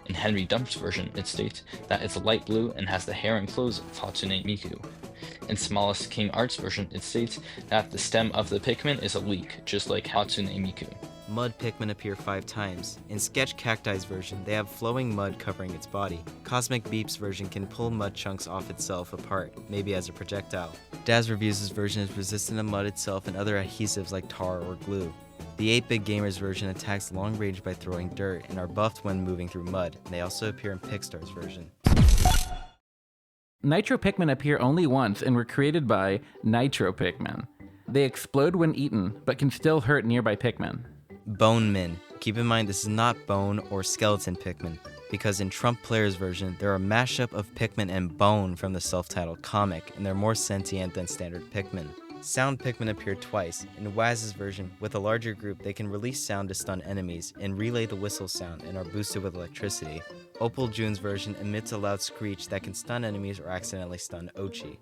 In Henry Dump's version, it states that it's light blue and has the hair and clothes of Hatsune Miku. In Smallest King Art's version, it states that the stem of the Pikmin is a leek, just like Hatsune Miku. Mud Pikmin appear 5 times. In Sketch Cacti's version, they have flowing mud covering its body. Cosmic Beep's version can pull mud chunks off itself apart, maybe as a projectile. DazzReviews' version is resistant to mud itself and other adhesives like tar or glue. The 8-Bit Gamer's version attacks long range by throwing dirt and are buffed when moving through mud, and they also appear in Pickstar's version. Nitro Pikmin appear only once and were created by Nitro Pikmin. They explode when eaten, but can still hurt nearby Pikmin. Bonemin. Keep in mind this is not bone or skeleton Pikmin, because in Trump Player's version, they're a mashup of Pikmin and Bone from the self-titled comic, and they're more sentient than standard Pikmin. Sound Pikmin appear twice. In Waz's version, with a larger group, they can release sound to stun enemies, and relay the whistle sound, and are boosted with electricity. Opal June's version emits a loud screech that can stun enemies or accidentally stun Ochi.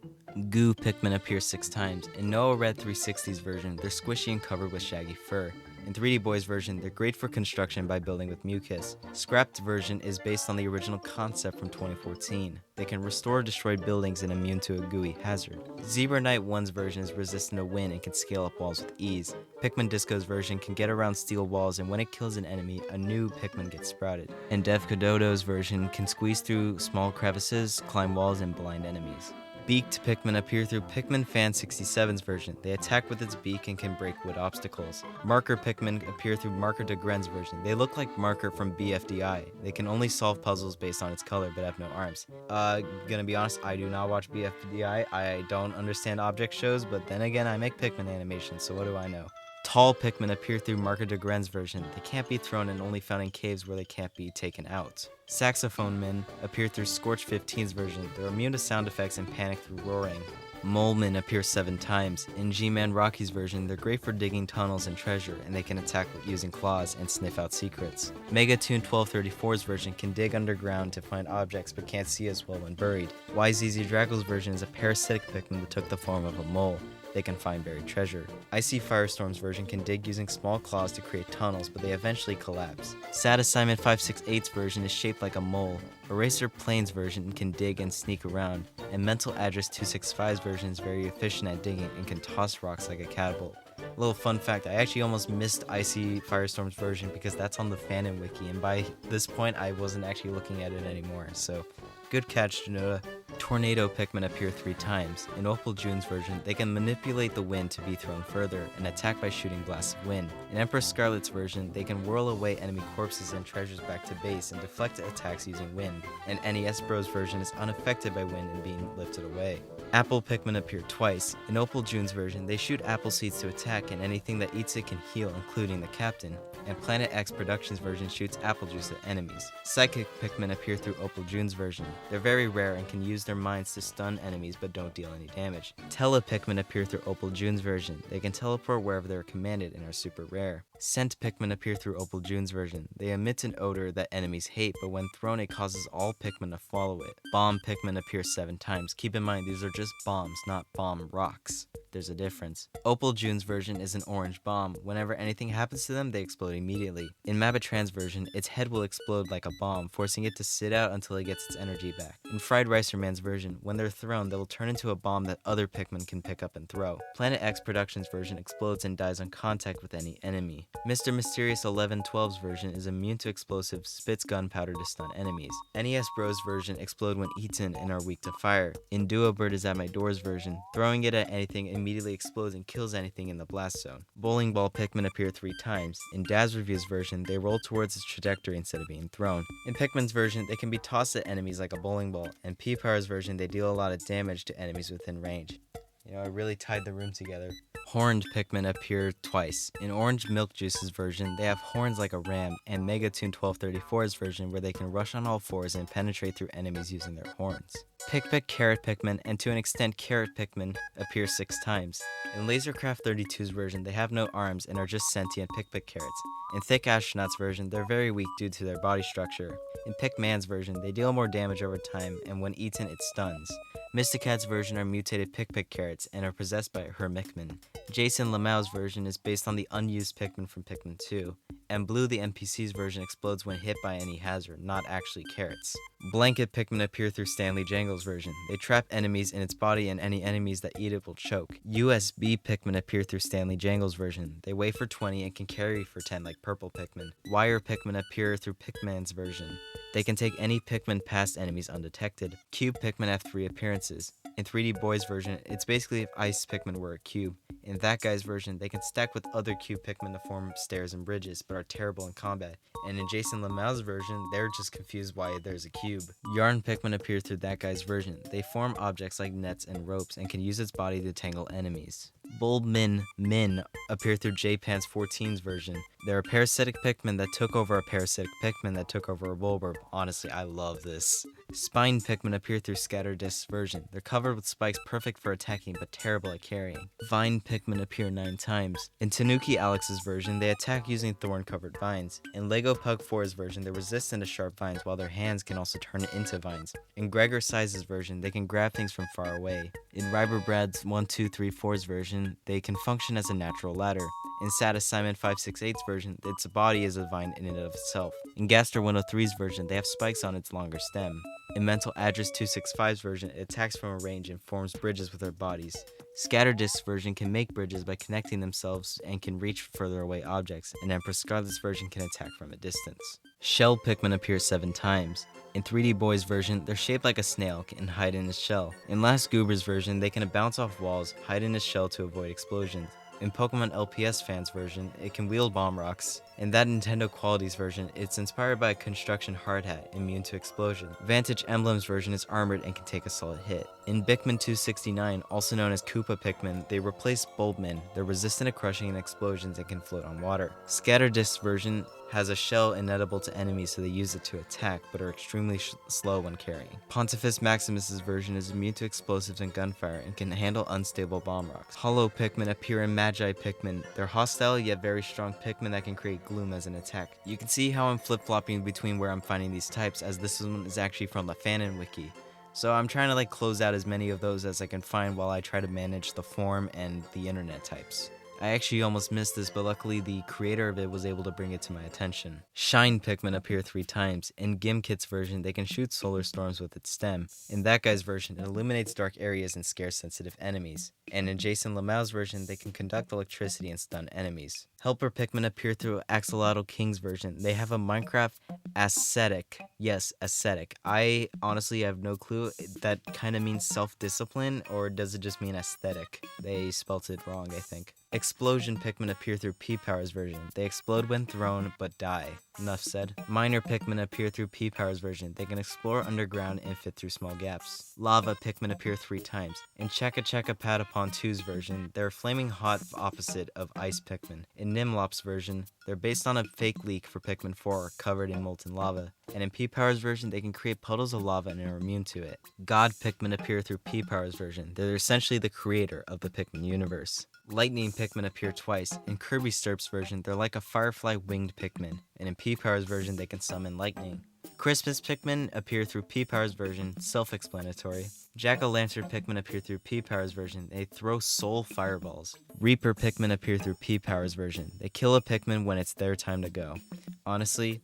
Goo Pikmin appear 6 times. In Noah Red 360's version, they're squishy and covered with shaggy fur. In 3D Boy's version, they're great for construction by building with mucus. Scrapped version is based on the original concept from 2014. They can restore destroyed buildings and immune to a gooey hazard. Zebra Knight 1's version is resistant to wind and can scale up walls with ease. Pikmin Disco's version can get around steel walls, and when it kills an enemy, a new Pikmin gets sprouted. And Dev Kododo's version can squeeze through small crevices, climb walls, and blind enemies. Beaked Pikmin appear through Pikmin Fan 67's version. They attack with its beak and can break wood obstacles. Marker Pikmin appear through Marker de Gren's version. They look like Marker from BFDI. They can only solve puzzles based on its color but have no arms. Gonna be honest, I do not watch BFDI. I don't understand object shows, but then again, I make Pikmin animations, so what do I know? Tall Pikmin appear through Marker de Gren's version. They can't be thrown and only found in caves where they can't be taken out. Saxophone Men appear through Scorch 15's version. They're immune to sound effects and panic through roaring. Molemen appear 7 times. In G-Man Rocky's version, they're great for digging tunnels and treasure, and they can attack using claws and sniff out secrets. Megatune 1234's version can dig underground to find objects but can't see as well when buried. YZZ Draggle's version is a parasitic Pikmin that took the form of a mole. They can find buried treasure. Icy Firestorm's version can dig using small claws to create tunnels, but they eventually collapse. Sad Assignment 568's version is shaped like a mole. Eraser Plains version can dig and sneak around, and Mental Address 265's version is very efficient at digging and can toss rocks like a catapult. A little fun fact, I actually almost missed Icy Firestorm's version because that's on the Fanon wiki, and by this point I wasn't actually looking at it anymore, so good catch, Janoda. Tornado Pikmin appear 3 times. In Opal June's version, they can manipulate the wind to be thrown further and attack by shooting blasts of wind. In Empress Scarlet's version, they can whirl away enemy corpses and treasures back to base and deflect attacks using wind. And NES Bros version is unaffected by wind and being lifted away. Apple Pikmin appear twice. In Opal June's version, they shoot apple seeds to attack, and anything that eats it can heal, including the captain. And Planet X Productions version shoots apple juice at enemies. Psychic Pikmin appear through Opal June's version. They're very rare and can use their minds to stun enemies but don't deal any damage. Tele-Pikmin appear through Opal June's version. They can teleport wherever they're commanded and are super rare. Scent Pikmin appear through Opal June's version. They emit an odor that enemies hate, but when thrown it causes all Pikmin to follow it. Bomb Pikmin appear 7 times. Keep in mind these are just bombs, not bomb rocks. There's a difference. Opal June's version is an orange bomb. Whenever anything happens to them, they explode immediately. In Mabitran's version, its head will explode like a bomb, forcing it to sit out until it gets its energy back. In Fried Ricer Man's version, when they're thrown, they will turn into a bomb that other Pikmin can pick up and throw. Planet X Productions version explodes and dies on contact with any enemy. Mr. Mysterious 1112's version is immune to explosives, spits gunpowder to stun enemies. NES Bros version explode when eaten and are weak to fire. In Duo Bird is at my doors version, throwing it at anything immediately explodes and kills anything in the blast zone. Bowling Ball Pikmin appear 3 times. In DazzReviews version, they roll towards its trajectory instead of being thrown. In Pikmin's version, they can be tossed at enemies like a bowling ball. In P-Power's version, they deal a lot of damage to enemies within range. You know, I really tied the room together. Horned Pikmin appear twice. In Orange Milk Juice's version, they have horns like a ram, and Megatune 1234's version where they can rush on all fours and penetrate through enemies using their horns. Pick Carrot Pikmin, and to an extent Carrot Pikmin, appear 6 times. In Lasercraft 32's version, they have no arms and are just sentient Pick carrots. In Thick Astronaut's version, they're very weak due to their body structure. In Pikman's version, they deal more damage over time, and when eaten, it stuns. Mysticat's version are mutated Pick carrots and are possessed by Hermikmin. Jason Lamau's version is based on the unused Pikmin from Pikmin 2, and Blue the NPC's version explodes when hit by any hazard, not actually carrots. Blanket Pikmin appear through Stanley Jangle's version. They trap enemies in its body and any enemies that eat it will choke. USB Pikmin appear through Stanley Jangle's version. They weigh for 20 and can carry for 10 like Purple Pikmin. Wire Pikmin appear through Pikman's version. They can take any Pikmin past enemies undetected. Cube Pikmin have 3 appearances. In 3D Boy's version, it's basically if Ice Pikmin were a cube. In that guy's version, they can stack with other cube Pikmin to form stairs and bridges, but are terrible in combat. And in Jason Lamau's version, they're just confused why there's a cube. Yarn Pikmin appear through that guy's version. They form objects like nets and ropes and can use its body to tangle enemies. Bulbearmin appear through J-Pants 14's version. They're a parasitic Pikmin that took over a parasitic Pikmin that took over a Bulbearmin. Honestly, I love this. Spine Pikmin appear through Scatterdisc's version. They're covered with spikes perfect for attacking but terrible at carrying. Vine Pikmin appear 9 times. In Tanuki Alex's version, they attack using thorn-covered vines. In Lego Pug 4's version, they're resistant to sharp vines while their hands can also turn into vines. In Gregor Size's version, they can grab things from far away. In Ryber Brad's 1234's version, they can function as a natural ladder. In Satis Simon 568's version, its body is a vine in and of itself. In Gaster 103's version, they have spikes on its longer stem. In Mental Address 265's version, it attacks from a range and forms bridges with their bodies. Scatterdisc's version can make bridges by connecting themselves and can reach further away objects, and Empress Scarlet's version can attack from a distance. Shell Pikmin appear 7 times. In 3D Boy's version, they're shaped like a snail and hide in its shell. In Last Goober's version, they can bounce off walls, hide in its shell to avoid explosions. In Pokemon LPS Fans version, it can wield bomb rocks. In That Nintendo Qualities version, it's inspired by a construction hard hat, immune to explosion. Vantage Emblem's version is armored and can take a solid hit. In Bikmin 269, also known as Koopa Pikmin, they replace Bulbearmin. They're resistant to crushing and explosions and can float on water. Scatterdisc's version has a shell inedible to enemies, so they use it to attack, but are extremely slow when carrying. Pontifex Maximus's version is immune to explosives and gunfire and can handle unstable bomb rocks. Hollow Pikmin appear in Magi Pikmin. They're hostile yet very strong Pikmin that can create gloom as an attack. You can see how I'm flip-flopping between where I'm finding these types, as this one is actually from the Fanon wiki. So I'm trying to close out as many of those as I can find while I try to manage the form and the internet types. I actually almost missed this, but luckily the creator of it was able to bring it to my attention. Shine Pikmin appear 3 times. In Gimkit's version, they can shoot solar storms with its stem. In that guy's version, it illuminates dark areas and scares sensitive enemies. And in Jason Lamau's version, they can conduct electricity and stun enemies. Helper Pikmin appear through Axolotl King's version. They have a Minecraft aesthetic. Yes, aesthetic. I honestly have no clue. That kind of means self-discipline, or does it just mean aesthetic? They spelt it wrong, I think. Explosion Pikmin appear through P-Power's version. They explode when thrown, but die. Enough said. Minor Pikmin appear through P-Power's version. They can explore underground and fit through small gaps. Lava Pikmin appear 3 times. In Cheka Cheka Patapon 2's version, they're flaming hot opposite of Ice Pikmin. In Nimlop's version, they're based on a fake leak for Pikmin 4 covered in molten lava. And in P-Power's version, they can create puddles of lava and are immune to it. God Pikmin appear through P-Power's version. They're essentially the creator of the Pikmin universe. Lightning Pikmin appear twice. In Kirby Sturp's version, they're like a firefly winged Pikmin, and in P-Power's version, they can summon lightning. Christmas Pikmin appear through P-Power's version, self-explanatory. Jack-o'-lantern Pikmin appear through P-Power's version, they throw soul fireballs. Reaper Pikmin appear through P-Power's version, they kill a Pikmin when it's their time to go. Honestly,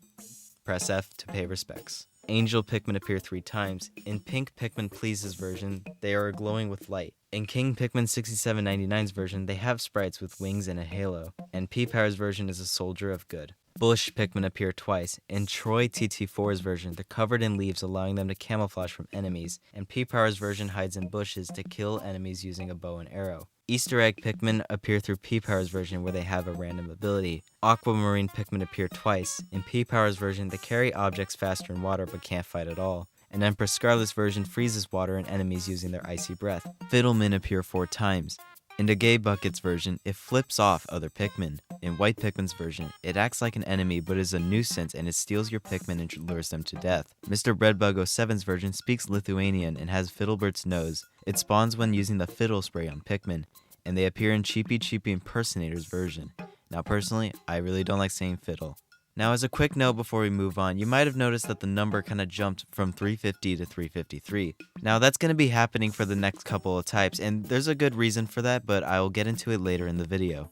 press F to pay respects. Angel Pikmin appear 3 times. In Pink Pikmin Please's version, they are glowing with light. In King Pikmin 6799's version, they have sprites with wings and a halo. And P-Power's version is a soldier of good. Bush Pikmin appear twice. In Troy TT4's version, they're covered in leaves, allowing them to camouflage from enemies. And P-Power's version hides in bushes to kill enemies using a bow and arrow. Easter Egg Pikmin appear through P-Power's version where they have a random ability. Aquamarine Pikmin appear twice. In P-Power's version, they carry objects faster in water but can't fight at all. And Empress Scarlet's version freezes water and enemies using their icy breath. Fiddlemen appear 4 times. In DazzReviews' version, it flips off other Pikmin. In White Pikmin's version, it acts like an enemy but is a nuisance and it steals your Pikmin and lures them to death. Mr. Breadbug07's version speaks Lithuanian and has Fiddlebert's nose. It spawns when using the fiddle spray on Pikmin, and they appear in Cheepy Impersonator's version. Now personally, I really don't like saying fiddle. Now as a quick note before we move on, you might have noticed that the number kind of jumped from 350 to 353. Now that's going to be happening for the next couple of types, and there's a good reason for that, but I will get into it later in the video.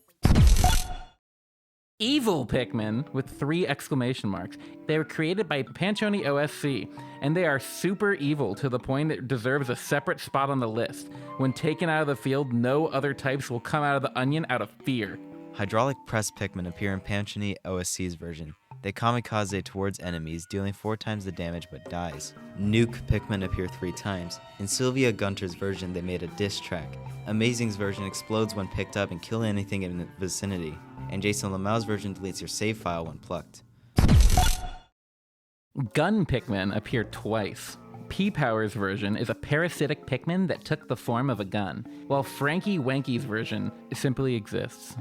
Evil Pikmin with 3 exclamation marks. They were created by Panchoni OSC, and they are super evil to the point it deserves a separate spot on the list. When taken out of the field, no other types will come out of the onion out of fear. Hydraulic press Pikmin appear in Panchoni OSC's version. They kamikaze towards enemies, dealing 4 times the damage but dies. Nuke Pikmin appear 3 times. In Sylvia Gunter's version, they made a diss track. Amazing's version explodes when picked up and kill anything in the vicinity. And Jason Lamau's version deletes your save file when plucked. Gun Pikmin appear twice. P-Power's version is a parasitic Pikmin that took the form of a gun, while Frankie Wanky's version simply exists.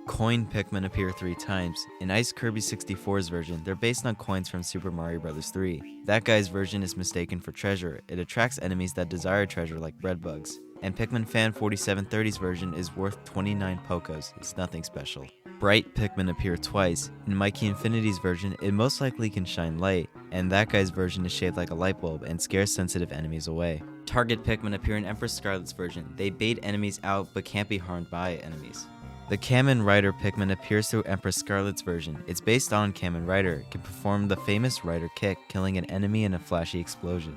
Coin Pikmin appear 3 times. In Ice Kirby 64's version, they're based on coins from Super Mario Bros. 3. That guy's version is mistaken for treasure. It attracts enemies that desire treasure like bread bugs. And Pikmin Fan 4730's version is worth 29 Pokos. It's nothing special. Bright Pikmin appear twice. In Mikey Infinity's version, it most likely can shine light, and that guy's version is shaped like a light bulb and scares sensitive enemies away. Target Pikmin appear in Empress Scarlet's version. They bait enemies out but can't be harmed by enemies. The Kamen Rider Pikmin appears through Empress Scarlet's version. It's based on Kamen Rider. It can perform the famous Rider kick, killing an enemy in a flashy explosion.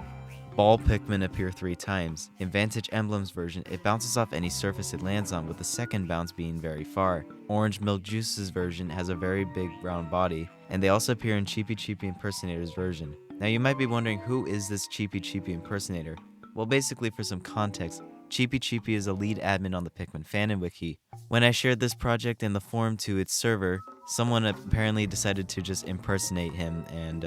Ball Pikmin appear 3 times. In Vantage Emblem's version, it bounces off any surface it lands on, with the second bounce being very far. Orange Milk Juice's version has a very big round body, and they also appear in Cheepy Impersonator's version. Now you might be wondering, who is this Cheepy Impersonator? Well, basically for some context, Cheepy is a lead admin on the Pikmin Fanon Wiki. When I shared this project in the forum to its server, someone apparently decided to just impersonate him and,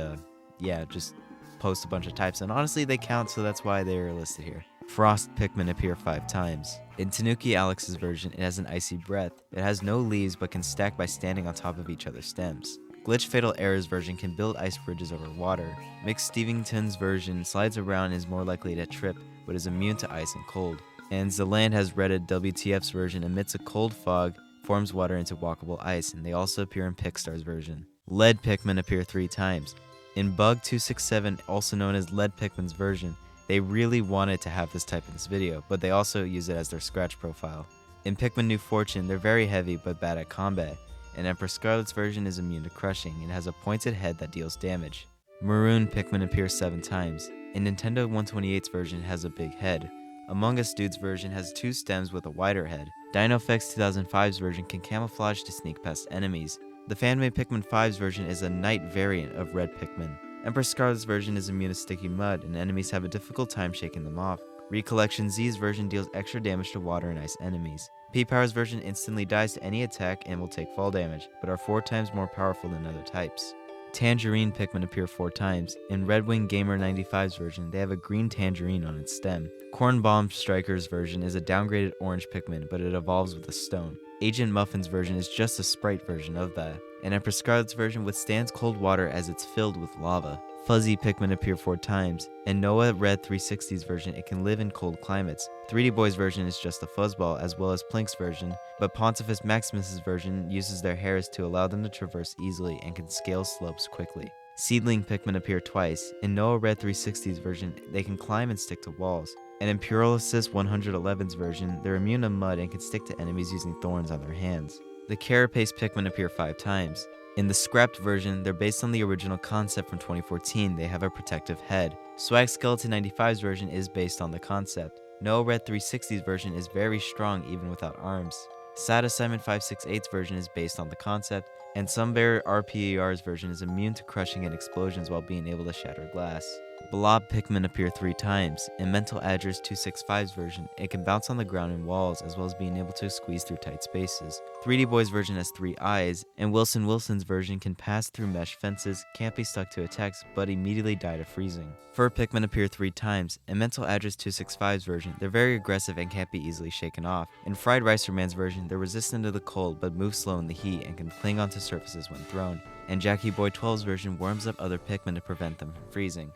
just post a bunch of types, and honestly they count, so that's why they're listed here. Frost Pikmin appear 5 times. In Tanuki Alex's version, it has an icy breath. It has no leaves but can stack by standing on top of each other's stems. Glitch Fatal Error's version can build ice bridges over water. Mick Stevington's version slides around and is more likely to trip, but is immune to ice and cold. And Zeland has Reddit WTF's version emits a cold fog, forms water into walkable ice, and they also appear in Pickstar's version. Lead Pikmin appear 3 times. In Bug267, also known as Lead Pikmin's version, they really wanted to have this type in this video, but they also use it as their scratch profile. In Pikmin New Fortune, they're very heavy but bad at combat, and Empress Scarlet's version is immune to crushing and has a pointed head that deals damage. Maroon Pikmin appear 7 times. In Nintendo 128's version, it has a big head. Among Us Dude's version has 2 stems with a wider head. DinoFX 2005's version can camouflage to sneak past enemies. The fan-made Pikmin 5's version is a night variant of Red Pikmin. Empress Scarlet's version is immune to sticky mud, and enemies have a difficult time shaking them off. Recollection Z's version deals extra damage to water and ice enemies. P-Power's version instantly dies to any attack and will take fall damage, but are 4 times more powerful than other types. Tangerine Pikmin appear 4 times. In Redwing Gamer 95's version, they have a green tangerine on its stem. Cornbomb Striker's version is a downgraded orange Pikmin, but it evolves with a stone. Agent Muffin's version is just a sprite version of that. And Empress Scarlet's version withstands cold water as it's filled with lava. Fuzzy Pikmin appear 4 times. In Noah Red 360's version, it can live in cold climates. 3D Boy's version is just a fuzzball, as well as Plink's version, but Pontifex Maximus's version uses their hairs to allow them to traverse easily and can scale slopes quickly. Seedling Pikmin appear twice. In Noah Red 360's version, they can climb and stick to walls. And in Purolysys 111's version, they're immune to mud and can stick to enemies using thorns on their hands. The Carapace Pikmin appear 5 times. In the scrapped version, they're based on the original concept from 2014. They have a protective head. Swag Skeleton 95's version is based on the concept. Noah Red 360's version is very strong even without arms. Sad Assignment 568's version is based on the concept, and Sunbear RPER's version is immune to crushing and explosions while being able to shatter glass. Blob Pikmin appear 3 times. In Mental Address 265's version, it can bounce on the ground and walls as well as being able to squeeze through tight spaces. 3D Boy's version has 3 eyes, and Wilson's version can pass through mesh fences, can't be stuck to attacks, but immediately die to freezing. Fur Pikmin appear 3 times. In Mental Address 265's version, they're very aggressive and can't be easily shaken off. In Fried Ricer Man's version, they're resistant to the cold but move slow in the heat and can cling onto surfaces when thrown. And Jackie Boy 12's version warms up other Pikmin to prevent them from freezing.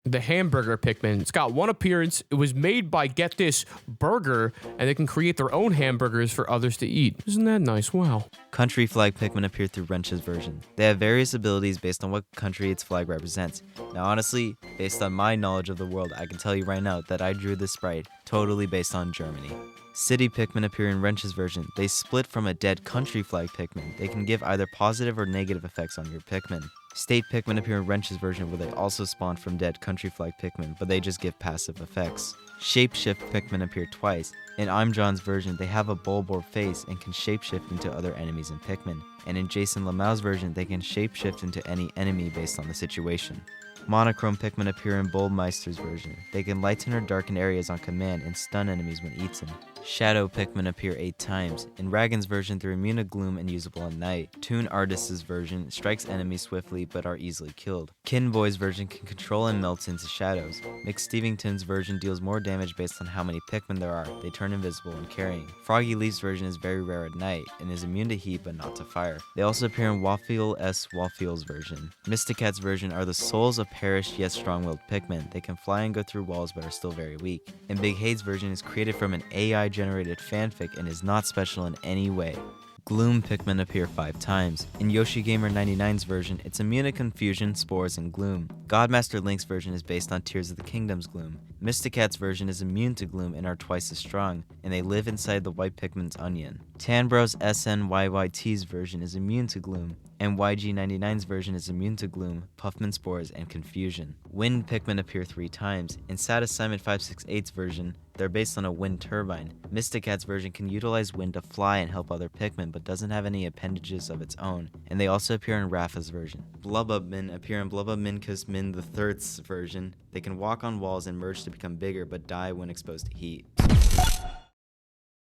The Hamburger Pikmin. It's got 1 appearance. It was made by, get this, Burger, and they can create their own hamburgers for others to eat. Isn't that nice? Wow. Country Flag Pikmin appear through Wrench's version. They have various abilities based on what country its flag represents. Now honestly, based on my knowledge of the world, I can tell you right now that I drew this sprite totally based on Germany. City Pikmin appear in Wrench's version. They split from a dead Country Flag Pikmin. They can give either positive or negative effects on your Pikmin. State Pikmin appear in Wrench's version where they also spawn from dead Country Flag Pikmin, but they just give passive effects. Shapeshift Pikmin appear twice. In I'm John's version, they have a Bulbearmin face and can shapeshift into other enemies in Pikmin. And in Jason Lamau's version, they can shapeshift into any enemy based on the situation. Monochrome Pikmin appear in Bulbmeister's version. They can lighten or darken areas on command and stun enemies when eaten. Shadow Pikmin appear 8 times. In Raggins' version, they're immune to gloom and usable at night. Toon Artist's version strikes enemies swiftly but are easily killed. Kinboy's version can control and melt into shadows. McStevington's version deals more damage based on how many Pikmin there are. They turn invisible when carrying. Froggy Leaf's version is very rare at night and is immune to heat but not to fire. They also appear in Waffle's version. Mysticat's version are the souls of perished yet strong-willed Pikmin. They can fly and go through walls but are still very weak. And Bighaid's version is created from an AI-generated fanfic and is not special in any way. Gloom Pikmin appear 5 times. In YoshiGamer99's version, it's immune to confusion, spores, and gloom. Godmaster Link's version is based on Tears of the Kingdom's gloom. Mysticat's version is immune to gloom and are twice as strong, and they live inside the white Pikmin's onion. Tanbro's SNYYT's version is immune to gloom, and YG99's version is immune to gloom, Puffman spores, and confusion. Wind Pikmin appear 3 times. In Sad Assignment 568's version, they're based on a wind turbine. Mysticat's version can utilize wind to fly and help other Pikmin, but doesn't have any appendages of its own, and they also appear in Rafa's version. Blububmin appear in Blububmin the Third's version. They can walk on walls and merge to become bigger, but die when exposed to heat.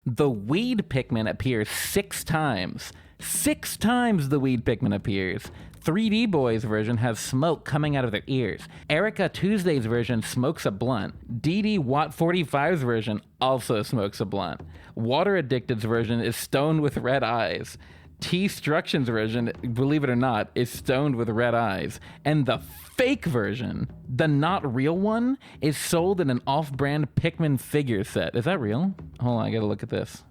The Weed Pikmin appears 6 times. 6 times the Weed Pikmin appears. 3D Boy's version has smoke coming out of their ears. Erica Tuesday's version smokes a blunt. DD Watt 45's version also smokes a blunt. Water Addicted's version is stoned with red eyes. T-Struction's version, believe it or not, is stoned with red eyes. And the fake version, the not real one, is sold in an off-brand Pikmin figure set. Is that real? Hold on, I gotta look at this.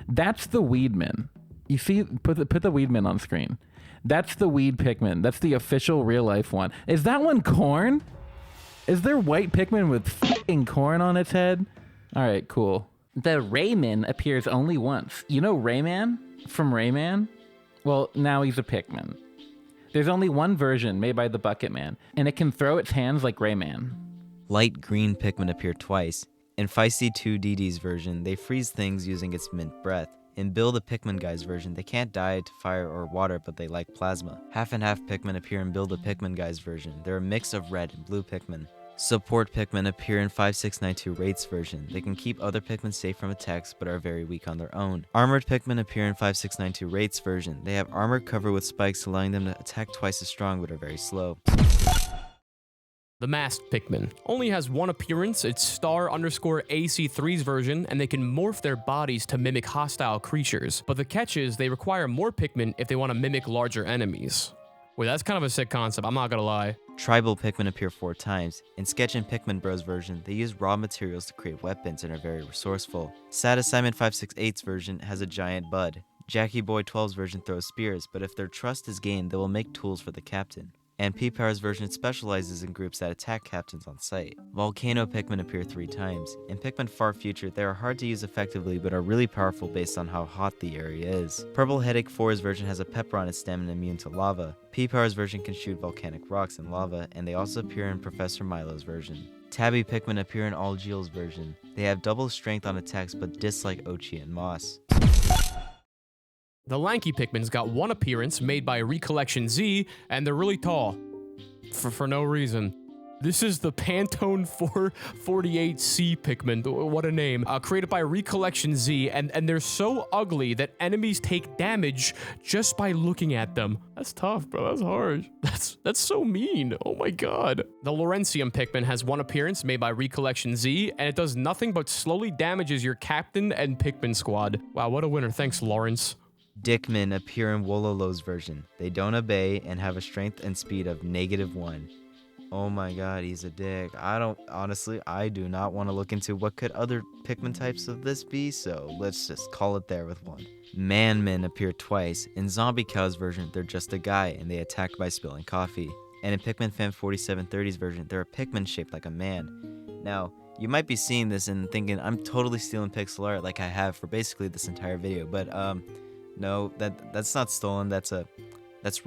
That's the Weedmin. You see, put the Weedmin on screen. That's the Weed Pikmin. That's the official real-life one. Is that one corn? Is there white Pikmin with f***ing corn on its head? All right, cool. The Rayman appears only once. You know Rayman from Rayman? Well, now he's a Pikmin. There's only one version made by the Bucket Man, and it can throw its hands like Rayman. Light green Pikmin appear twice. In Feisty 2DD's version, they freeze things using its mint breath. In Bill the Pikmin Guy's version, they can't die to fire or water, but they like plasma. Half and half Pikmin appear in Bill the Pikmin Guy's version. They're a mix of red and blue Pikmin. Support Pikmin appear in 5692 Raid's version. They can keep other Pikmin safe from attacks, but are very weak on their own. Armored Pikmin appear in 5692 Raid's version. They have armor covered with spikes, allowing them to attack twice as strong, but are very slow. The Masked Pikmin only has 1 appearance. It's star_AC3's version, and they can morph their bodies to mimic hostile creatures. But the catch is they require more Pikmin if they want to mimic larger enemies. Wait, that's kind of a sick concept, I'm not gonna lie. Tribal Pikmin appear 4 times. In Sketch and Pikmin Bros version, they use raw materials to create weapons and are very resourceful. Sad Assignment 568's version has a giant bud. Jackie Boy 12's version throws spears, but if their trust is gained, they will make tools for the captain. And P-Power's version specializes in groups that attack captains on sight. Volcano Pikmin appear 3 times. In Pikmin Far Future, they are hard to use effectively but are really powerful based on how hot the area is. Purple Headache 4's version has a pepper on its stem and immune to lava. P-Power's version can shoot volcanic rocks and lava, and they also appear in Professor Milo's version. Tabby Pikmin appear in Algeal's version. They have double strength on attacks but dislike Ochi and Moss. The Lanky Pikmin's got 1 appearance made by Recollection Z, and they're really tall. for no reason. This is the Pantone 448C Pikmin. What a name. Created by Recollection Z, and they're so ugly that enemies take damage just by looking at them. That's tough, bro. That's hard. That's so mean. Oh my god. The Laurentium Pikmin has one appearance made by Recollection Z, and it does nothing but slowly damages your captain and Pikmin squad. Wow, what a winner. Thanks, Lawrence. Dickmin appear in Wololo's version. They don't obey and have a strength and speed of -1. Oh my god, he's a dick. I do not want to look into what could other Pikmin types of this be, so let's just call it there with one. Manmin appear twice. In Zombie Cow's version, they're just a guy, and they attack by spilling coffee. And in Pikmin Fan 4730's version, they're a Pikmin shaped like a man. Now, you might be seeing this and thinking, I'm totally stealing pixel art like I have for basically this entire video, but no, that's not stolen, that's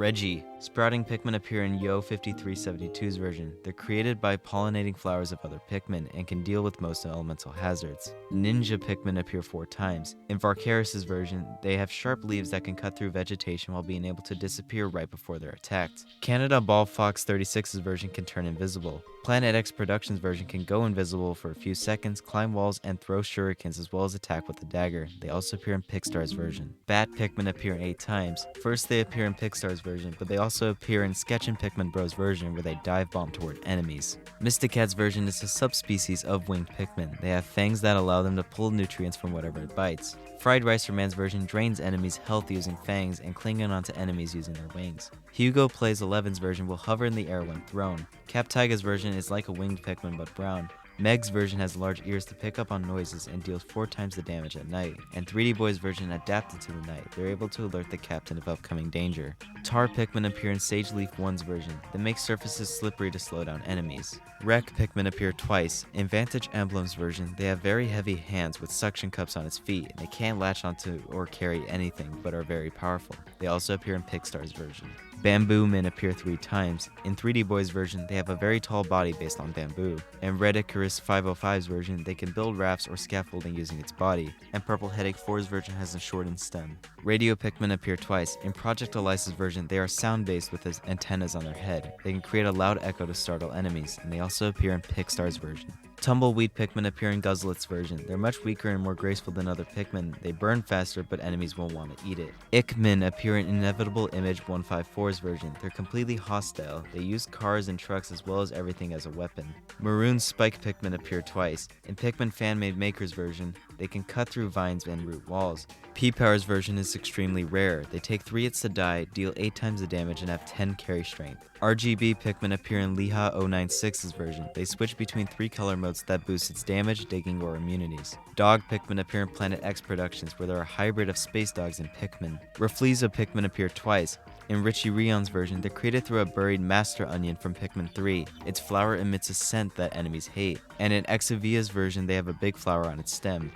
Reggie. Sprouting Pikmin appear in Yo 5372's version. They're created by pollinating flowers of other Pikmin and can deal with most elemental hazards. Ninja Pikmin appear 4 times. In Varkaris's version, they have sharp leaves that can cut through vegetation while being able to disappear right before they're attacked. Canada Ball Fox 36's version can turn invisible. Planet X Productions version can go invisible for a few seconds, climb walls, and throw shurikens as well as attack with a dagger. They also appear in Pickstar's version. Bat Pikmin appear 8 times. First they appear in Pickstar's version, but they also appear in Sketch and Pikmin Bros version where they dive bomb toward enemies. Mysticat's version is a subspecies of winged Pikmin. They have fangs that allow them to pull nutrients from whatever it bites. Fried Ricer Man's version drains enemies' health using fangs and clinging onto enemies using their wings. Hugo Plays 11's version will hover in the air when thrown. Captaiga's version is like a winged Pikmin but brown. Meg's version has large ears to pick up on noises and deals 4 times the damage at night, and 3D Boy's version adapted to the night. They're able to alert the captain of upcoming danger. Tar Pikmin appear in Sage Leaf 1's version. They make surfaces slippery to slow down enemies. Wreck Pikmin appear twice. In Vantage Emblem's version, they have very heavy hands with suction cups on its feet, and they can't latch onto or carry anything, but are very powerful. They also appear in Pickstar's version. Bamboo Men appear 3 times. In 3D Boy's version, they have a very tall body based on bamboo. In Red Icarus 505's version, they can build rafts or scaffolding using its body. And Purple Headache 4's version has a shortened stem. Radio Pikmin appear twice. In Project Elisa's version, they are sound-based with antennas on their head. They can create a loud echo to startle enemies, and they also appear in Pickstar's version. Tumbleweed Pikmin appear in Guzzlet's version. They're much weaker and more graceful than other Pikmin. They burn faster, but enemies won't want to eat it. Ickmin appear in Inevitable Image 154's version. They're completely hostile. They use cars and trucks as well as everything as a weapon. Maroon Spike Pikmin appear twice. In Pikmin Fan-Made Maker's version, they can cut through vines and root walls. P-Power's version is extremely rare. They take 3 hits to die, deal 8 times the damage, and have 10 carry strength. RGB Pikmin appear in Liha 096's version. They switch between 3 color modes that boost its damage, digging, or immunities. Dog Pikmin appear in Planet X Productions, where they're a hybrid of space dogs and Pikmin. Rafflesia Pikmin appear twice. In Richie Rion's version, they're created through a buried Master Onion from Pikmin 3. Its flower emits a scent that enemies hate. And in Exivia's version, they have a big flower on its stem.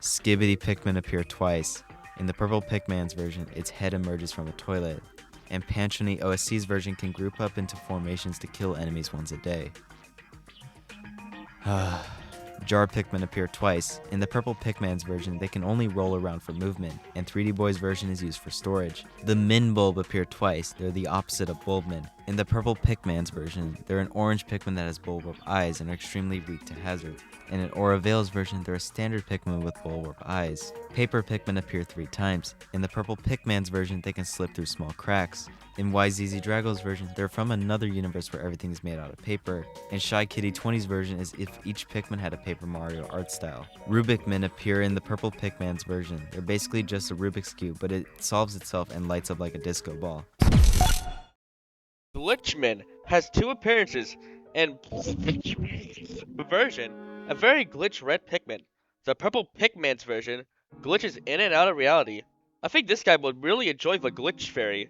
Skibbidy Pikmin appear twice. In the Purple Pikman's version, its head emerges from a toilet. And Panchoni OSC's version can group up into formations to kill enemies once a day. Jar Pikmin appear twice. In the Purple Pikman's version, they can only roll around for movement, and 3D Boy's version is used for storage. The Min Bulb appear twice. They're the opposite of Bulbmin. In the Purple Pikman's version, they're an orange Pikmin that has bulb eyes and are extremely weak to hazards. And in Aura Veil's version, they're a standard Pikmin with bulb eyes. Paper Pikmin appear 3 times. In the Purple Pikman's version, they can slip through small cracks. In YZZ Drago's version, they're from another universe where everything is made out of paper. In Shy Kitty 20's version is if each Pikmin had a Paper Mario art style. Rubikmin appear in the Purple Pikman's version. They're basically just a Rubik's Cube, but it solves itself and lights up like a disco ball. Blikmin has 2 appearances in version, a very glitch red Pikmin. The Purple Pikman's version glitches in and out of reality. I think this guy would really enjoy the Glitch Fairy,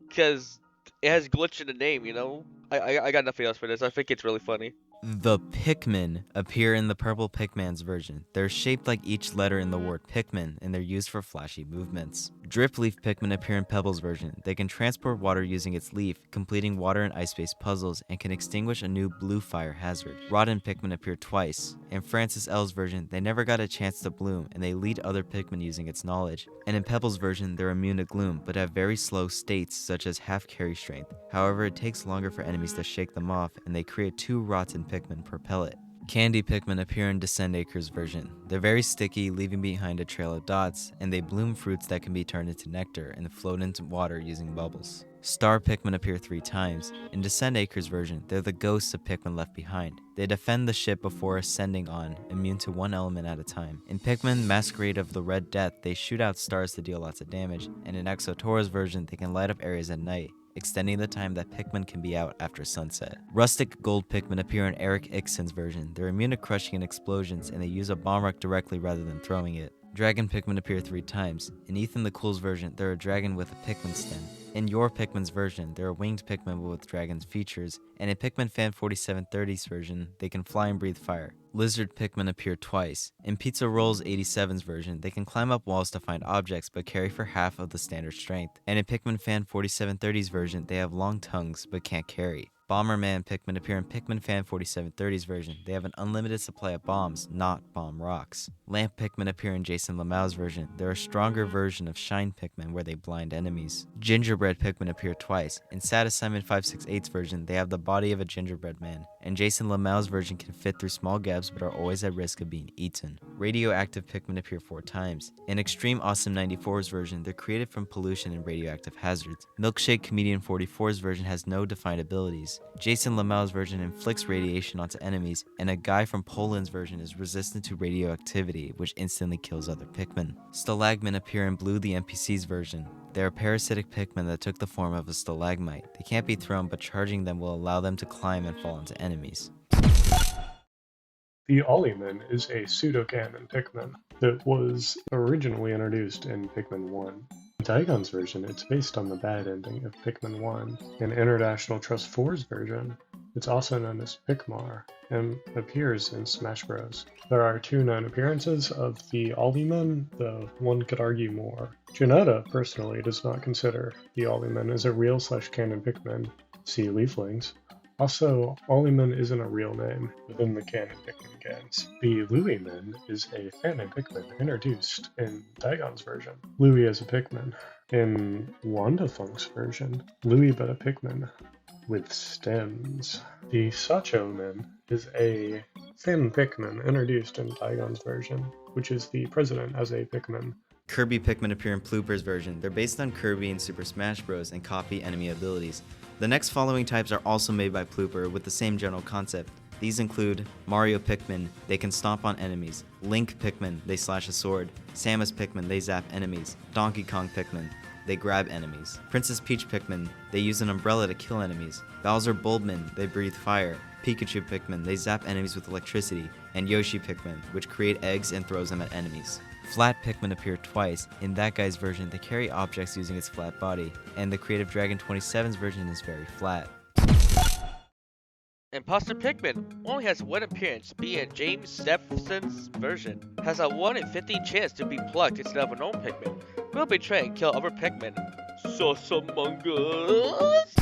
because it has glitch in the name, you know? I got nothing else for this. I think it's really funny. The Pikmin appear in the Purple Pikman's version. They're shaped like each letter in the word Pikmin, and they're used for flashy movements. Drip Leaf Pikmin appear in Pebbles version. They can transport water using its leaf, completing water and ice-based puzzles, and can extinguish a new blue fire hazard. Rotten Pikmin appear twice. In Francis L's version, they never got a chance to bloom, and they lead other Pikmin using its knowledge. And in Pebbles version, they're immune to gloom, but have very slow states such as half carry strength. However, it takes longer for enemies to shake them off, and they create 2 rotten Pikmin per pellet. Candy Pikmin appear in Descend Acres version. They're very sticky, leaving behind a trail of dots, and they bloom fruits that can be turned into nectar and float into water using bubbles. Star Pikmin appear 3 times. In Descend Acres version, they're the ghosts of Pikmin left behind. They defend the ship before ascending on, immune to 1 element at a time. In Pikmin Masquerade of the Red Death, they shoot out stars to deal lots of damage, and in Exotora's version, they can light up areas at night, extending the time that Pikmin can be out after sunset. Rustic Gold Pikmin appear in Eric Ixon's version. They're immune to crushing and explosions, and they use a bomb rock directly rather than throwing it. Dragon Pikmin appear 3 times. In Ethan the Cool's version, they're a dragon with a Pikmin stem. In Your Pikmin's version, they're a winged Pikmin with dragon's features, and in Pikmin Fan 4730's version, they can fly and breathe fire. Lizard Pikmin appear twice. In Pizza Rolls 87's version, they can climb up walls to find objects but carry for half of the standard strength. And in Pikmin Fan 4730's version, they have long tongues but can't carry. Bomberman Pikmin appear in Pikmin Fan 4730's version. They have an unlimited supply of bombs, not bomb rocks. Lamp Pikmin appear in Jason Lamau's version. They're a stronger version of Shine Pikmin where they blind enemies. Gingerbread Pikmin appear twice. In Sad Assignment 568's version, they have the body of a gingerbread man. And Jason Lamau's version can fit through small gaps but are always at risk of being eaten. Radioactive Pikmin appear 4 times. In Extreme Awesome 94's version, they're created from pollution and radioactive hazards. Milkshake Comedian 44's version has no defined abilities. Jason Lamau's version inflicts radiation onto enemies, and a guy from Poland's version is resistant to radioactivity, which instantly kills other Pikmin. Stalagmin appear in Blue the NPC's version. They're a parasitic Pikmin that took the form of a stalagmite. They can't be thrown, but charging them will allow them to climb and fall into enemies. The Olyman is a pseudo-canon Pikmin that was originally introduced in Pikmin 1. In Digon's version, it's based on the bad ending of Pikmin 1. In International Trust 4's version, it's also known as Pikmar, and appears in Smash Bros. There are 2 known appearances of the Olyman, though one could argue more. Janota personally does not consider the Olyman as a real/canon Pikmin, see Leaflings. Also, Olyman isn't a real name within the canon Pikmin games. The Louieman is a fanon Pikmin introduced in Digon's version. Louie is a Pikmin. In Wandafunk's version, Louie but a Pikmin with stems. The Sachoman is a thin Pikmin introduced in Digon's version, which is the president as a Pikmin. Kirby Pikmin appear in Plooper's version. They're based on Kirby in Super Smash Bros. And copy enemy abilities. The next following types are also made by Plooper with the same general concept. These include Mario Pikmin, they can stomp on enemies. Link Pikmin, they slash a sword. Samus Pikmin, they zap enemies. Donkey Kong Pikmin, they grab enemies. Princess Peach Pikmin, they use an umbrella to kill enemies. Bowser Bulbearmin, they breathe fire. Pikachu Pikmin, they zap enemies with electricity. And Yoshi Pikmin, which create eggs and throws them at enemies. Flat Pikmin appear twice. In that guy's version, they carry objects using its flat body, and the Creative Dragon 27's version is very flat. Imposter Pikmin only has 1 appearance, being James Stephenson's version. Has a 1 in 50 chance to be plucked instead of a known Pikmin. Will betray and kill other Pikmin. Sauce Among Us?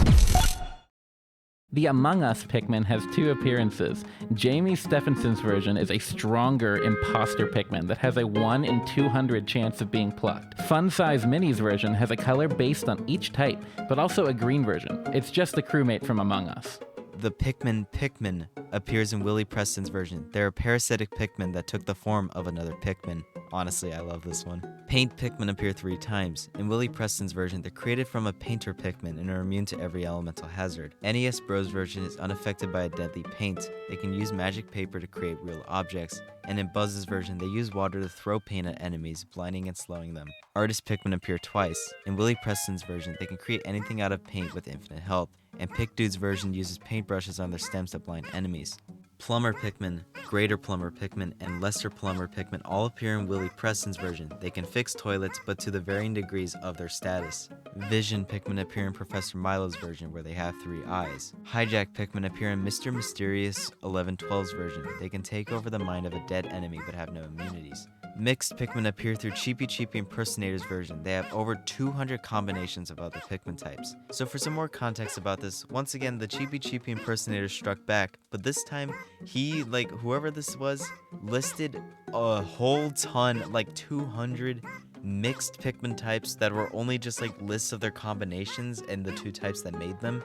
The Among Us Pikmin has 2 appearances. Jamie Stephenson's version is a stronger imposter Pikmin that has a 1 in 200 chance of being plucked. Fun Size Mini's version has a color based on each type, but also a green version. It's just the crewmate from Among Us. The Pikmin appears in Willie Preston's version. They're a parasitic Pikmin that took the form of another Pikmin. Honestly, I love this one. Paint Pikmin appear 3 times. In Willie Preston's version, they're created from a painter Pikmin and are immune to every elemental hazard. NES Bros version is unaffected by a deadly paint. They can use magic paper to create real objects. And in Buzz's version, they use water to throw paint at enemies, blinding and slowing them. Artist Pikmin appear twice. In Willie Preston's version, they can create anything out of paint with infinite health. And Pick Dude's version uses paintbrushes on their stems to blind enemies. Plumber Pikmin, Greater Plumber Pikmin, and Lesser Plumber Pikmin all appear in Willie Preston's version. They can fix toilets, but to the varying degrees of their status. Vision Pikmin appear in Professor Milo's version, where they have 3 eyes. Hijack Pikmin appear in Mr. Mysterious 1112's version. They can take over the mind of a dead enemy, but have no immunities. Mixed Pikmin appear through Cheepy Impersonator's version. They have over 200 combinations of other Pikmin types. So for some more context about this, once again, the Cheepy Impersonator struck back, but this time, he, whoever this was, listed a whole ton, 200 mixed Pikmin types that were only just lists of their combinations and the two types that made them.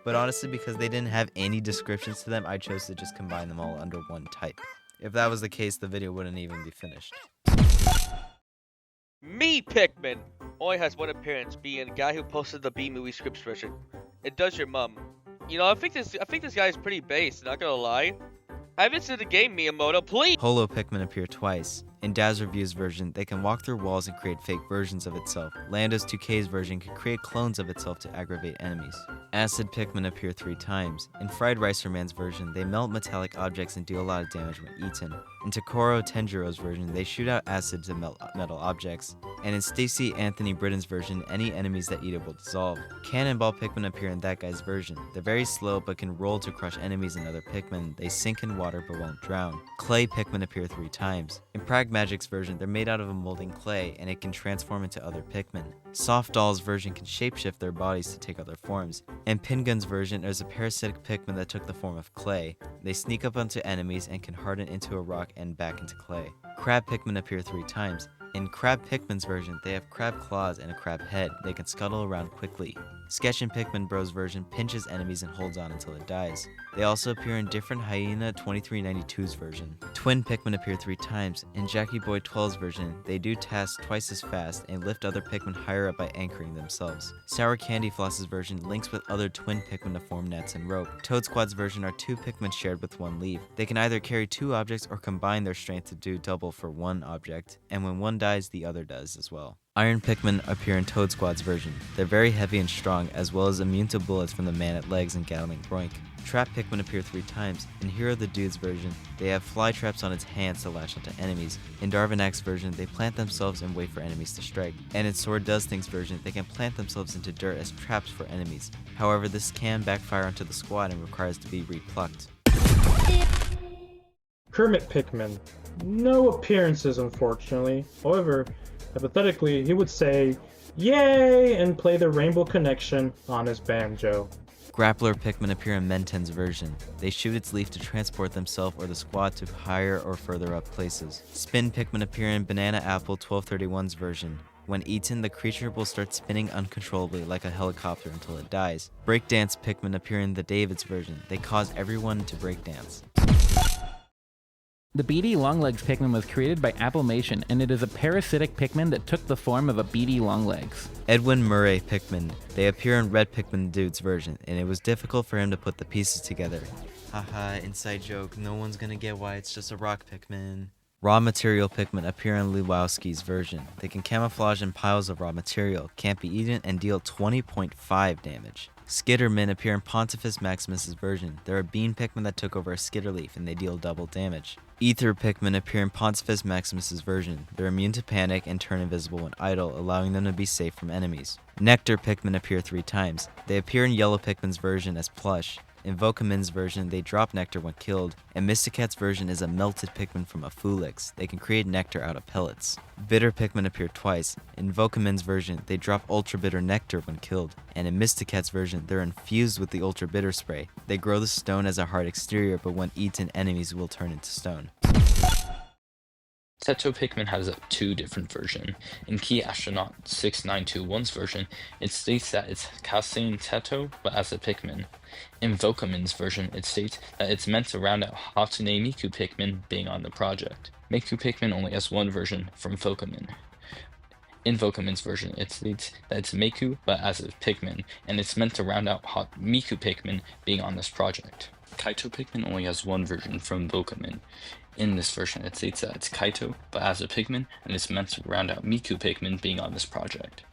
But honestly, because they didn't have any descriptions to them, I chose to just combine them all under one type. If that was the case, the video wouldn't even be finished. Me Pikmin only has one appearance, being the guy who posted the B-movie scripts version. It does your mum. You know, I think this guy is pretty base, not gonna lie. I haven't seen the game, Miyamoto, please! Holo Pikmin appear twice. In DazzReviews version, they can walk through walls and create fake versions of itself. Landos2K's version can create clones of itself to aggravate enemies. Acid Pikmin appear 3 times. In Fried Ricer Man's version, they melt metallic objects and deal a lot of damage when eaten. In Takoro Tenjiro's version, they shoot out acid to melt metal objects. And in Stacey Anthony Britton's version, any enemies that eat it will dissolve. Cannonball Pikmin appear in that guy's version. They're very slow but can roll to crush enemies and other Pikmin. They sink in water but won't drown. Clay Pikmin appear 3 times. In Pragmagic's version, they're made out of a molding clay and it can transform into other Pikmin. Soft Doll's version can shapeshift their bodies to take other forms. In Pingun's version, there's a parasitic Pikmin that took the form of clay. They sneak up onto enemies and can harden into a rock and back into clay. Crab Pikmin appear 3 times. In Crab Pikmin's version, they have crab claws and a crab head. They can scuttle around quickly. Sketch and Pikmin Bros version pinches enemies and holds on until it dies. They also appear in different Hyena 2392's version. Twin Pikmin appear 3 times. In Jackie Boy 12's version, they do tasks twice as fast and lift other Pikmin higher up by anchoring themselves. Sour Candy Floss's version links with other twin Pikmin to form nets and rope. Toad Squad's version are 2 Pikmin shared with 1 leaf. They can either carry 2 objects or combine their strength to do double for 1 object, and when one dies, the other does as well. Iron Pikmin appear in Toad Squad's version. They're very heavy and strong, as well as immune to bullets from the man-at legs and Gatling Groink. Trap Pikmin appear 3 times. In Hero the Dude's version, they have fly traps on its hands to lash onto enemies. In Darvanak's version, they plant themselves and wait for enemies to strike. And in Sword Does Things version, they can plant themselves into dirt as traps for enemies. However, this can backfire onto the squad and requires to be replucked. Kermit Pikmin. No appearances, unfortunately. However, hypothetically, he would say, "Yay!" and play the Rainbow Connection on his banjo. Grappler Pikmin appear in Menten's version. They shoot its leaf to transport themselves or the squad to higher or further up places. Spin Pikmin appear in Banana Apple 1231's version. When eaten, the creature will start spinning uncontrollably like a helicopter until it dies. Breakdance Pikmin appear in the David's version. They cause everyone to breakdance. The beady longlegs Pikmin was created by Applemation, and it is a parasitic Pikmin that took the form of a beady longlegs. Edwin Murray Pikmin. They appear in Red Pikmin Dude's version, and it was difficult for him to put the pieces together. Haha, inside joke, no one's gonna get why it's just a rock Pikmin. Raw material Pikmin appear in Lewowski's version. They can camouflage in piles of raw material, can't be eaten, and deal 20.5 damage. Skittermen appear in Pontifex Maximus's version. They're a bean Pikmin that took over a skitter leaf and they deal double damage. Ether Pikmin appear in Pontifex Maximus's version. They're immune to panic and turn invisible when idle, allowing them to be safe from enemies. Nectar Pikmin appear 3 times. They appear in Yellow Pikmin's version as plush. In Vokamin's version, they drop nectar when killed, and Mysticat's version is a melted Pikmin from a Fulix. They can create nectar out of pellets. Bitter Pikmin appear twice. In Vokamin's version, they drop ultra bitter nectar when killed, and in Mysticat's version, they're infused with the ultra bitter spray. They grow the stone as a hard exterior, but when eaten, enemies will turn into stone. Teto Pikmin has a 2 different version. In Key Astronaut 6921's version, it states that it's Kasane Teto, but as a Pikmin. In Vokamin's version, it states that it's meant to round out Hatsune Miku Pikmin being on the project. Miku Pikmin only has 1 version from Vokamin. In Vokamin's version, it states that it's Miku, but as a Pikmin, and it's meant to round out Hot Miku Pikmin being on this project. Kaito Pikmin only has 1 version from Vokamin. In this version, it states that it's Kaito, but as a Pikmin, and it's meant to round out Miku Pikmin being on this project.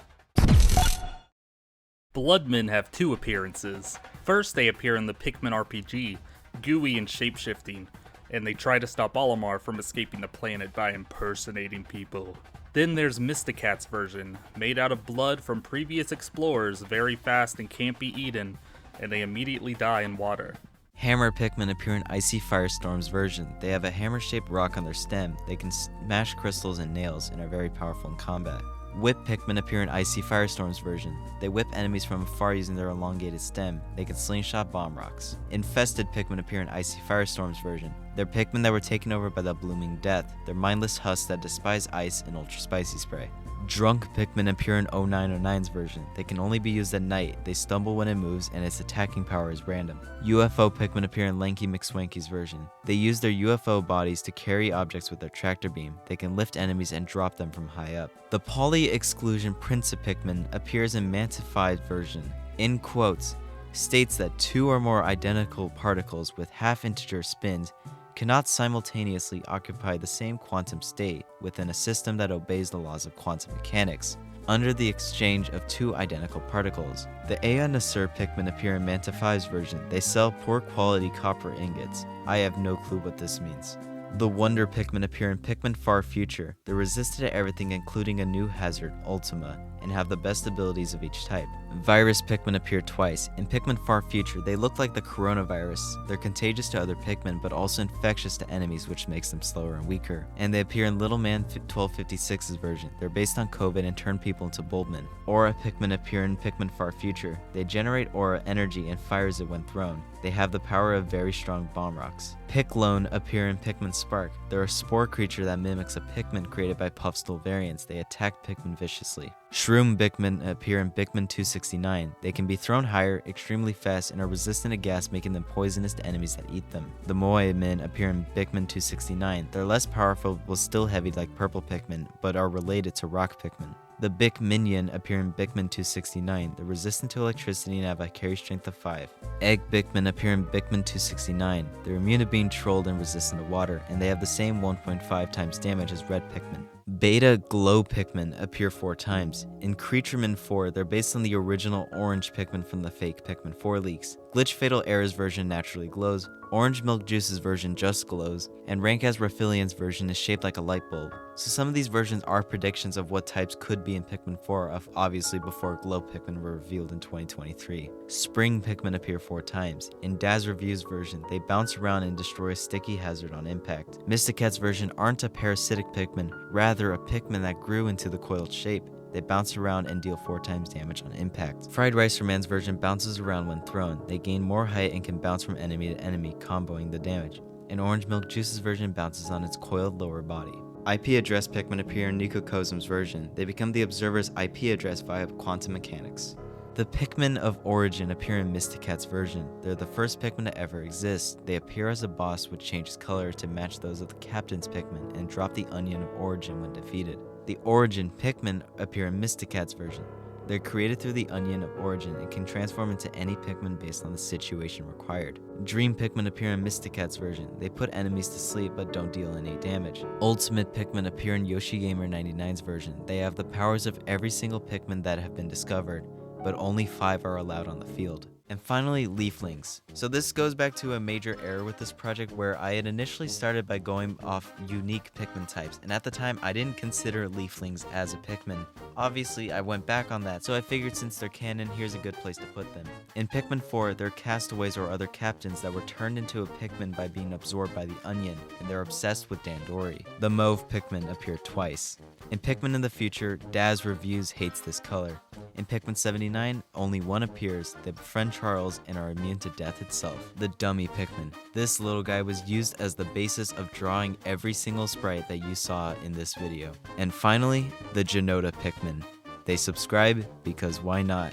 Bloodmen have 2 appearances. First, they appear in the Pikmin RPG, gooey and shapeshifting, and they try to stop Olimar from escaping the planet by impersonating people. Then there's Mysticat's version, made out of blood from previous explorers, very fast and can't be eaten, and they immediately die in water. Hammer Pikmin appear in Icy Firestorm's version. They have a hammer-shaped rock on their stem. They can smash crystals and nails and are very powerful in combat. Whip Pikmin appear in Icy Firestorm's version. They whip enemies from afar using their elongated stem. They can slingshot bomb rocks. Infested Pikmin appear in Icy Firestorm's version. They're Pikmin that were taken over by the Blooming Death. They're mindless husks that despise ice and ultra spicy spray. Drunk Pikmin appear in 0909's version. They can only be used at night. They stumble when it moves, and its attacking power is random. UFO Pikmin appear in Lanky McSwanky's version. They use their UFO bodies to carry objects with their tractor beam. They can lift enemies and drop them from high up. The Poly-Exclusion Prince of Pikmin appears in Mantified version. In quotes, states that 2 or more identical particles with half-integer spins cannot simultaneously occupy the same quantum state within a system that obeys the laws of quantum mechanics under the exchange of 2 identical particles. The Aya Nasur Pikmin appear in Manta 5's version. They sell poor quality copper ingots. I have no clue what this means. The Wonder Pikmin appear in Pikmin Far Future. They're resistant to everything including a new hazard, Ultima, and have the best abilities of each type. Virus Pikmin appear twice. In Pikmin Far Future, they look like the coronavirus. They're contagious to other Pikmin, but also infectious to enemies, which makes them slower and weaker. And they appear in Little Man 1256's version. They're based on COVID and turn people into Bulbearmin. Aura Pikmin appear in Pikmin Far Future. They generate aura energy and fires it when thrown. They have the power of very strong bomb rocks. Piklone appear in Pikmin Spark. They're a spore creature that mimics a Pikmin created by Puffstool variants. They attack Pikmin viciously. Shroom Blikmin appear in Blikmin 269. They can be thrown higher, extremely fast, and are resistant to gas, making them poisonous to enemies that eat them. The Moemin appear in Blikmin 269. They're less powerful, but still heavy like Purple Pikmin, but are related to Rock Pikmin. The Bikminion appear in Blikmin 269. They're resistant to electricity and have a carry strength of 5. Egg Blikmin appear in Blikmin 269. They're immune to being trolled and resistant to water, and they have the same 1.5 times damage as Red Pikmin. Beta Glow Pikmin appear 4 times. In Creatureman 4, they're based on the original Orange Pikmin from the fake Pikmin 4 leaks. Glitch Fatal Error's version naturally glows, Orange Milk Juice's version just glows, and Rankaz Raphilian's version is shaped like a light bulb. So some of these versions are predictions of what types could be in Pikmin 4, obviously before Glow Pikmin were revealed in 2023. Spring Pikmin appear 4 times. In DazzReviews version, they bounce around and destroy a sticky hazard on impact. Mysticat's version aren't a parasitic Pikmin, rather a Pikmin that grew into the coiled shape. They bounce around and deal 4 times damage on impact. Fried Rice Man's version bounces around when thrown. They gain more height and can bounce from enemy to enemy, comboing the damage. And Orange Milk Juice's version bounces on its coiled lower body. IP address Pikmin appear in Nico Kozum's version. They become the observer's IP address via quantum mechanics. The Pikmin of Origin appear in Mysticat's version. They're the first Pikmin to ever exist. They appear as a boss which changes color to match those of the Captain's Pikmin and drop the Onion of Origin when defeated. The Origin Pikmin appear in Mysticat's version. They're created through the Onion of Origin and can transform into any Pikmin based on the situation required. Dream Pikmin appear in Mysticat's version. They put enemies to sleep but don't deal any damage. Ultimate Pikmin appear in YoshiGamer99's version. They have the powers of every single Pikmin that have been discovered, but only 5 are allowed on the field. And finally, Leaflings. So this goes back to a major error with this project where I had initially started by going off unique Pikmin types, and at the time I didn't consider Leaflings as a Pikmin. Obviously, I went back on that, so I figured since they're canon, here's a good place to put them. In Pikmin 4, they're castaways or other captains that were turned into a Pikmin by being absorbed by the Onion, and they're obsessed with Dandori. The Mauve Pikmin appear twice. In Pikmin in the Future, DazzReviews hates this color. In Pikmin 79, only one appears. They befriend Charles and are immune to death itself. The Dummy Pikmin. This little guy was used as the basis of drawing every single sprite that you saw in this video. And finally, the Genoda Pikmin. They subscribe because why not?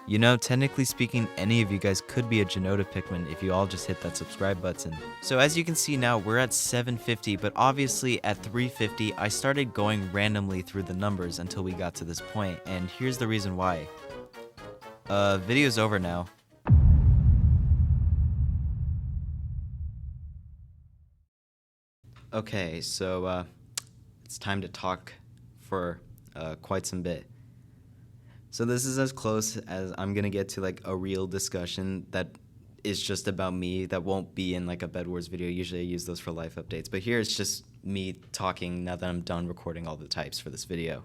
You know, technically speaking, any of you guys could be a Genoda Pikmin if you all just hit that subscribe button. So as you can see now, we're at 750, but obviously at 350, I started going randomly through the numbers until we got to this point, and here's the reason why. Video's over now. Okay, so it's time to talk for quite some bit. So this is as close as I'm gonna get to like a real discussion that is just about me, that won't be in like a Bed Wars video. Usually I use those for life updates, but here it's just me talking now that I'm done recording all the types for this video.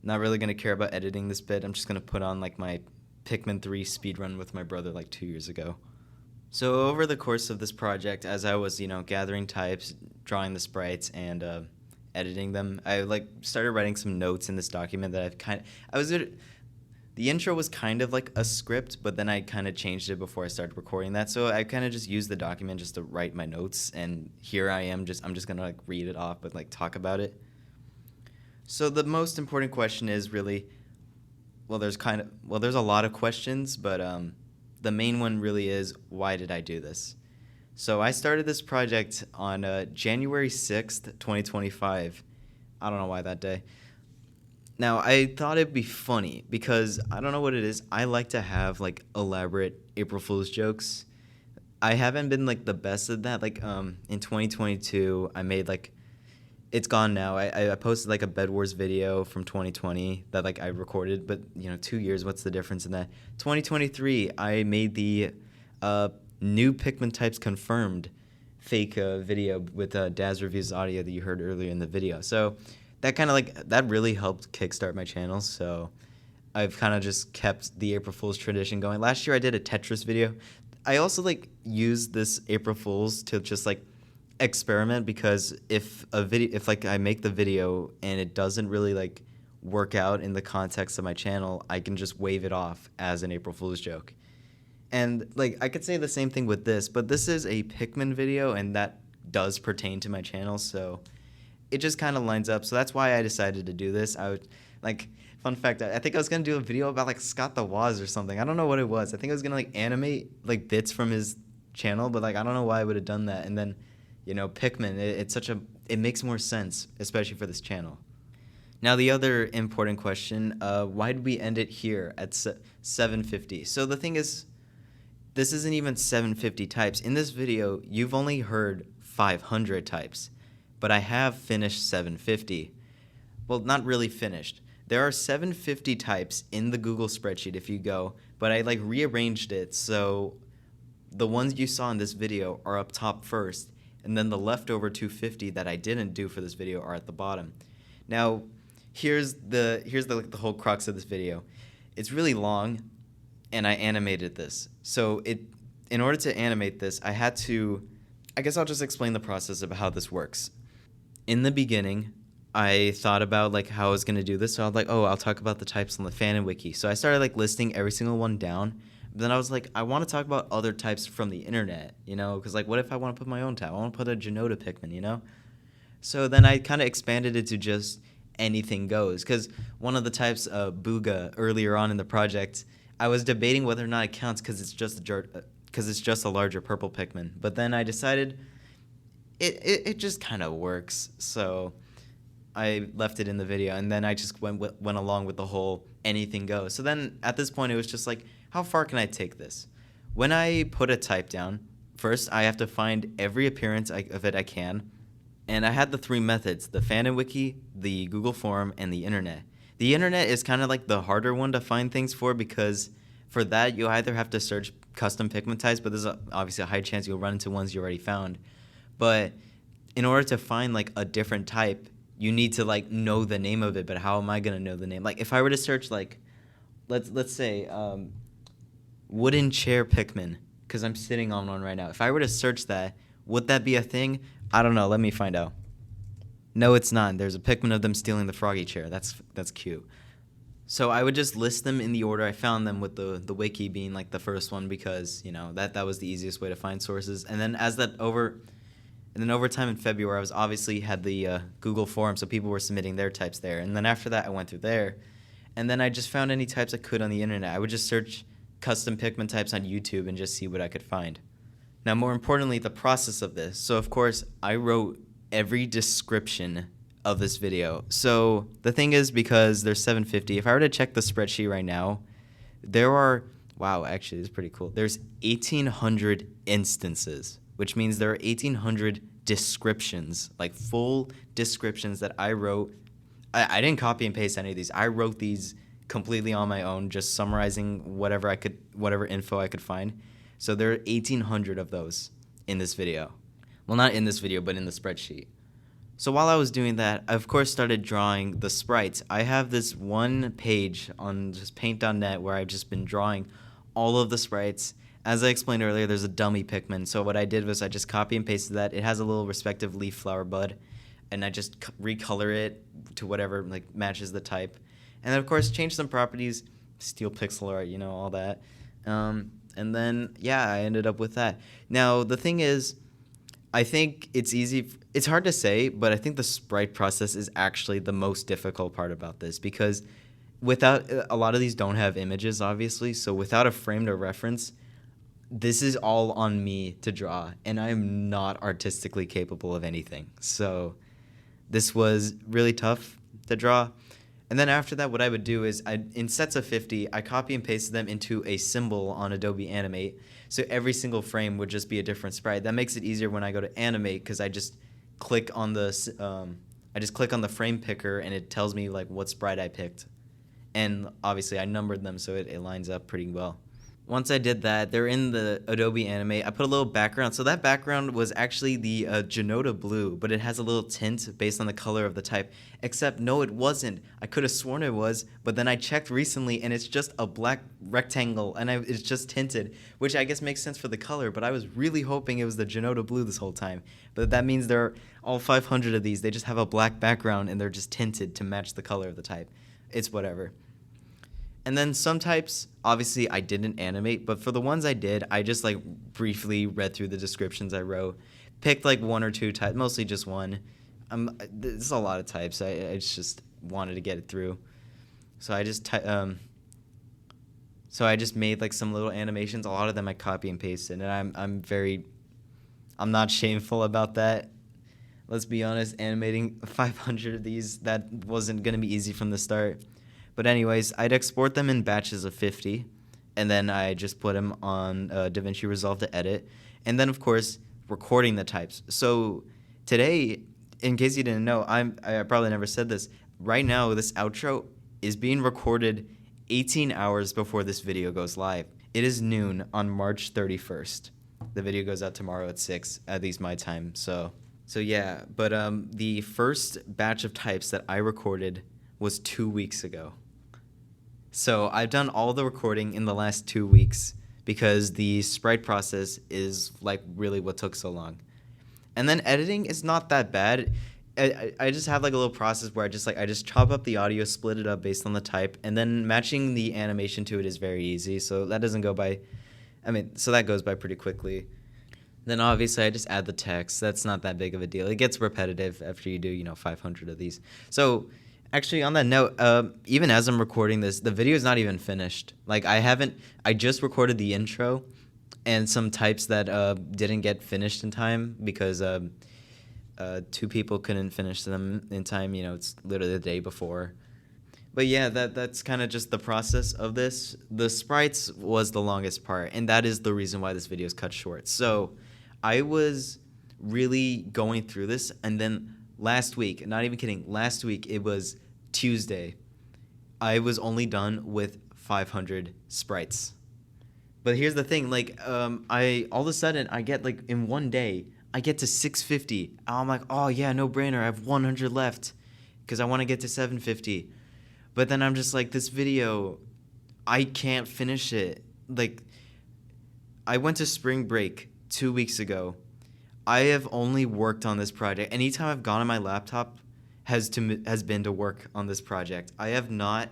Not really gonna care about editing this bit. I'm just gonna put on like my Pikmin 3 speedrun with my brother like 2 years ago. So over the course of this project, as I was, gathering types, drawing the sprites, and editing them, I started writing some notes in this document that the intro was kind of like a script, but then I kind of changed it before I started recording that. So I kind of just used the document just to write my notes, and here I am. I'm just gonna read it off, but talk about it. So the most important question is really, there's a lot of questions, but the main one really is, why did I do this? So I started this project on January 6th, 2025. I don't know why that day. Now, I thought it'd be funny because I don't know what it is. I like to have elaborate April Fool's jokes. I haven't been the best at that. In 2022, I made it's gone now. I posted a Bed Wars video from 2020 that I recorded, but 2 years, what's the difference in that? 2023, I made the new Pikmin types confirmed fake video with DazzReviews audio that you heard earlier in the video. So that kind of that really helped kickstart my channel. So I've kind of just kept the April Fool's tradition going. Last year I did a Tetris video. I also used this April Fool's to just experiment, because if I make the video and it doesn't really work out in the context of my channel, I can just wave it off as an April Fool's joke. And I could say the same thing with this, but this is a Pikmin video and that does pertain to my channel, so it just kind of lines up. So that's why I decided to do this. I would fun fact, I think I was gonna do a video about Scott the Woz or something. I don't know what it was. I think I was gonna animate bits from his channel, but I don't know why I would have done that. And then Pikmin, it makes more sense, especially for this channel. Now the other important question, why did we end it here at 750? So the thing is, this isn't even 750 types. In this video, you've only heard 500 types, but I have finished 750. Well, not really finished. There are 750 types in the Google spreadsheet if you go, but I rearranged it so the ones you saw in this video are up top first, and then the leftover 250 that I didn't do for this video are at the bottom. Now, here's the whole crux of this video. It's really long, and I animated this. So in order to animate this, I guess I'll just explain the process of how this works. In the beginning, I thought about how I was gonna do this. So I was I'll talk about the types on the Fanon wiki. So I started listing every single one down. But then I was I want to talk about other types from the internet, because what if I want to put my own type? I want to put a Genota Pikmin, So then I kind of expanded it to just anything goes, because one of the types, Booga, earlier on in the project, I was debating whether or not it counts because it's just a larger purple Pikmin. But then I decided it just kind of works, so I left it in the video, and then I just went along with the whole anything goes. So then at this point it was just how far can I take this? When I put a type down, first I have to find every appearance of it I can, and I had the 3 methods: the Fanon wiki, the Google forum, and the internet. The internet is kind of the harder one to find things for, because for that you either have to search custom Pikmin types, but there's obviously a high chance you'll run into ones you already found. But in order to find a different type, you need to know the name of it. But how am I gonna know the name? If I were to search let's say wooden chair Pikmin, because I'm sitting on one right now. If I were to search that, would that be a thing? I don't know. Let me find out. No, it's not. There's a Pikmin of them stealing the froggy chair. That's cute. So I would just list them in the order I found them, with the wiki being the first one, because that was the easiest way to find sources. And then over time in February, I was obviously had the Google forum, so people were submitting their types there. And then after that, I went through there, and then I just found any types I could on the internet. I would just search custom Pikmin types on YouTube and just see what I could find. Now, more importantly, the process of this. So of course, I wrote every description of this video. So the thing is, because there's 750, if I were to check the spreadsheet right now, there are, wow, actually, this is pretty cool. There's 1,800 instances, which means there are 1,800 descriptions, full descriptions that I wrote. I didn't copy and paste any of these. I wrote these completely on my own, just summarizing whatever info I could find. So there are 1,800 of those in this video. Well, not in this video, but in the spreadsheet. So while I was doing that, I of course started drawing the sprites. I have this one page on just paint.net where I've just been drawing all of the sprites as I explained earlier, there's a dummy Pikmin. So what I did was I just copy and pasted that. It has a little respective leaf flower bud, and I just recolor it to whatever like matches the type. And then of course change some properties, steal pixel art, all that. And then yeah, I ended up with that. Now the thing is, I think it's hard to say, but I think the sprite process is actually the most difficult part about this, because without a lot of these don't have images, obviously, so without a frame to reference, this is all on me to draw, and I'm not artistically capable of anything. So this was really tough to draw. And then after that, what I would do is, in sets of 50, I copy and pasted them into a symbol on Adobe Animate. So every single frame would just be a different sprite. That makes it easier when I go to animate, because I just click on the frame picker, and it tells me like what sprite I picked. And obviously I numbered them so it lines up pretty well. Once I did that, they're in the Adobe Animate. I put a little background. So that background was actually the Genoda blue, but it has a little tint based on the color of the type. Except, no, it wasn't. I could have sworn it was, but then I checked recently, and it's just a black rectangle, and it's just tinted, which I guess makes sense for the color, but I was really hoping it was the Genoda blue this whole time. But that means there are all 500 of these. They just have a black background, and they're just tinted to match the color of the type. It's whatever. And then some types, obviously, I didn't animate, but for the ones I did, I just like briefly read through the descriptions I wrote, picked like one or two types, mostly just one. There's a lot of types. I just wanted to get it through, so I just made like some little animations. A lot of them I copy and pasted, and I'm not shameful about that. Let's be honest, animating 500 of these, that wasn't gonna be easy from the start. But anyways, I'd export them in batches of 50, and then I just put them on DaVinci Resolve to edit, and then of course recording the types. So today, in case you didn't know, I probably never said this. Right now, this outro is being recorded 18 hours before this video goes live. It is noon on March 31st. The video goes out tomorrow at 6, at least my time. So yeah. But the first batch of types that I recorded was 2 weeks ago. So I've done all the recording in the last 2 weeks, because the sprite process is like really what took so long. And then editing is not that bad. I just have like a little process where I just chop up the audio, split it up based on the type, and then matching the animation to it is very easy. So that doesn't go by, so that goes by pretty quickly. Then obviously I just add the text. That's not that big of a deal. It gets repetitive after you do, 500 of these. So actually, on that note, even as I'm recording this, the video is not even finished. Like I just recorded the intro and some types that didn't get finished in time because 2 people couldn't finish them in time. It's literally the day before. But yeah, that's kind of just the process of this. The sprites was the longest part, and that is the reason why this video is cut short. So I was really going through this, and then last week, not even kidding, last week, it was Tuesday, I was only done with 500 sprites. But here's the thing, all of a sudden, I get, in one day, I get to 650. I'm like, oh yeah, no brainer, I have 100 left, because I want to get to 750. But then I'm just like, this video, I can't finish it. I went to spring break 2 weeks ago. I have only worked on this project. Anytime I've gone on my laptop has been to work on this project. I have not,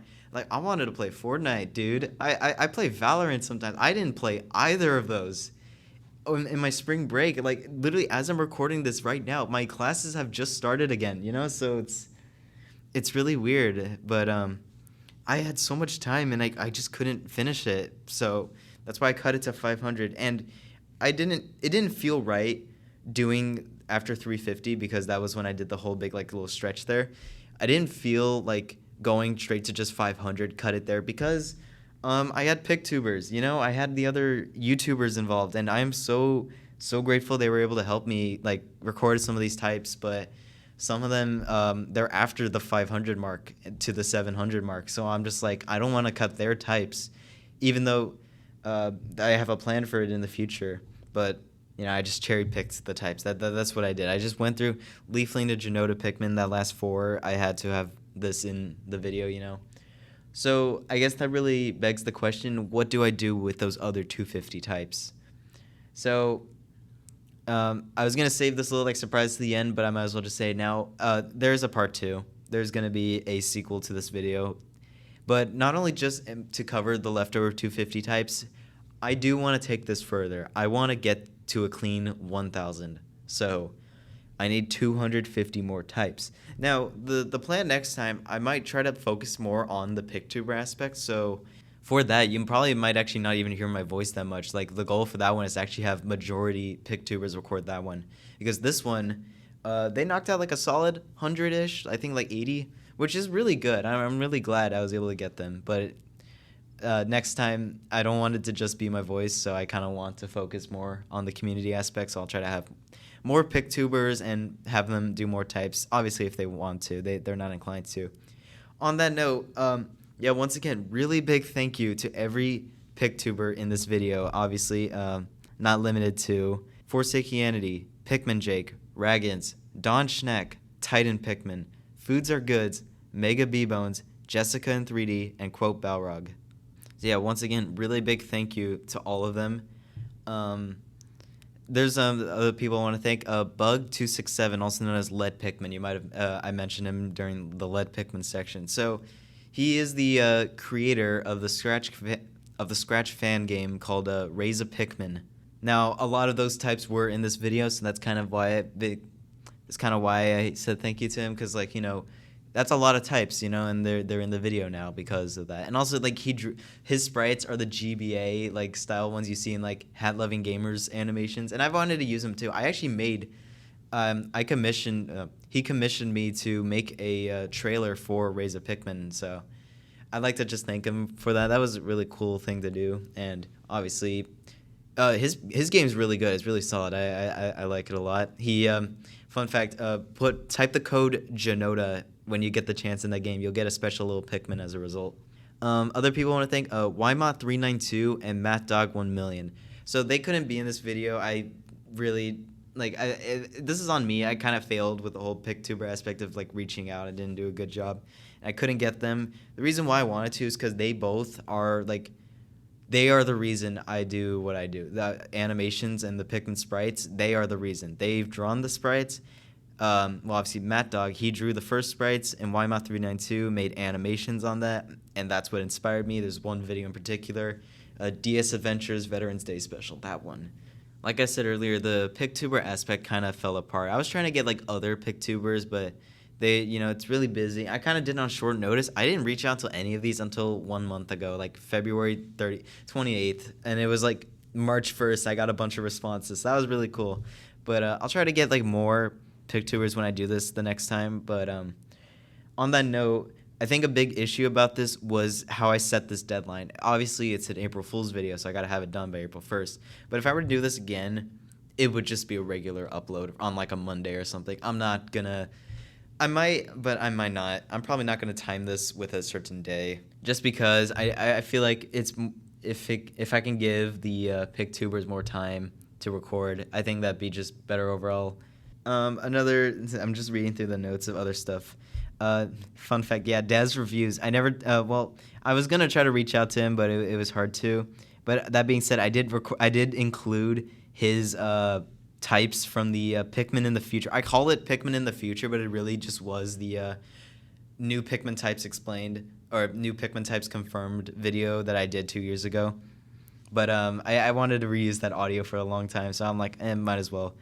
I wanted to play Fortnite, dude. I play Valorant sometimes. I didn't play either of those in my spring break. Literally, as I'm recording this right now, my classes have just started again, so it's really weird. But I had so much time, and I just couldn't finish it. So that's why I cut it to 500. And it didn't feel right doing after 350, because that was when I did the whole big little stretch there. I didn't feel like going straight to just 500, cut it there, because I had PicTubers, I had the other YouTubers involved, and I am so grateful they were able to help me record some of these types. But some of them, they're after the 500 mark to the 700 mark, so I'm just I don't want to cut their types, even though I have a plan for it in the future. But I just cherry-picked the types. That's what I did. I just went through Leafling to Genoda Pikmin, that last 4. I had to have this in the video, So I guess that really begs the question, what do I do with those other 250 types? So I was going to save this little like surprise to the end, but I might as well just say it now. There's a part 2. There's going to be a sequel to this video. But not only just to cover the leftover 250 types, I do want to take this further. I want to get to a clean 1,000. So I need 250 more types. Now, the plan next time, I might try to focus more on the PickTuber aspect. So for that, you probably might actually not even hear my voice that much. Like, the goal for that one is to actually have majority PickTubers record that one. Because this one, they knocked out like a solid 100-ish, I think like 80, which is really good. I'm really glad I was able to get them. But next time, I don't want it to just be my voice, so I kind of want to focus more on the community aspect. So I'll try to have more PickTubers and have them do more types, obviously if they want to. They're not inclined to. On that note, yeah, once again, really big thank you to every PickTuber in this video, obviously not limited to Forsakianity, PikminJake, Raggins, DonShnack, TitanPikmin, FoodzAreGoodz, MegaBbones, Jessica in 3D, and QuoteBalrog. So yeah, once again, really big thank you to all of them. There's other people I want to thank. Bug267, also known as Lead Pikmin. You might have I mentioned him during the Lead Pikmin section. So he is the creator of the Scratch fan game called Raise a Pikmin. Now, a lot of those types were in this video, so that's kind of why I said thank you to him, because like, you know, that's a lot of types, you know, and they're in the video now because of that. And also, like, his sprites are the GBA like style ones you see in like Hat Loving Gamers animations, and I've wanted to use them too. I actually made, he commissioned me to make a trailer for Raise a Pikmin, so I'd like to just thank him for that. That was a really cool thing to do, and obviously, his game's really good. It's really solid. I like it a lot. He, fun fact, type the code Janota when you get the chance in that game. You'll get a special little Pikmin as a result. Other people I want to thank, Ymot392 and MattDog1million. So they couldn't be in this video. I really, this is on me. I kind of failed with the whole PickTuber aspect of like reaching out. I didn't do a good job. I couldn't get them. The reason why I wanted to is because they both are like, they are the reason I do what I do. The animations and the Pikmin sprites, they are the reason. They've drawn the sprites. Well, obviously, Matt Dog, he drew the first sprites, and Ymot392 made animations on that, and that's what inspired me. There's one video in particular, DS Adventures Veterans Day Special, that one. Like I said earlier, the PickTuber aspect kind of fell apart. I was trying to get, like, other PickTubers, but they, you know, it's really busy. I kind of did it on short notice. I didn't reach out to any of these until 1 month ago, like February 28th, and it was, like, March 1st, I got a bunch of responses. So that was really cool. But I'll try to get, like, more PickTubers when I do this the next time. But on that note, I think a big issue about this was how I set this deadline. Obviously, it's an April Fool's video, so I got to have it done by April 1st. But if I were to do this again, it would just be a regular upload on like a Monday or something. I might, but I might not. I'm probably not going to time this with a certain day, just because I feel like it's if I can give the PickTubers more time to record, I think that'd be just better overall. I'm just reading through the notes of other stuff. Fun fact, yeah, DazzReviews. I never, I was gonna try to reach out to him, but it was hard to. But that being said, I did include his types from the Pikmin in the future. I call it Pikmin in the future, but it really just was the new Pikmin types explained, or new Pikmin types confirmed video that I did 2 years ago. But I wanted to reuse that audio for a long time, so I'm like, might as well.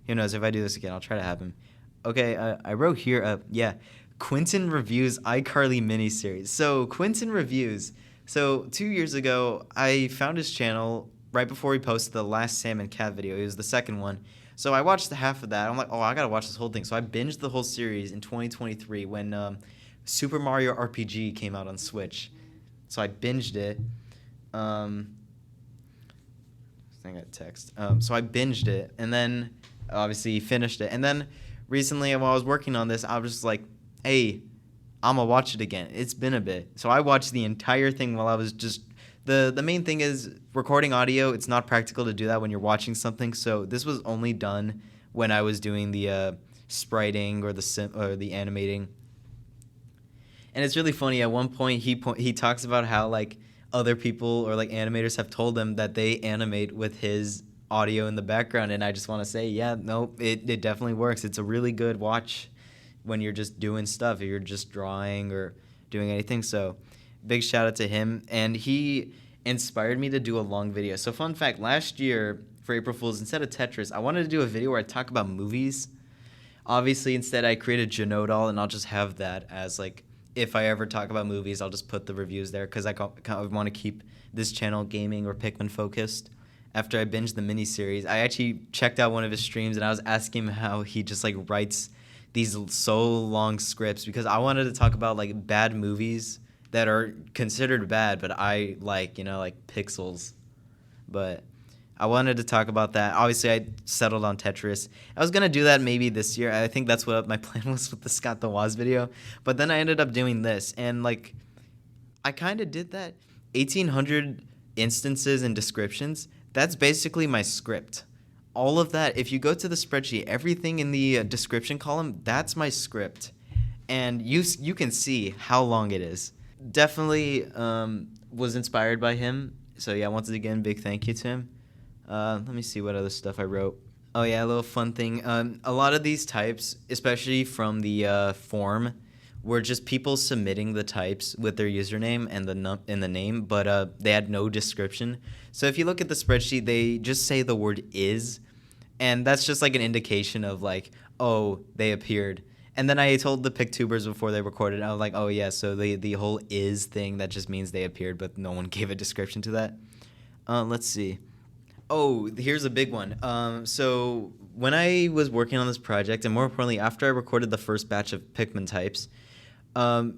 Who knows, if I do this again, I'll try to have him. Okay, I wrote here, Quentin Reviews iCarly miniseries. So, Quentin Reviews. So, 2 years ago, I found his channel right before he posted the last Sam and Cat video. It was the second one. So, I watched half of that. I'm like, oh, I gotta watch this whole thing. So, I binged the whole series in 2023 when Super Mario RPG came out on Switch. So, I binged it. I think I got text. So, I binged it, and then obviously finished it, and then recently while I was working on this, I was just like, hey, I'm gonna watch it again. It's been a bit, so I watched the entire thing while I was just the main thing is recording audio. It's not practical to do that when you're watching something, so this was only done when I was doing the spriting or the animating. And it's really funny. At one point, he talks about how like other people or like animators have told him that they animate with his audio in the background, and I just want to say, yeah, no, it definitely works. It's a really good watch when you're just doing stuff, if you're just drawing or doing anything. So big shout out to him, and he inspired me to do a long video. So fun fact, last year for April Fool's, instead of Tetris, I wanted to do a video where I talk about movies. Obviously, instead I created Janodal, and I'll just have that as like, if I ever talk about movies, I'll just put the reviews there because I want to keep this channel gaming or Pikmin focused. After I binged the miniseries, I actually checked out one of his streams, and I was asking him how he just like writes these so long scripts, because I wanted to talk about like bad movies that are considered bad, but I like, you know, like Pixels. But I wanted to talk about that. Obviously, I settled on Tetris. I was going to do that maybe this year. I think that's what my plan was with the Scott the Woz video. But then I ended up doing this. And, like, I kind of did that. 1,800 instances and descriptions, that's basically my script. All of that, if you go to the spreadsheet, everything in the description column, that's my script. And you can see how long it is. Definitely was inspired by him. So, yeah, once again, big thank you to him. Let me see what other stuff I wrote. Oh, yeah, a little fun thing. A lot of these types, especially from the form, were just people submitting the types with their username and the name, but they had no description. So if you look at the spreadsheet, they just say the word is, and that's just like an indication of like, oh, they appeared. And then I told the PicTubers before they recorded, I was like, oh, yeah, so the whole is thing, that just means they appeared, but no one gave a description to that. Let's see. Oh, here's a big one. So when I was working on this project, and more importantly, after I recorded the first batch of Pikmin types,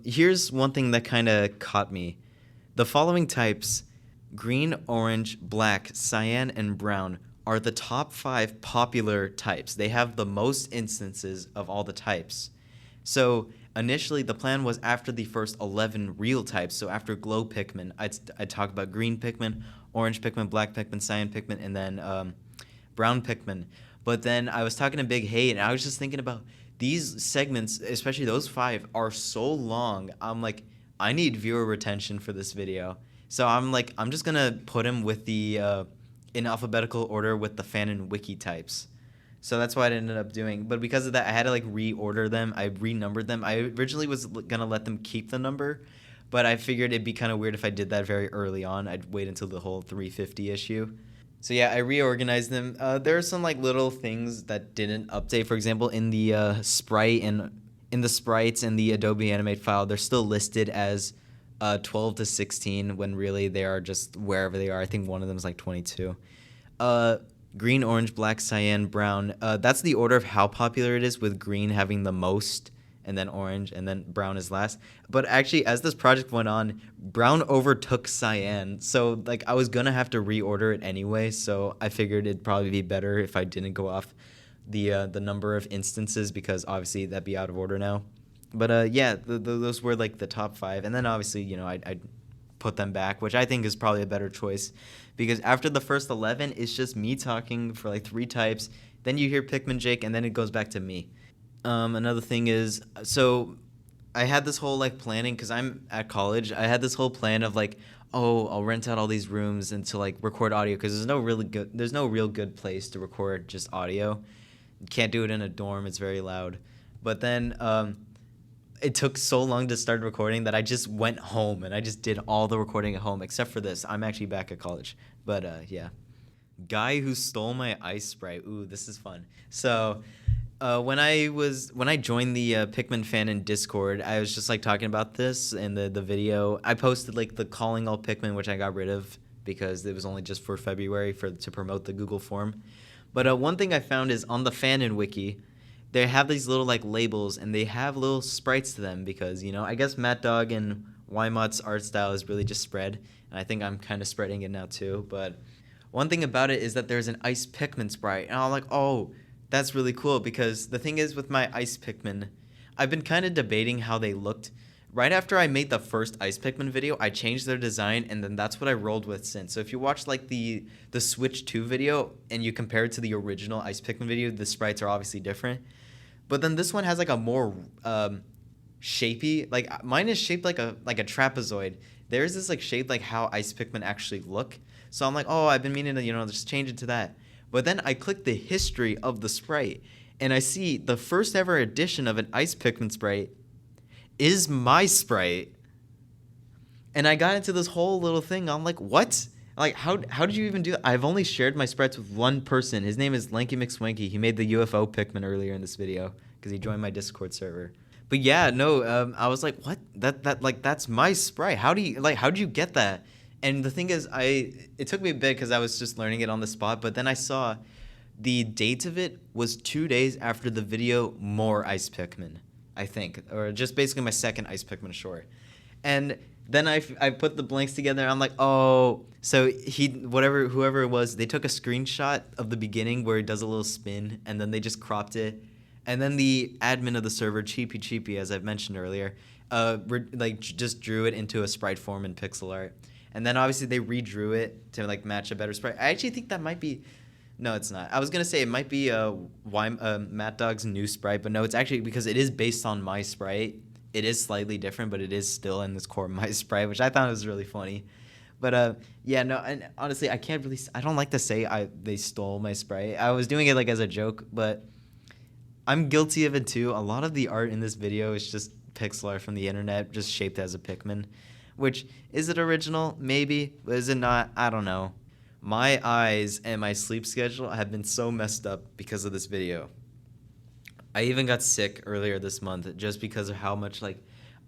here's one thing that kind of caught me. The following types, green, orange, black, cyan, and brown, are the top 5 popular types. They have the most instances of all the types. So initially, the plan was after the first 11 real types, so after glow Pikmin, I'd talk about green Pikmin, orange Pikmin, black Pikmin, cyan Pikmin, and then brown Pikmin. But then I was talking to Bighaid, and I was just thinking about these segments, especially those 5, are so long. I'm like, I need viewer retention for this video. So I'm like, I'm just going to put them with the in alphabetical order with the fan and wiki types. So that's what I ended up doing. But because of that, I had to like reorder them. I renumbered them. I originally was going to let them keep the number, but I figured it'd be kind of weird if I did that very early on. I'd wait until the whole 350 issue. So yeah, I reorganized them. There are some like little things that didn't update. For example, in the sprite and in the sprites and the Adobe Animate file, they're still listed as 12 to 16 when really they are just wherever they are. I think one of them is like 22. Green, orange, black, cyan, brown. That's the order of how popular it is, with green having the most, and then orange, and then brown is last. But actually, as this project went on, brown overtook cyan. So like I was gonna have to reorder it anyway. So I figured it'd probably be better if I didn't go off the number of instances, because obviously that'd be out of order now. But yeah, those were like the top 5, and then obviously, you know, I'd put them back, which I think is probably a better choice, because after the first 11, it's just me talking for like 3 types. Then you hear PikminJake, and then it goes back to me. Another thing is, so I had this whole like planning, because I'm at college. I had this whole plan of like, oh, I'll rent out all these rooms and to like record audio, because there's no real good place to record just audio. You can't do it in a dorm; it's very loud. But then it took so long to start recording that I just went home and I just did all the recording at home, except for this. I'm actually back at college. But yeah. Guy who stole my ice sprite. Ooh, this is fun. So when I joined the Pikmin fan in Discord, I was just like talking about this in the video. I posted like the calling all Pikmin, which I got rid of because it was only just for February to promote the Google form. But one thing I found is on the fan and wiki, they have these little like labels, and they have little sprites to them, because, you know, I guess Matt Dog and Wymot's art style is really just spread, and I think I'm kind of spreading it now too. But one thing about it is that there's an ice Pikmin sprite, and I'm like, oh, that's really cool, because the thing is with my ice Pikmin, I've been kind of debating how they looked. Right after I made the first ice Pikmin video, I changed their design, and then that's what I rolled with since. So if you watch like the Switch 2 video and you compare it to the original ice Pikmin video, the sprites are obviously different. But then this one has like a more shapey. Like mine is shaped like a trapezoid. There's this like shape like how ice Pikmin actually look. So I'm like, oh, I've been meaning to, just change it to that. But then I click the history of the sprite, and I see the first ever edition of an ice Pikmin sprite is my sprite. And I got into this whole little thing. I'm like, what? Like, how did you even do that? I've only shared my sprites with one person. His name is Lanky McSwanky. He made the UFO Pikmin earlier in this video because he joined my Discord server. But yeah, no, I was like, what? That's my sprite. How'd you get that? And the thing is, it took me a bit because I was just learning it on the spot. But then I saw the date of it was 2 days after the video More Ice Pikmin, I think, or just basically my second Ice Pikmin short. And then I put the blanks together. I'm like, oh, so whoever it was, they took a screenshot of the beginning where it does a little spin, and then they just cropped it. And then the admin of the server, Cheapy, as I've mentioned earlier, just drew it into a sprite form in pixel art. And then obviously they redrew it to like match a better sprite. I actually think that might be, no, it's not. I was gonna say it might be Matt Dog's new sprite, but no, it's actually because it is based on my sprite. It is slightly different, but it is still in this core my sprite, which I thought was really funny. But yeah, no, and honestly, I don't like to say they stole my sprite. I was doing it like as a joke, but I'm guilty of it too. A lot of the art in this video is just pixel art from the internet, just shaped as a Pikmin. Which, is it original? Maybe. Is it not? I don't know. My eyes and my sleep schedule have been so messed up because of this video. I even got sick earlier this month just because of how much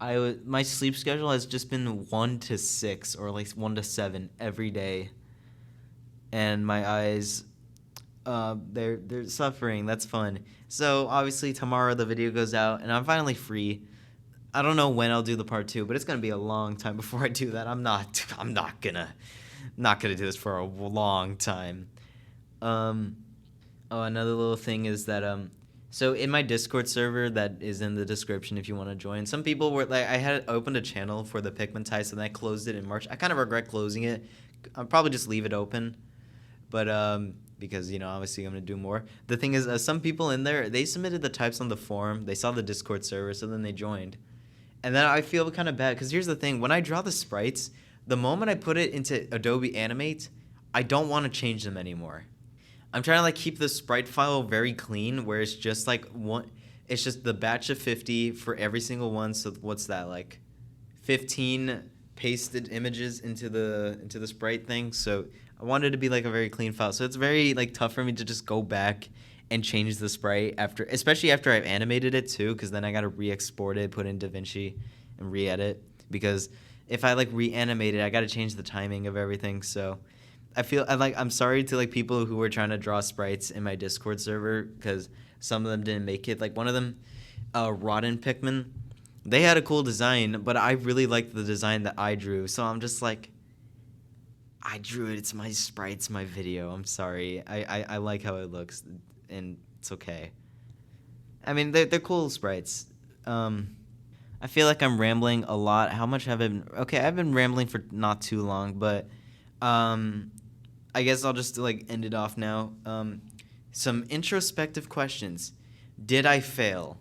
my sleep schedule has just been 1 to 6 or like 1 to 7 every day, and my eyes, they're suffering. That's fun. So obviously tomorrow the video goes out and I'm finally free. I don't know when I'll do the part 2, but it's gonna be a long time before I do that. I'm not gonna do this for a long time. Another little thing is that so in my Discord server that is in the description if you want to join, some people were like, I had opened a channel for the Pikmin ties and I closed it in March. I kind of regret closing it. I'll probably just leave it open, but because obviously I'm gonna do more. The thing is, some people in there, they submitted the types on the forum. They saw the Discord server, so then they joined. And then I feel kind of bad because here's the thing: when I draw the sprites, the moment I put it into Adobe Animate, I don't want to change them anymore. I'm trying to keep the sprite file very clean, where it's just it's just the batch of 50 for every single one. So what's that, 15 pasted images into the sprite thing. So I wanted it to be a very clean file. So it's very tough for me to just go back and change the sprite especially after I've animated it too, because then I gotta re-export it, put it in DaVinci, and re-edit. Because if I reanimate it, I gotta change the timing of everything. So I feel I'm sorry to people who were trying to draw sprites in my Discord server, because some of them didn't make it. One of them, Rotten Pikmin, they had a cool design, but I really liked the design that I drew. So I'm just I drew it. It's my sprite. It's my video. I'm sorry. I like how it looks, and it's okay. I mean, they're cool sprites. I feel like I'm rambling a lot. How much have I been? Okay, I've been rambling for not too long, but I guess I'll just end it off now. Some introspective questions. Did I fail?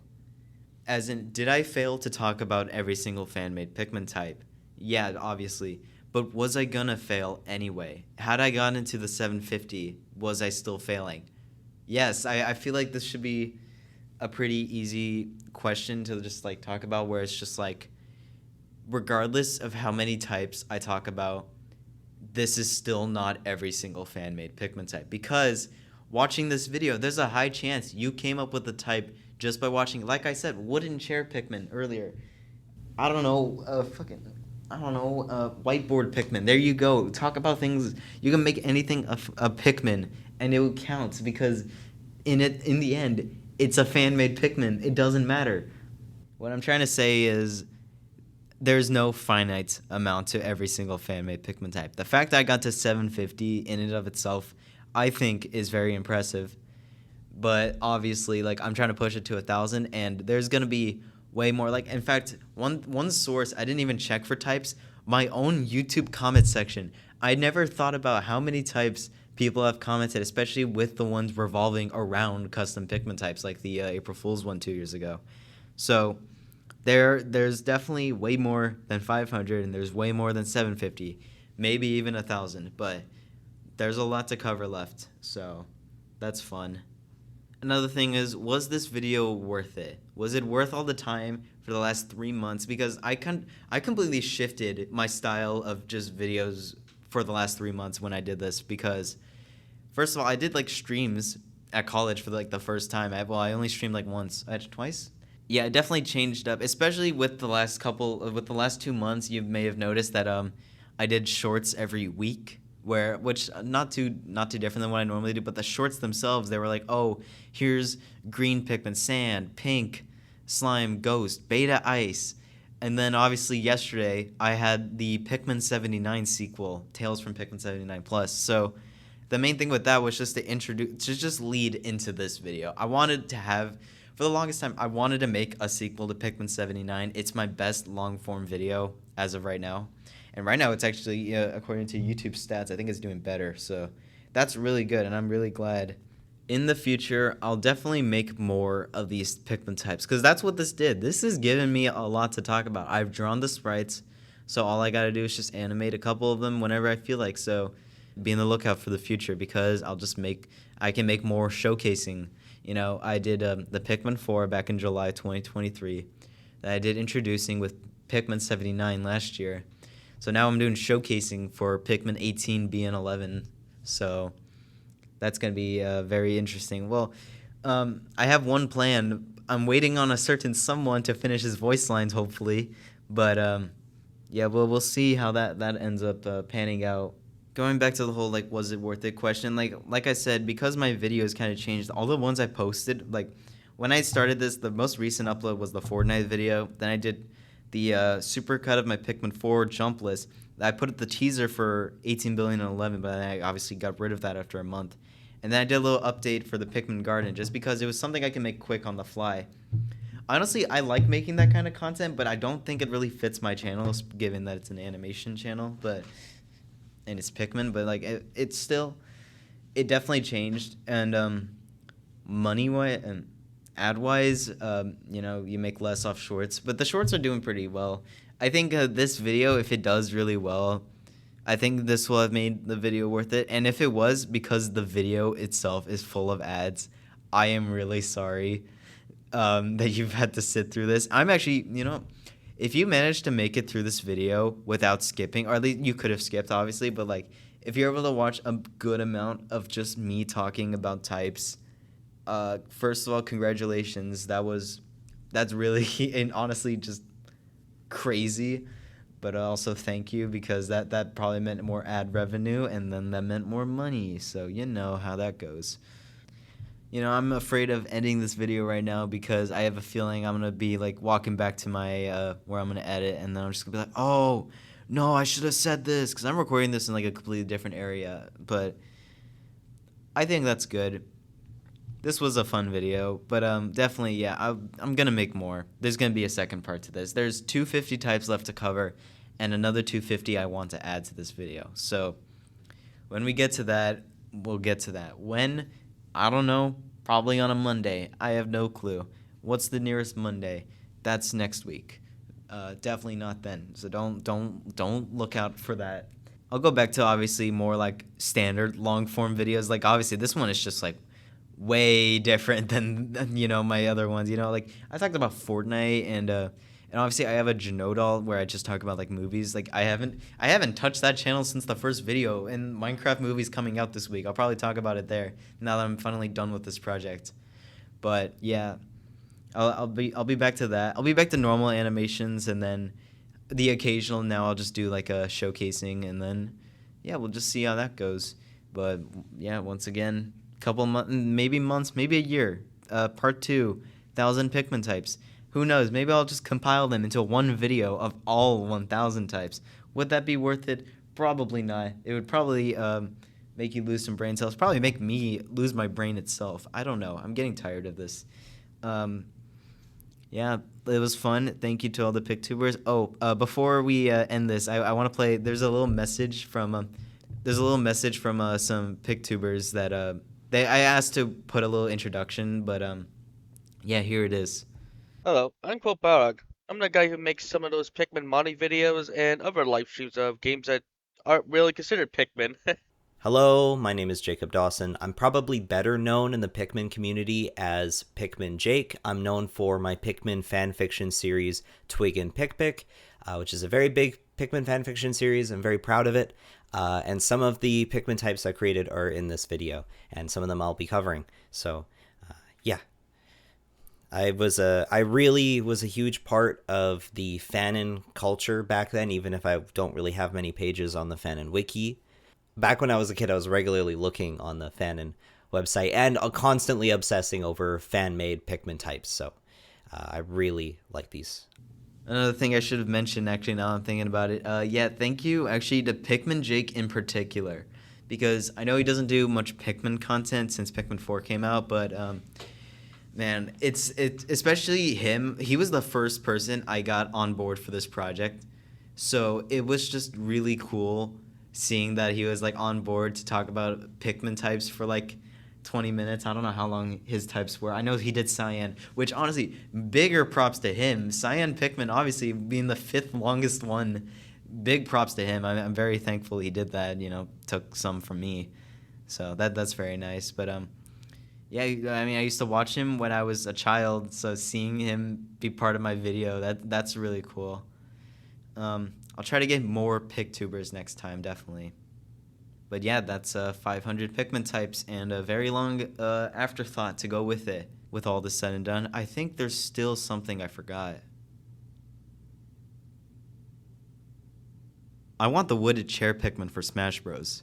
As in, did I fail to talk about every single fan-made Pikmin type? Yeah, obviously. But was I gonna fail anyway? Had I gotten into the 750, was I still failing? Yes, I feel like this should be a pretty easy question to just talk about, where it's just regardless of how many types I talk about, this is still not every single fan-made Pikmin type. Because watching this video, there's a high chance you came up with the type just by watching, like I said, wooden chair Pikmin earlier. I don't know, whiteboard Pikmin. There you go. Talk about things. You can make anything a Pikmin, and it will count, because in the end, it's a fan-made Pikmin. It doesn't matter. What I'm trying to say is there's no finite amount to every single fan-made Pikmin type. The fact that I got to 750 in and of itself, I think, is very impressive. But obviously, I'm trying to push it to 1,000, and there's gonna be way more. In fact, one source, I didn't even check for types. My own YouTube comment section. I never thought about how many types people have commented, especially with the ones revolving around custom Pikmin types, like the April Fool's one 2 years ago. So There's definitely way more than 500, and there's way more than 750, maybe even 1,000, but there's a lot to cover left, so that's fun. Another thing is, was this video worth it? Was it worth all the time for the last 3 months? Because I completely shifted my style of just videos for the last 3 months when I did this, because first of all, I did like streams at college for like the first time. I only streamed like once. Twice? Yeah, it definitely changed up, especially with the last 2 months. You may have noticed that I did shorts every week, which not too different than what I normally do, but the shorts themselves, they were like, oh, here's green Pikmin, sand, pink, slime, ghost, beta, ice. And then obviously yesterday I had the Pikmin 79 sequel, Tales from Pikmin 79 Plus. So the main thing with that was just to lead into this video. For the longest time, I wanted to make a sequel to Pikmin 79. It's my best long-form video as of right now. And right now, it's actually, according to YouTube stats, I think it's doing better. So that's really good, and I'm really glad. In the future, I'll definitely make more of these Pikmin types, because that's what this did. This has given me a lot to talk about. I've drawn the sprites, so all I got to do is just animate a couple of them whenever I feel like. So be on the lookout for the future, because I can make more showcasing. I did the Pikmin 4 back in July 2023 that I did introducing with Pikmin 79 last year. So now I'm doing showcasing for Pikmin 18B and 11. So that's going to be very interesting. Well, I have one plan. I'm waiting on a certain someone to finish his voice lines, hopefully. But yeah, we'll see how that ends up panning out. Going back to the whole, was it worth it question, like I said, because my videos kind of changed, all the ones I posted, when I started this, the most recent upload was the Fortnite video. Then I did the supercut of my Pikmin 4 jump list. I put the teaser for 18 billion and 11, but I obviously got rid of that after a month. And then I did a little update for the Pikmin Garden, just because it was something I can make quick on the fly. Honestly, I like making that kind of content, but I don't think it really fits my channel, given that it's an animation channel, and it's Pikmin, but it definitely changed. And money-wise and ad-wise, you make less off shorts, but the shorts are doing pretty well. I think this video, if it does really well, I think this will have made the video worth it. And if it was because the video itself is full of ads, I am really sorry that you've had to sit through this. I'm actually, if you manage to make it through this video without skipping, or at least you could have skipped, obviously, but if you're able to watch a good amount of just me talking about types, first of all, congratulations. That's really and honestly just crazy, but also thank you, because that probably meant more ad revenue, and then that meant more money. So you know how that goes. I'm afraid of ending this video right now, because I have a feeling I'm going to be walking back to my where I'm going to edit, and then I'm just going to be like, oh, no, I should have said this, because I'm recording this in a completely different area. But I think that's good. This was a fun video, but definitely, yeah, I'm going to make more. There's going to be a second part to this. There's 250 types left to cover, and another 250 I want to add to this video. So when we get to that, we'll get to that. When? I don't know. Probably on a Monday. I have no clue. What's the nearest Monday? That's next week. Definitely not then. So don't look out for that. I'll go back to obviously more standard long form videos. Obviously this one is just way different than my other ones. I talked about Fortnite, and obviously I have a Genodal where I just talk about movies. I haven't touched that channel since the first video, and Minecraft movie's coming out this week. I'll probably talk about it there now that I'm finally done with this project. But yeah, I'll be back to that. I'll be back to normal animations, and then the occasional, now I'll just do a showcasing, and then yeah, we'll just see how that goes. But yeah, once again, couple months, maybe a year. Part 2, 1,000 Pikmin types. Who knows? Maybe I'll just compile them into one video of all 1,000 types. Would that be worth it? Probably not. It would probably make you lose some brain cells. Probably make me lose my brain itself. I don't know. I'm getting tired of this. Yeah, it was fun. Thank you to all the PikTubers. Oh, before we end this, I want to play. There's a little message from some PikTubers that I asked to put a little introduction, but yeah, here it is. Hello, I'm QuoteBalrog. I'm the guy who makes some of those Pikmin Monty videos and other live streams of games that aren't really considered Pikmin. Hello, my name is Jacob Dawson. I'm probably better known in the Pikmin community as PikminJake. I'm known for my Pikmin fanfiction series, Twig and Pikpik, which is a very big Pikmin fanfiction series. I'm very proud of it. And some of the Pikmin types I created are in this video, and some of them I'll be covering. So, yeah. I really was a huge part of the fanon culture back then, even if I don't really have many pages on the fanon wiki. Back when I was a kid, I was regularly looking on the fanon website and constantly obsessing over fan-made Pikmin types, so I really like these. Another thing I should have mentioned, actually, now I'm thinking about it. Yeah, thank you, actually, to PikminJake in particular, because I know he doesn't do much Pikmin content since Pikmin 4 came out, but, man, it's especially him. He was the first person I got on board for this project, so it was just really cool seeing that he was, like, on board to talk about Pikmin types for, like, 20 minutes. I don't know how long his types were. I know he did cyan, which honestly, bigger props to him. Cyan Pikmin, obviously, being the 5th longest one, big props to him. I'm very thankful he did that, you know, took some from me. So that's very nice. But, yeah, I mean, I used to watch him when I was a child, so seeing him be part of my video, that's really cool. I'll try to get more PikTubers next time, definitely. But yeah, that's 500 Pikmin types and a very long afterthought to go with it. With all this said and done, I think there's still something I forgot. I want the wooded chair Pikmin for Smash Bros.